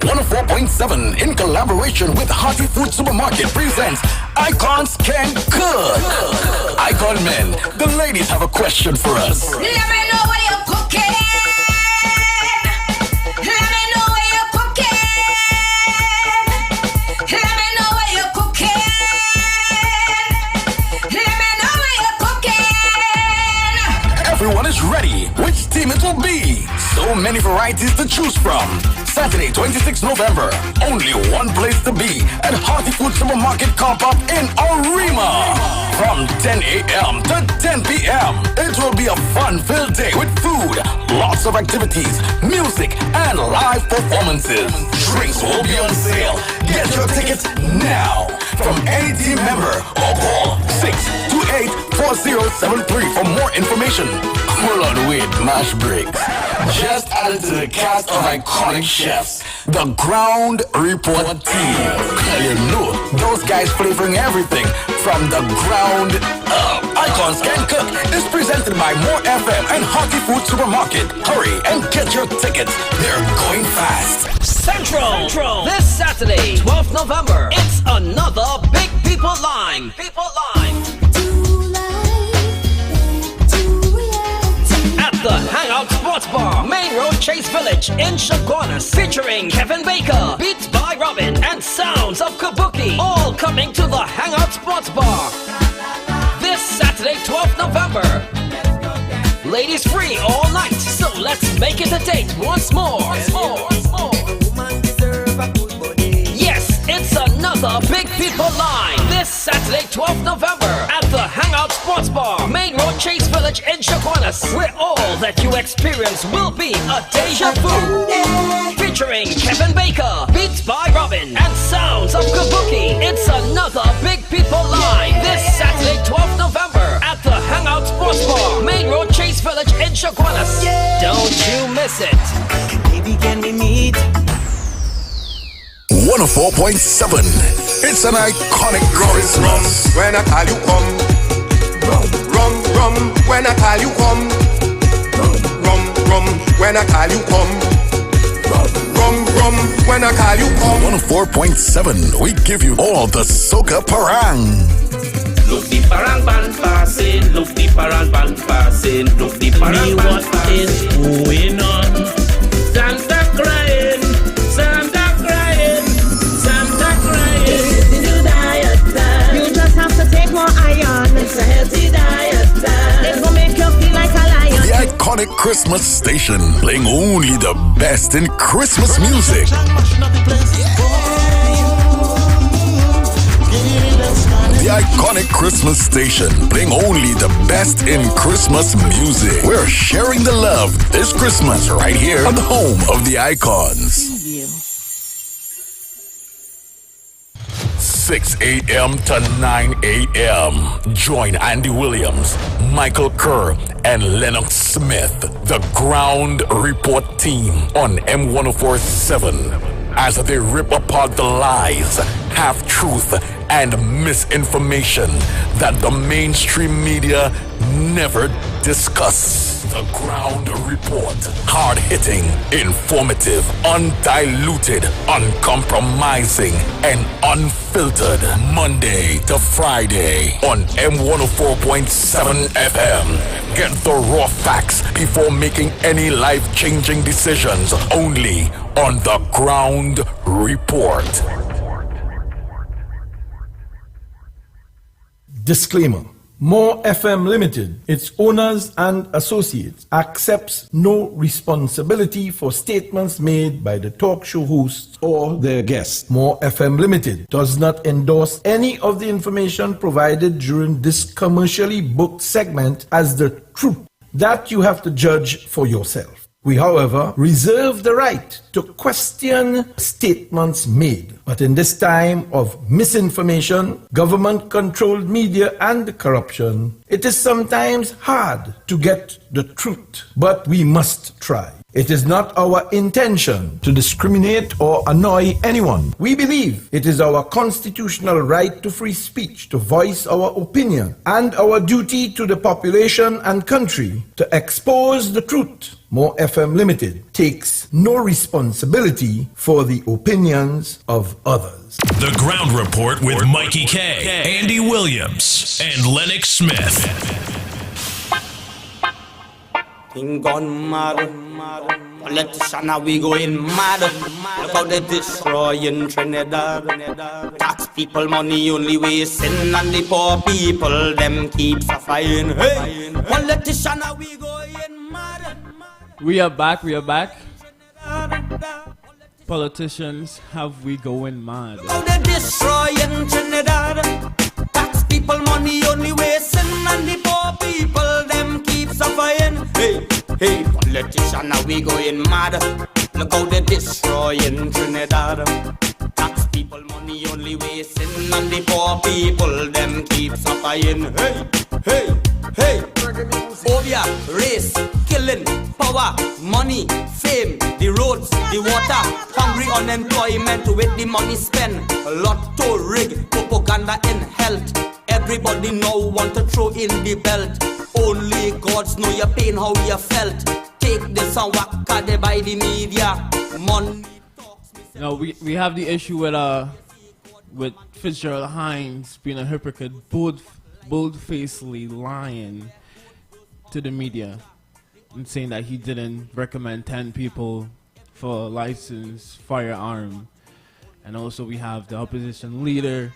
104.7 in collaboration with Hearty Food Supermarket presents Icons Can Cook. Icon Men, the ladies have a question for us. Let me know what you're cooking. Let me know what you're cooking. Let me know what you're cooking. Let me know what you're cooking. Everyone is ready. Which team it will be? So many varieties to choose from. Saturday, 26 November. Only one place to be at Hearty Food Supermarket Comp-Up in Arima. From 10 a.m. to 10 p.m. It will be a fun-filled day with food, lots of activities, music, and live performances. Drinks will be on sale. Get your tickets now from any team member or call 628-4073 for more information. Hold on, wait, Mash Briggs. Just added to the cast of iconic chefs, the Ground Report team. You know, those guys flavoring everything from the ground up. Icons Can Cook is presented by More FM and Hearty Food Supermarket. Hurry and get your tickets. They're going fast. Central. This Saturday, 12th November, it's another Big People Line. At the Hangout Sports Bar, Main Road, Chase Village in Chaguanas, featuring Kevin Baker, Beats by Robin, and Sounds of Kabuki, all coming to the Hangout Sports Bar. This Saturday, 12th November. Ladies free all night, so let's make it a date once more. Yes, it's another Big People Line. This Saturday, 12th November, at the Hangout Sports Bar, Main Road, Chase Village in Chaguanas, where all that you experience will be a deja vu. Featuring Kevin Baker, Beats by Robin, and Sounds of Kabuki. It's another Big People Line. This Saturday, 12th November, at the Hangout Sports Bar, Main Road, Chase Village in Chaguanas. Don't you miss it. Baby, can we meet? 104.7. It's an iconic Christmas. When I call you come, rum, rum, when I call you come. Rum, rum, when I call you come. Rum, rum, when I call you come. 104.7, we give you all the soca parang. Look the parang band passing, look the parang band passing, look the parang band passing. What is going on? Santa crying, Santa crying, Santa crying. This is the new diet plan. You just have to take more iron. It's a healthy diet plan. It will make you feel like a lion. The iconic Christmas station, playing only the best in Christmas music. The iconic Christmas station, playing only the best in Christmas music. We're sharing the love this Christmas right here on the home of the icons. 6 a.m. to 9 a.m. Join Andy Williams, Michael Kerr, and Lennox Smith, the Ground Report team on M1047 as they rip apart the lies, half-truth, and misinformation that the mainstream media never discuss. The Ground Report. Hard-hitting, informative, undiluted, uncompromising, and unfiltered. Monday to Friday on M104.7 FM. Get the raw facts before making any life-changing decisions. Only on The Ground Report. Disclaimer. More FM Limited, its owners and associates, accepts no responsibility for statements made by the talk show hosts or their guests. More FM Limited does not endorse any of the information provided during this commercially booked segment as the truth. That you have to judge for yourself. We, however, reserve the right to question statements made. But in this time of misinformation, government-controlled media, and corruption, it is sometimes hard to get the truth. But we must try. It is not our intention to discriminate or annoy anyone. We believe it is our constitutional right to free speech, to voice our opinion, and our duty to the population and country to expose the truth. More FM Limited takes no responsibility for the opinions of others. The Ground Report with Mikey K, Andy Williams, and Lennox Smith. King gone mad, politician now we going mad. Look how they destroying Trinidad. Tax people money only wasting, and the poor people them keep suffering. Hey, politician now we going mad. We are back. Politicians have we going mad. How they destroying Trinidad. Tax people money only wasting, and the poor people them keep suffering. Hey, hey, politician now we going mad. Look how they destroying Trinidad. Tax people money only wasting, and the poor people them keep suffering. Hey, hey, hey. Obia, race, killing, power, money, fame, the roads, the water, hungry unemployment with the money spent. A lot to rig, propaganda in health. Everybody now want to throw in the belt. Only gods know your pain, how you felt. Take this and waka they by the media. Money talks. No, we have the issue with Fitzgerald Hines being a hypocrite, bold-facedly lying to the media and saying that he didn't recommend 10 people for a licensed firearm. And also we have the opposition leader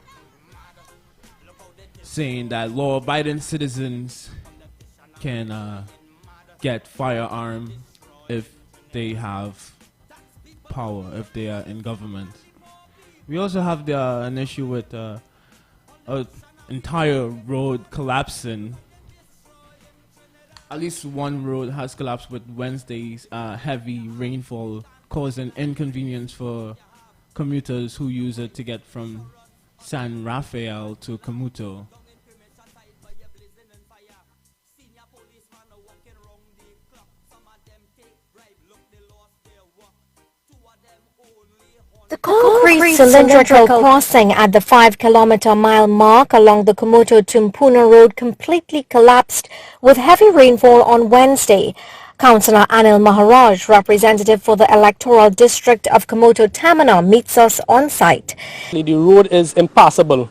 saying that law-abiding citizens can get firearm if they have power, if they are in government. We also have an issue with an entire road collapsing. At least one road has collapsed with Wednesday's heavy rainfall, causing inconvenience for commuters who use it to get from San Rafael to Camuto. The concrete cylindrical crossing at the 5-kilometer-mile mark along the Kumoto-Tumpuna Road completely collapsed with heavy rainfall on Wednesday. Councillor Anil Maharaj, representative for the electoral district of Kumoto-Tamana, meets us on site. The road is impassable.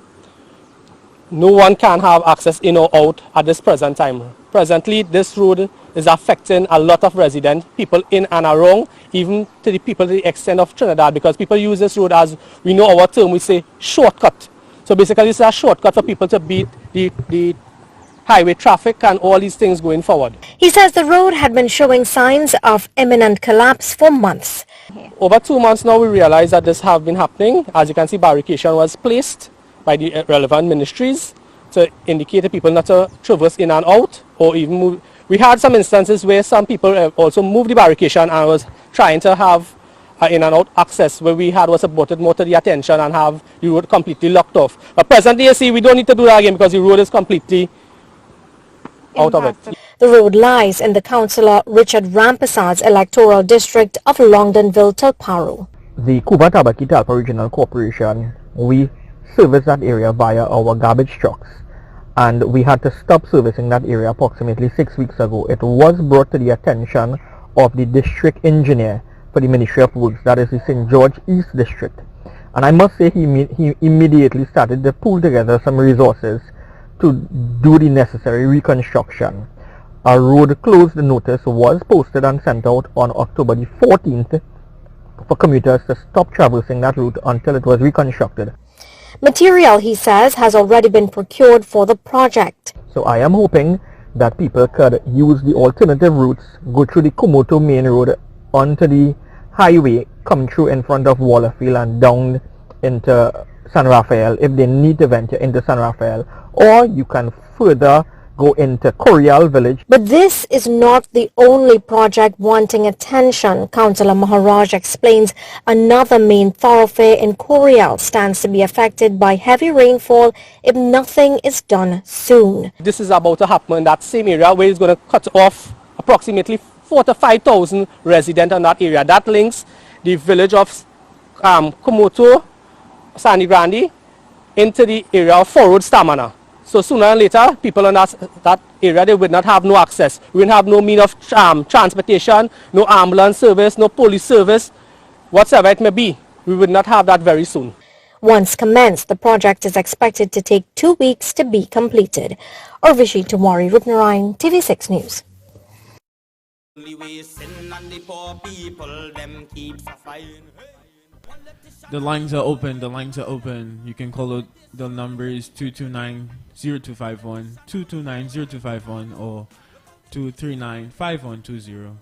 No one can have access in or out at this present time. Presently, this road is affecting a lot of residents, people in and around, even to the people to the extent of Trinidad, because people use this road as, we know our term, we say shortcut. So basically it's a shortcut for people to beat the highway traffic and all these things going forward. He says the road had been showing signs of imminent collapse for months. Over 2 months now we realize that this have been happening. As you can see, barricade was placed by the relevant ministries to indicate to people not to traverse in and out or even move. We had some instances where some people also moved the barricade and was trying to have in and out access, where we had was brought more to the attention and have the road completely locked off. But presently you see we don't need to do that again because the road is completely out of it. The road lies in the Councillor Richard Rampersad's electoral district of Longdonville, Tulparo. The Cuba Tabaki Talpa Regional Corporation, we service that area via our garbage trucks, and we had to stop servicing that area approximately 6 weeks ago. It was brought to the attention of the district engineer for the Ministry of Works, that is the St. George East District, and I must say he immediately started to pull together some resources to do the necessary reconstruction. A road closed notice was posted and sent out on October the 14th for commuters to stop traversing that route until it was reconstructed. Material, he says, has already been procured for the project. So I am hoping that people could use the alternative routes, go through the Kumoto main road onto the highway, come through in front of Wallerfield and down into San Rafael if they need to venture into San Rafael, or you can further go into Corial Village. But this is not the only project wanting attention. Councillor Maharaj explains another main thoroughfare in Corial stands to be affected by heavy rainfall if nothing is done soon. This is about to happen in that same area where it's going to cut off approximately 4,000 to 5,000 residents in that area. That links the village of Kumoto, Sandy Grande into the area of Forward Stamina. So sooner or later, people in that area, they would not have no access. We would have no means of transportation, no ambulance service, no police service, whatsoever it may be. We would not have that very soon. Once commenced, the project is expected to take 2 weeks to be completed. Urvashi Tumari Rupnarayan, TV6 News. The lines are open. The lines are open. You can call the numbers 229-0251, 229-0251, or 239-5120,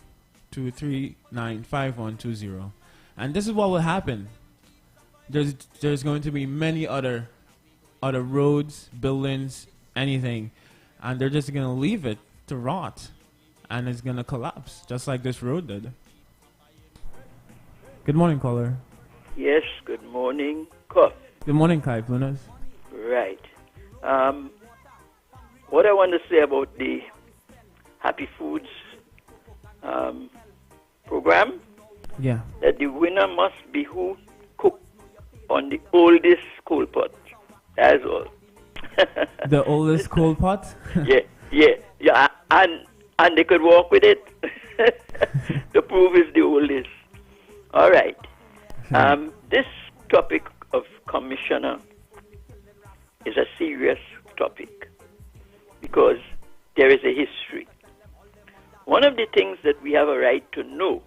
239-5120. And this is what will happen. There's going to be many other roads, buildings, anything, and they're just going to leave it to rot, and it's going to collapse, just like this road did. Good morning, caller. Yes, good morning, Kof. Good morning, Kai Punas. Right. What I want to say about the Happy Foods program, yeah, that the winner must be who cook on the oldest coal pot. That's all. The oldest coal pot? yeah, and they could walk with it. The proof is the oldest. All right. This topic of commissioner is a serious topic because there is a history. One of the things that we have a right to know,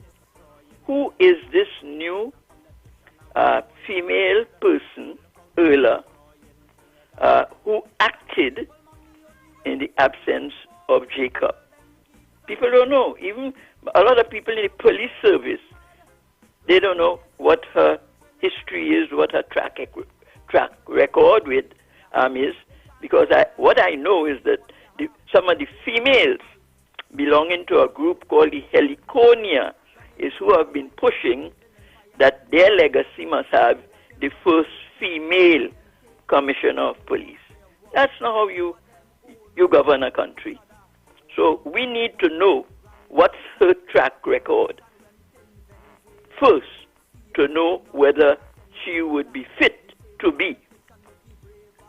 who is this new female person, Erla, who acted in the absence of Jacob? People don't know. Even a lot of people in the police service, they don't know what her history is, what her track record with is, because what I know is that some of the females belonging to a group called the Heliconia is who have been pushing that their legacy must have the first female commissioner of police. That's not how you govern a country. So we need to know what's her track record first, to know whether she would be fit to be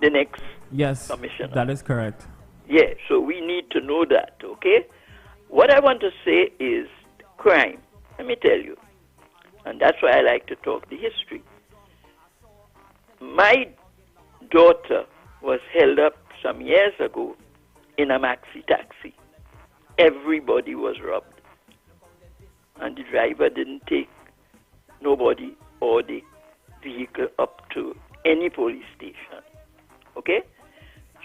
the next Yes, commissioner. that is correct. Yeah, so we need to know that, okay? What I want to say is crime. Let me tell you. And that's why I like to talk the history. My daughter was held up some years ago in a maxi taxi. Everybody was robbed. And the driver didn't take nobody or the vehicle up to any police station. Okay?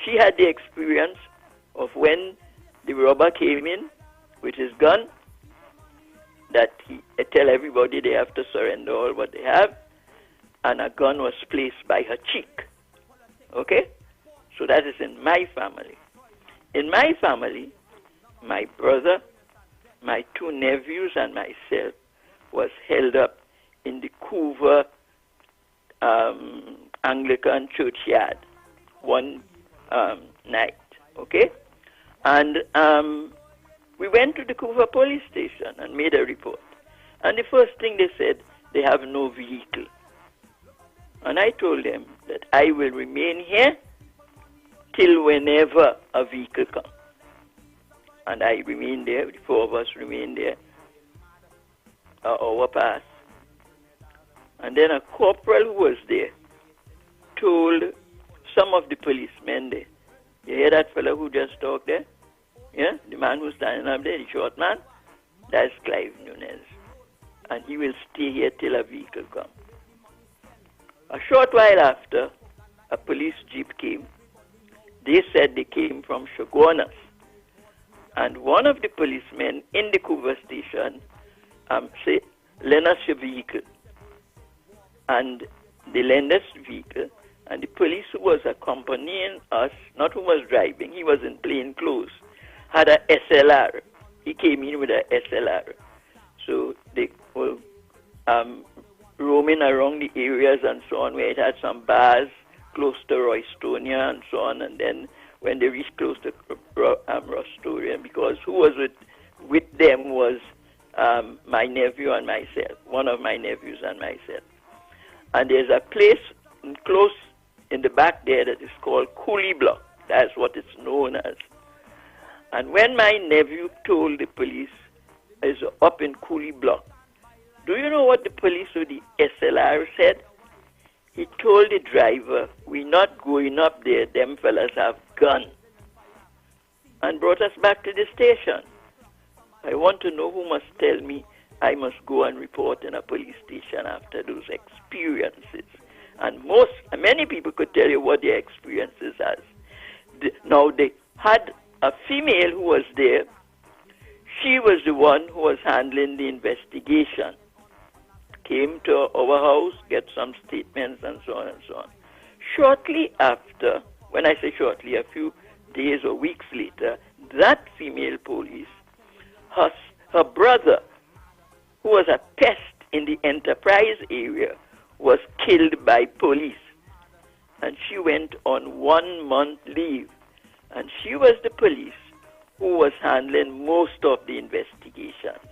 She had the experience of when the robber came in with his gun, that he tell everybody they have to surrender all what they have, and a gun was placed by her cheek. Okay? So that is in my family. In my family, my brother, my two nephews, and myself was held up in the Couva Anglican churchyard one night. Okay? And we went to the Couva police station and made a report. And the first thing they said, they have no vehicle. And I told them that I will remain here till whenever a vehicle comes. And I remained there, the four of us remained there, an hour passed. And then a corporal who was there told some of the policemen there, you hear that fellow who just talked there? Yeah, the man who's standing up there, the short man, that's Clive Nunez. And he will stay here till a vehicle comes. A short while after, a police jeep came. They said they came from Shogunas. And one of the policemen in the Couva station said, lend us your vehicle. And they lend us the vehicle. And the police who was accompanying us, not who was driving, he was in plain clothes, had a SLR. He came in with a SLR. So they were roaming around the areas and so on, where it had some bars close to Roystonia and so on. And then when they reached close to Rostoria, because who was with them was my nephew and myself, one of my nephews and myself. And there's a place close in the back there that is called Coolie Block. That's what it's known as. And when my nephew told the police is up in Coolie Block, do you know what the police with the SLR said? He told the driver, we're not going up there, them fellas have guns. And brought us back to the station. I want to know who must tell me I must go and report in a police station after those experiences. And many people could tell you what their experiences are. Now, they had a female who was there. She was the one who was handling the investigation. Came to our house, get some statements and so on and so on. Shortly after, when I say shortly, a few days or weeks later, that female police, her brother, who was a pest in the Enterprise area, was killed by police. And she went on 1 month leave. And she was the police who was handling most of the investigations.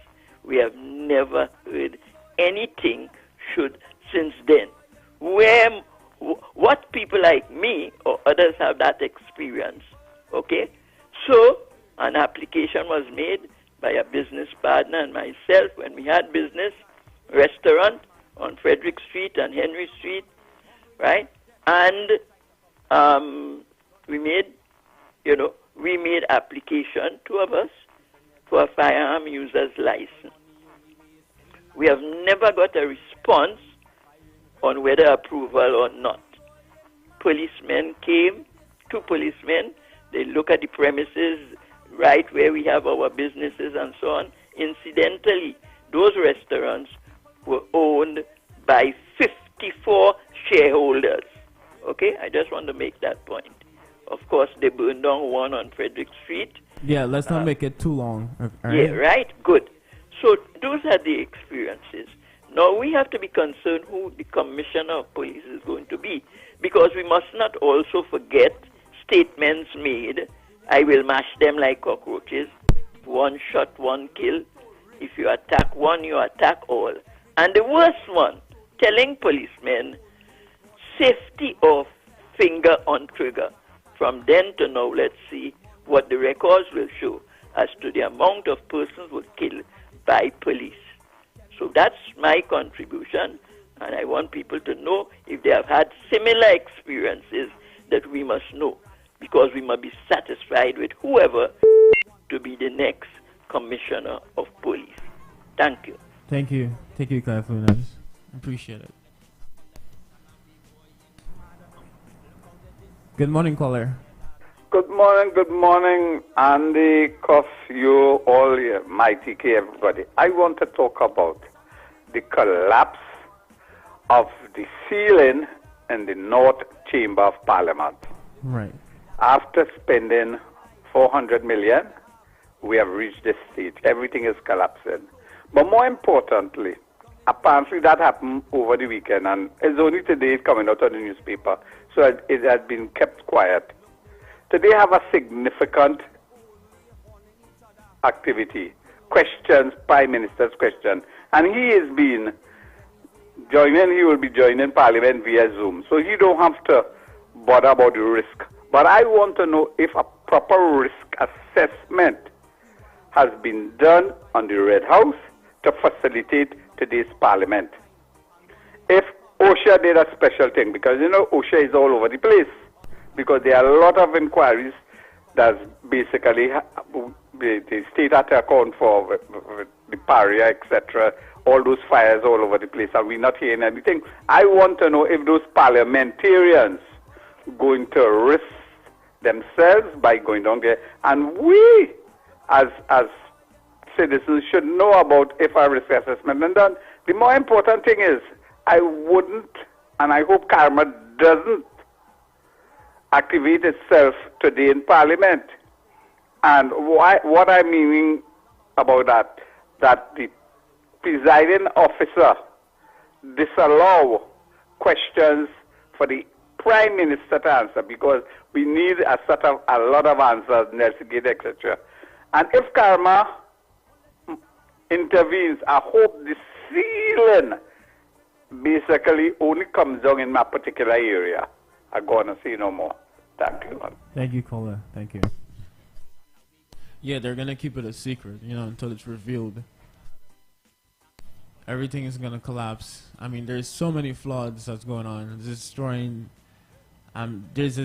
We have never heard anything since then. What people like me or others have that experience, okay? So an application was made by a business partner and myself when we had business, restaurant on Frederick Street and Henry Street, right? And we made application, two of us, for a firearm user's license. We have never got a response on whether approval or not. Policemen came, two policemen, they look at the premises right where we have our businesses and so on. Incidentally, those restaurants were owned by 54 shareholders. Okay, I just want to make that point. Of course, they burned down one on Frederick Street. Yeah, let's not make it too long. Yeah, right? Good. So those are the experiences. Now we have to be concerned who the commissioner of police is going to be, because we must not also forget statements made. I will mash them like cockroaches. One shot, one kill. If you attack one, you attack all. And the worst one, telling policemen safety of finger on trigger. From then to now, let's see what the records will show as to the amount of persons who were killed by police. So that's my contribution, and I want people to know if they have had similar experiences that we must know, because we must be satisfied with whoever to be the next commissioner of police. Thank you. Thank you, Claire Funes. Appreciate it. Good morning, caller. Good morning, Andy, Cuff, you, all here, Mighty K, everybody. I want to talk about the collapse of the ceiling in the North Chamber of Parliament. Right. After spending 400 million, we have reached this stage. Everything is collapsing. But more importantly, apparently that happened over the weekend, and it's only today coming out of the newspaper, so it has been kept quiet. Today have a significant activity, questions, Prime Minister's question, and he will be joining Parliament via Zoom, so he don't have to bother about the risk. But I want to know if a proper risk assessment has been done on the Red House to facilitate today's Parliament. If OSHA did a special thing, because OSHA is all over the place, because there are a lot of inquiries that basically the state had to account for the Paria, etc., all those fires all over the place, and we're not hearing anything. I want to know if those parliamentarians going to risk themselves by going down there, and we as citizens should know about if a risk assessment is done. The more important thing is, I wouldn't, and I hope karma doesn't activate itself today in Parliament. And what I'm meaning about that the presiding officer disallow questions for the Prime Minister to answer, because we need a lot of answers, Nelson Gate, etc. And if karma intervenes, I hope the ceiling basically only comes down in my particular area. I'm going to say no more. Thank you, man. Thank you, caller. Thank you. Yeah, they're going to keep it a secret, until it's revealed. Everything is going to collapse. I mean, there's so many floods that's going on. It's destroying. There's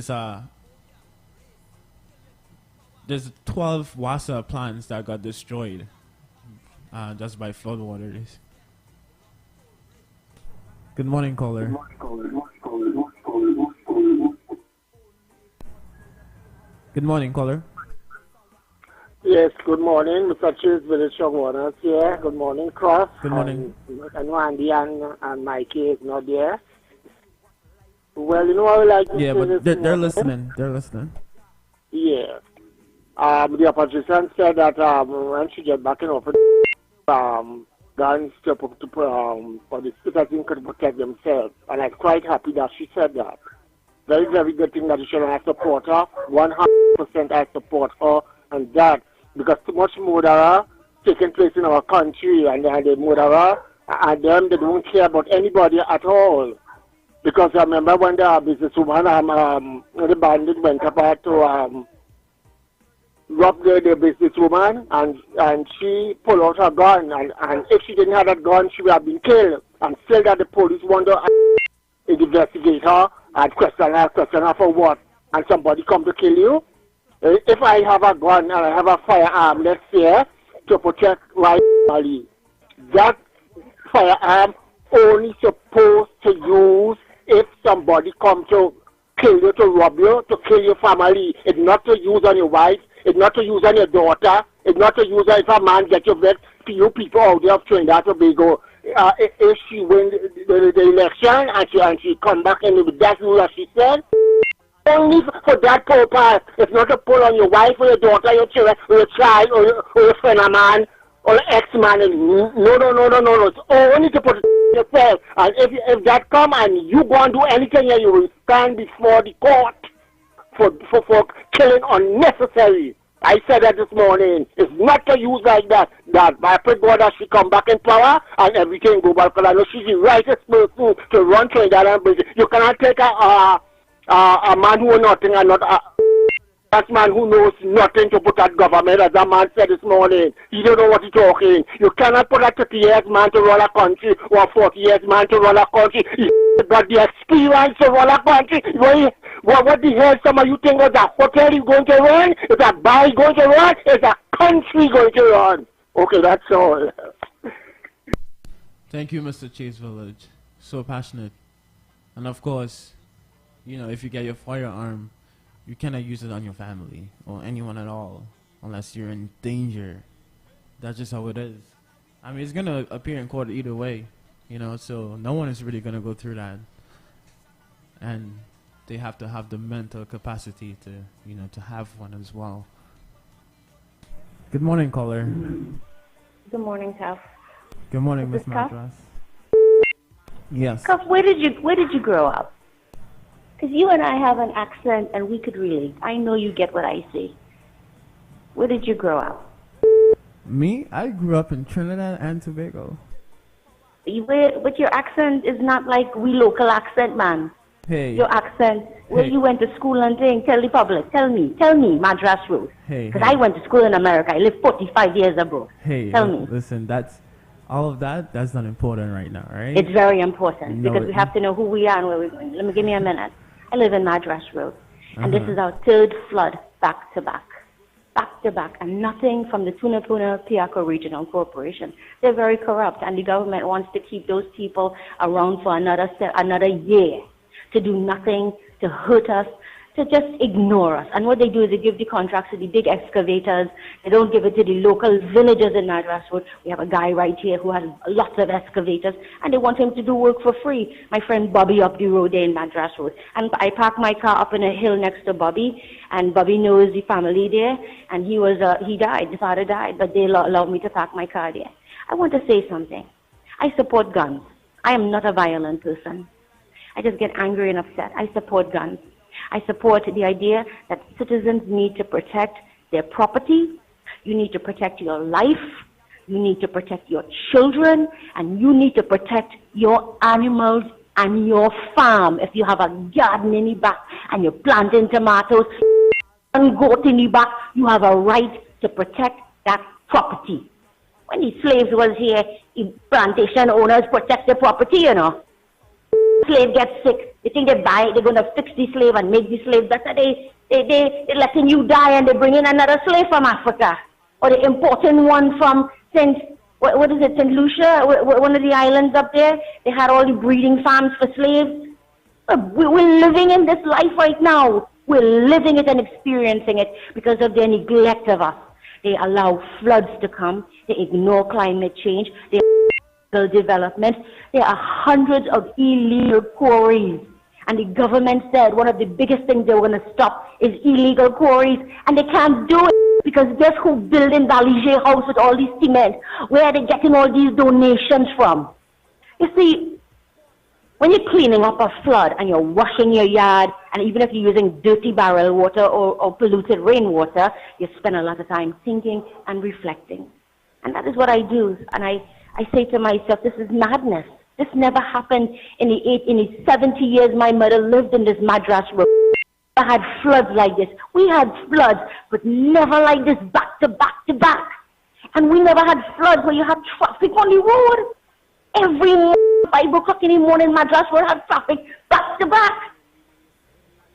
12 Wassa plants that got destroyed just by flood waters. Good morning, caller. Good morning, caller. Yes, good morning. Mr. Chase Village Shogwanas here. Good morning, Cross. Good morning. And Andy and Mikey is not there. Well, I would like to say but they're listening. They're listening. Yeah. The opposition said that when she get back in office, guns for the citizens could protect themselves. And I'm quite happy that she said that. Very, very good thing that you should have support her. 100% I support her and that, because too much murder taking place in our country, and the murderer and them, they don't care about anybody at all. Because I remember when the businesswoman, the bandit went about to rob the businesswoman, and she pulled out her gun, and if she didn't have that gun, she would have been killed. And still that the police want to investigate her and question her for what? And somebody come to kill you? If I have a gun and I have a firearm, let's say, to protect my family, that firearm only supposed to use if somebody come to kill you, to rob you, to kill your family. It's not to use on your wife. It's not to use on your daughter. It's not to use if a man get you vet. You people out there of Trinidad and Tobago, if she win the election and she come back and that's what she said, only for that purpose. It's not to pull on your wife or your daughter, your children, or your child, or your friend, a man, or ex-man. No. It's only to protect yourself. And if that come and you go and do anything, you will stand before the court for killing unnecessary. I said that this morning. It's not to use like that. That by pray God that she come back in power and everything go back. Because I know she's the rightest person to run Trinidad and Tobago. You cannot take a man who knows nothing and not that man who knows nothing to put that government, as that man said this morning. He don't know what he's talking. You cannot put a 30 years man to run a country or a 40 years man to run a country. He got the experience to run a country. What the hell some of you think is a hotel is going to run? Is a bar going to run? Is a country going to run? Okay, that's all. Thank you, Mr. Chase Village. So passionate. And of course, you know, if you get your firearm, you cannot use it on your family or anyone at all unless you're in danger. That's just how it is. I mean, it's going to appear in court either way, you know, so no one is really going to go through that. And they have to have the mental capacity to, you know, to have one as well. Good morning, caller. Good morning, Cuff. Good morning, Miss Madras. Yes. Cuff, where did you grow up? Because you and I have an accent and we could relate. I know you get what I say. Where did you grow up? Me? I grew up in Trinidad and Tobago. But your accent is not like we local accent, man. Hey. Your accent, where you went to school and thing. Tell the public. Tell me, Madras Road. Hey. Because I went to school in America. I lived 45 years abroad. Hey. Tell me. Listen, all of that's not important right now, right? It's very important No, because we have to know who we are and where we're going. Give me a minute. I live in Madras Road. And this is our third flood back to back. Back to back. And nothing from the Tunapuna Piarco Regional Corporation. They're very corrupt and the government wants to keep those people around for another year. To do nothing, to hurt us, to just ignore us. And what they do is they give the contracts to the big excavators. They don't give it to the local villagers in Madras Road. We have a guy right here who has lots of excavators, and they want him to do work for free. My friend Bobby up the road there in Madras Road. And I parked my car up in a hill next to Bobby, and Bobby knows the family there, and he died. The father died, but they allowed me to park my car there. I want to say something. I support guns. I am not a violent person. I just get angry and upset. I support guns. I support the idea that citizens need to protect their property. You need to protect your life. You need to protect your children. And you need to protect your animals and your farm. If you have a garden in the back and you're planting tomatoes and goat in the back, you have a right to protect that property. When the slaves was here, the plantation owners protect their property, you know. Slave gets sick. They think they're going to fix the slave and make the slave better. They're letting you die and they bring in another slave from Africa. Or they're importing one from St. Lucia, one of the islands up there. They had all the breeding farms for slaves. We're living in this life right now. We're living it and experiencing it because of their neglect of us. They allow floods to come. They ignore climate change. They development. There are hundreds of illegal quarries. And the government said one of the biggest things they were going to stop is illegal quarries. And they can't do it because guess who building Balige House with all these cement? Where are they getting all these donations from? You see, when you're cleaning up a flood and you're washing your yard, and even if you're using dirty barrel water or polluted rainwater, you spend a lot of time thinking and reflecting. And that is what I do. And I say to myself, this is madness. This never happened in the 70 years my mother lived in this Madras Road. We had floods like this. We had floods, but never like this back to back to back. And we never had floods where you have traffic on the road. Every morning, 5 o'clock in the morning, Madras Road had traffic back to back.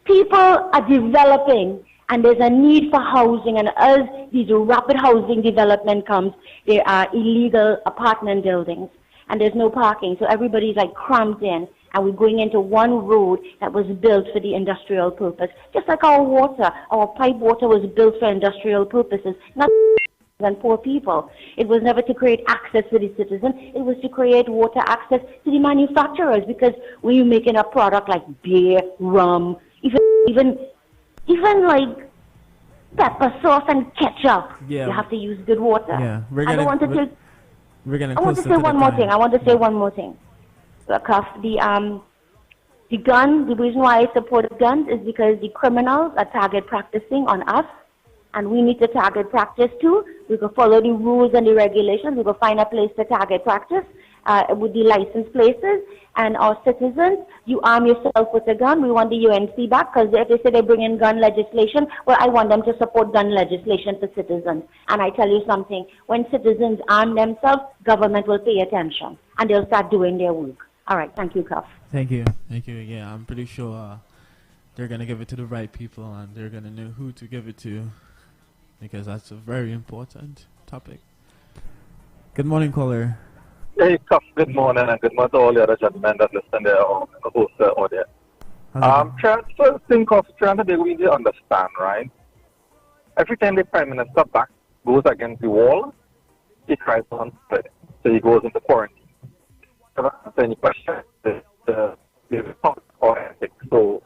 People are developing, and there's a need for housing, and as these rapid housing development comes, there are illegal apartment buildings, and there's no parking, so everybody's like cramped in, and we're going into one road that was built for the industrial purpose. Just like our water, our pipe water was built for industrial purposes, not and poor people. It was never to create access for the citizen, it was to create water access to the manufacturers, because when you're making a product like beer, rum, even like pepper sauce and ketchup, you have to use good water. Yeah, I want to say one more thing. Because the gun, the reason why I support guns is because the criminals are target practicing on us, And we need to target practice too. We could follow the rules and the regulations. We could find a place to target practice with the licensed places. And our citizens, you arm yourself with a gun. We want the UNC back because if they say they bring in gun legislation, well, I want them to support gun legislation for citizens. And I tell you something, when citizens arm themselves, government will pay attention and they'll start doing their work. All right, thank you, Cuff. Thank you. Thank you. Yeah, I'm pretty sure they're going to give it to the right people and they're going to know who to give it to because that's a very important topic. Good morning, caller. Hey, Cuff, good morning, and good morning to all the other gentlemen that listen there on the host audio. First thing, Cuff, trying to really understand, right? Every time the Prime Minister goes against the wall, he tries to unspread it. So he goes into quarantine. If I answer any question, the or ethics. So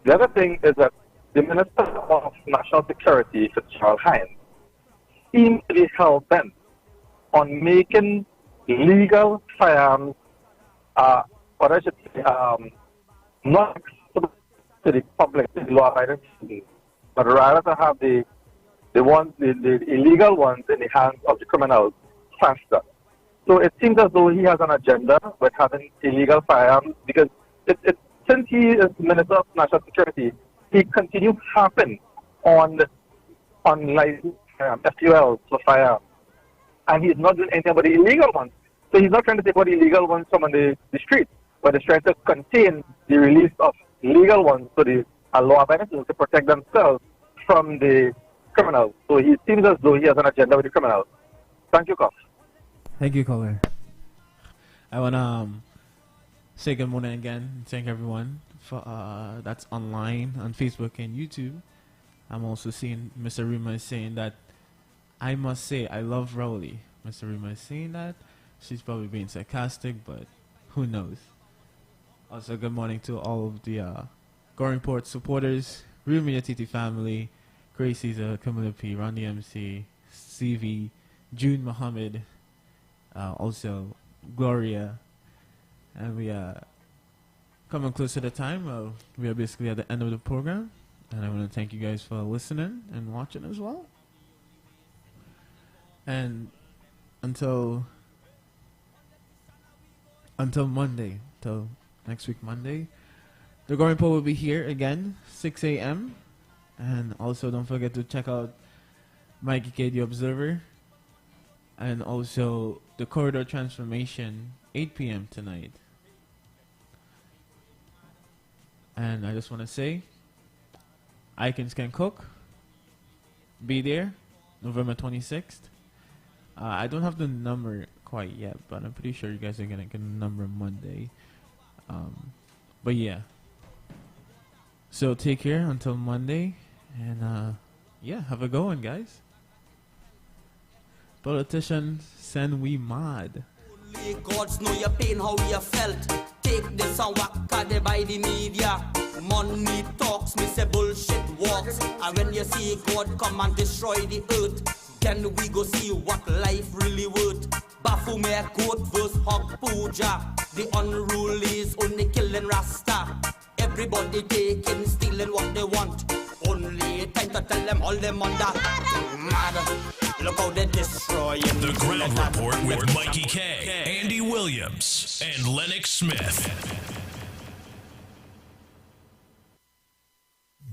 the other thing is that the Minister of National Security, Fitzgerald Hines, seems to be hell-bent on making legal firearms, what I should say, not accessible to the public, to the law-abiding citizens, but rather to have the illegal ones in the hands of the criminals faster. So it seems as though he has an agenda with having illegal firearms because since he is Minister of National Security, he continues harping on licensed FULs for firearms. And he's not doing anything about the illegal ones. So he's not trying to take out the illegal ones from on the street, but he's trying to contain the release of legal ones so the law-abiding citizens to protect themselves from the criminals. So he seems as though he has an agenda with the criminals. Thank you, Kof. Thank you, caller. I want to say good morning again and thank everyone for that's online on Facebook and YouTube. I'm also seeing Mr. Rima is saying that I must say I love Rowley. Mr. Rima is saying that. She's probably being sarcastic, but who knows. Also, good morning to all of the Goringport supporters, Rumi Atiti family, Grace Caesar, Camilla P, Randy MC, CV, June Muhammad, also Gloria. And we are coming close to the time. We are basically at the end of the program. And I want to thank you guys for listening and watching as well. And until Monday, till next week Monday, the Goring Poll will be here again, 6 a.m. And also don't forget to check out Mikey K, the Observer. And also the Corridor Transformation, 8 p.m. tonight. And I just want to say, Icons Can Cook, be there, November 26th. I don't have the number quite yet, but I'm pretty sure you guys are going to get a number Monday. But yeah. So take care until Monday. And yeah, have a good one, guys. Politicians, send we mad. Only gods know your pain, how you felt. Take this and whack by the media. Money talks, me say bullshit walks. And when you see God come and destroy the earth, then we go see what life really worth. Baphomet quote verse Hog Puja. The unrulies only killing Rasta. Everybody taking, stealing what they want. Only time to tell them all them on that. Mad. Look how they destroying. The Ground Report with Mikey K, Andy Williams, and Lennox Smith.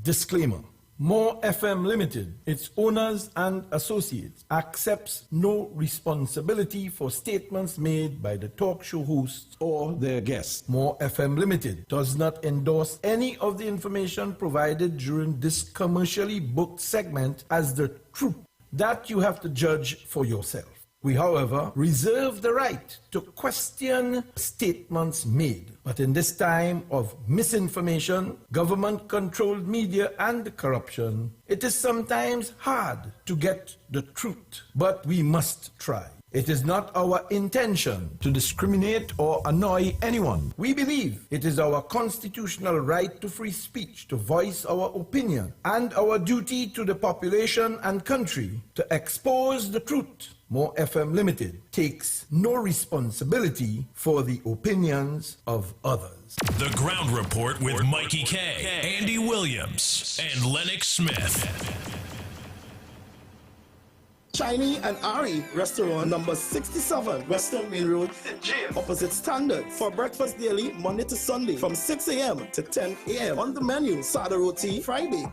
Disclaimer. More FM Limited, its owners and associates, accepts no responsibility for statements made by the talk show hosts or their guests. More FM Limited does not endorse any of the information provided during this commercially booked segment as the truth. That you have to judge for yourself. We, however, reserve the right to question statements made. But in this time of misinformation, government-controlled media, and corruption, it is sometimes hard to get the truth. But we must try. It is not our intention to discriminate or annoy anyone. We believe it is our constitutional right to free speech, to voice our opinion, and our duty to the population and country to expose the truth. More FM Limited takes no responsibility for the opinions of others. The Ground Report with Mikey K, Andy Williams, and Lennox Smith. Chinese and Ari Restaurant, number 67, Western Main Road, opposite Standard. For breakfast daily, Monday to Sunday, from 6 a.m. to 10 a.m. On the menu, sada roti, Friday,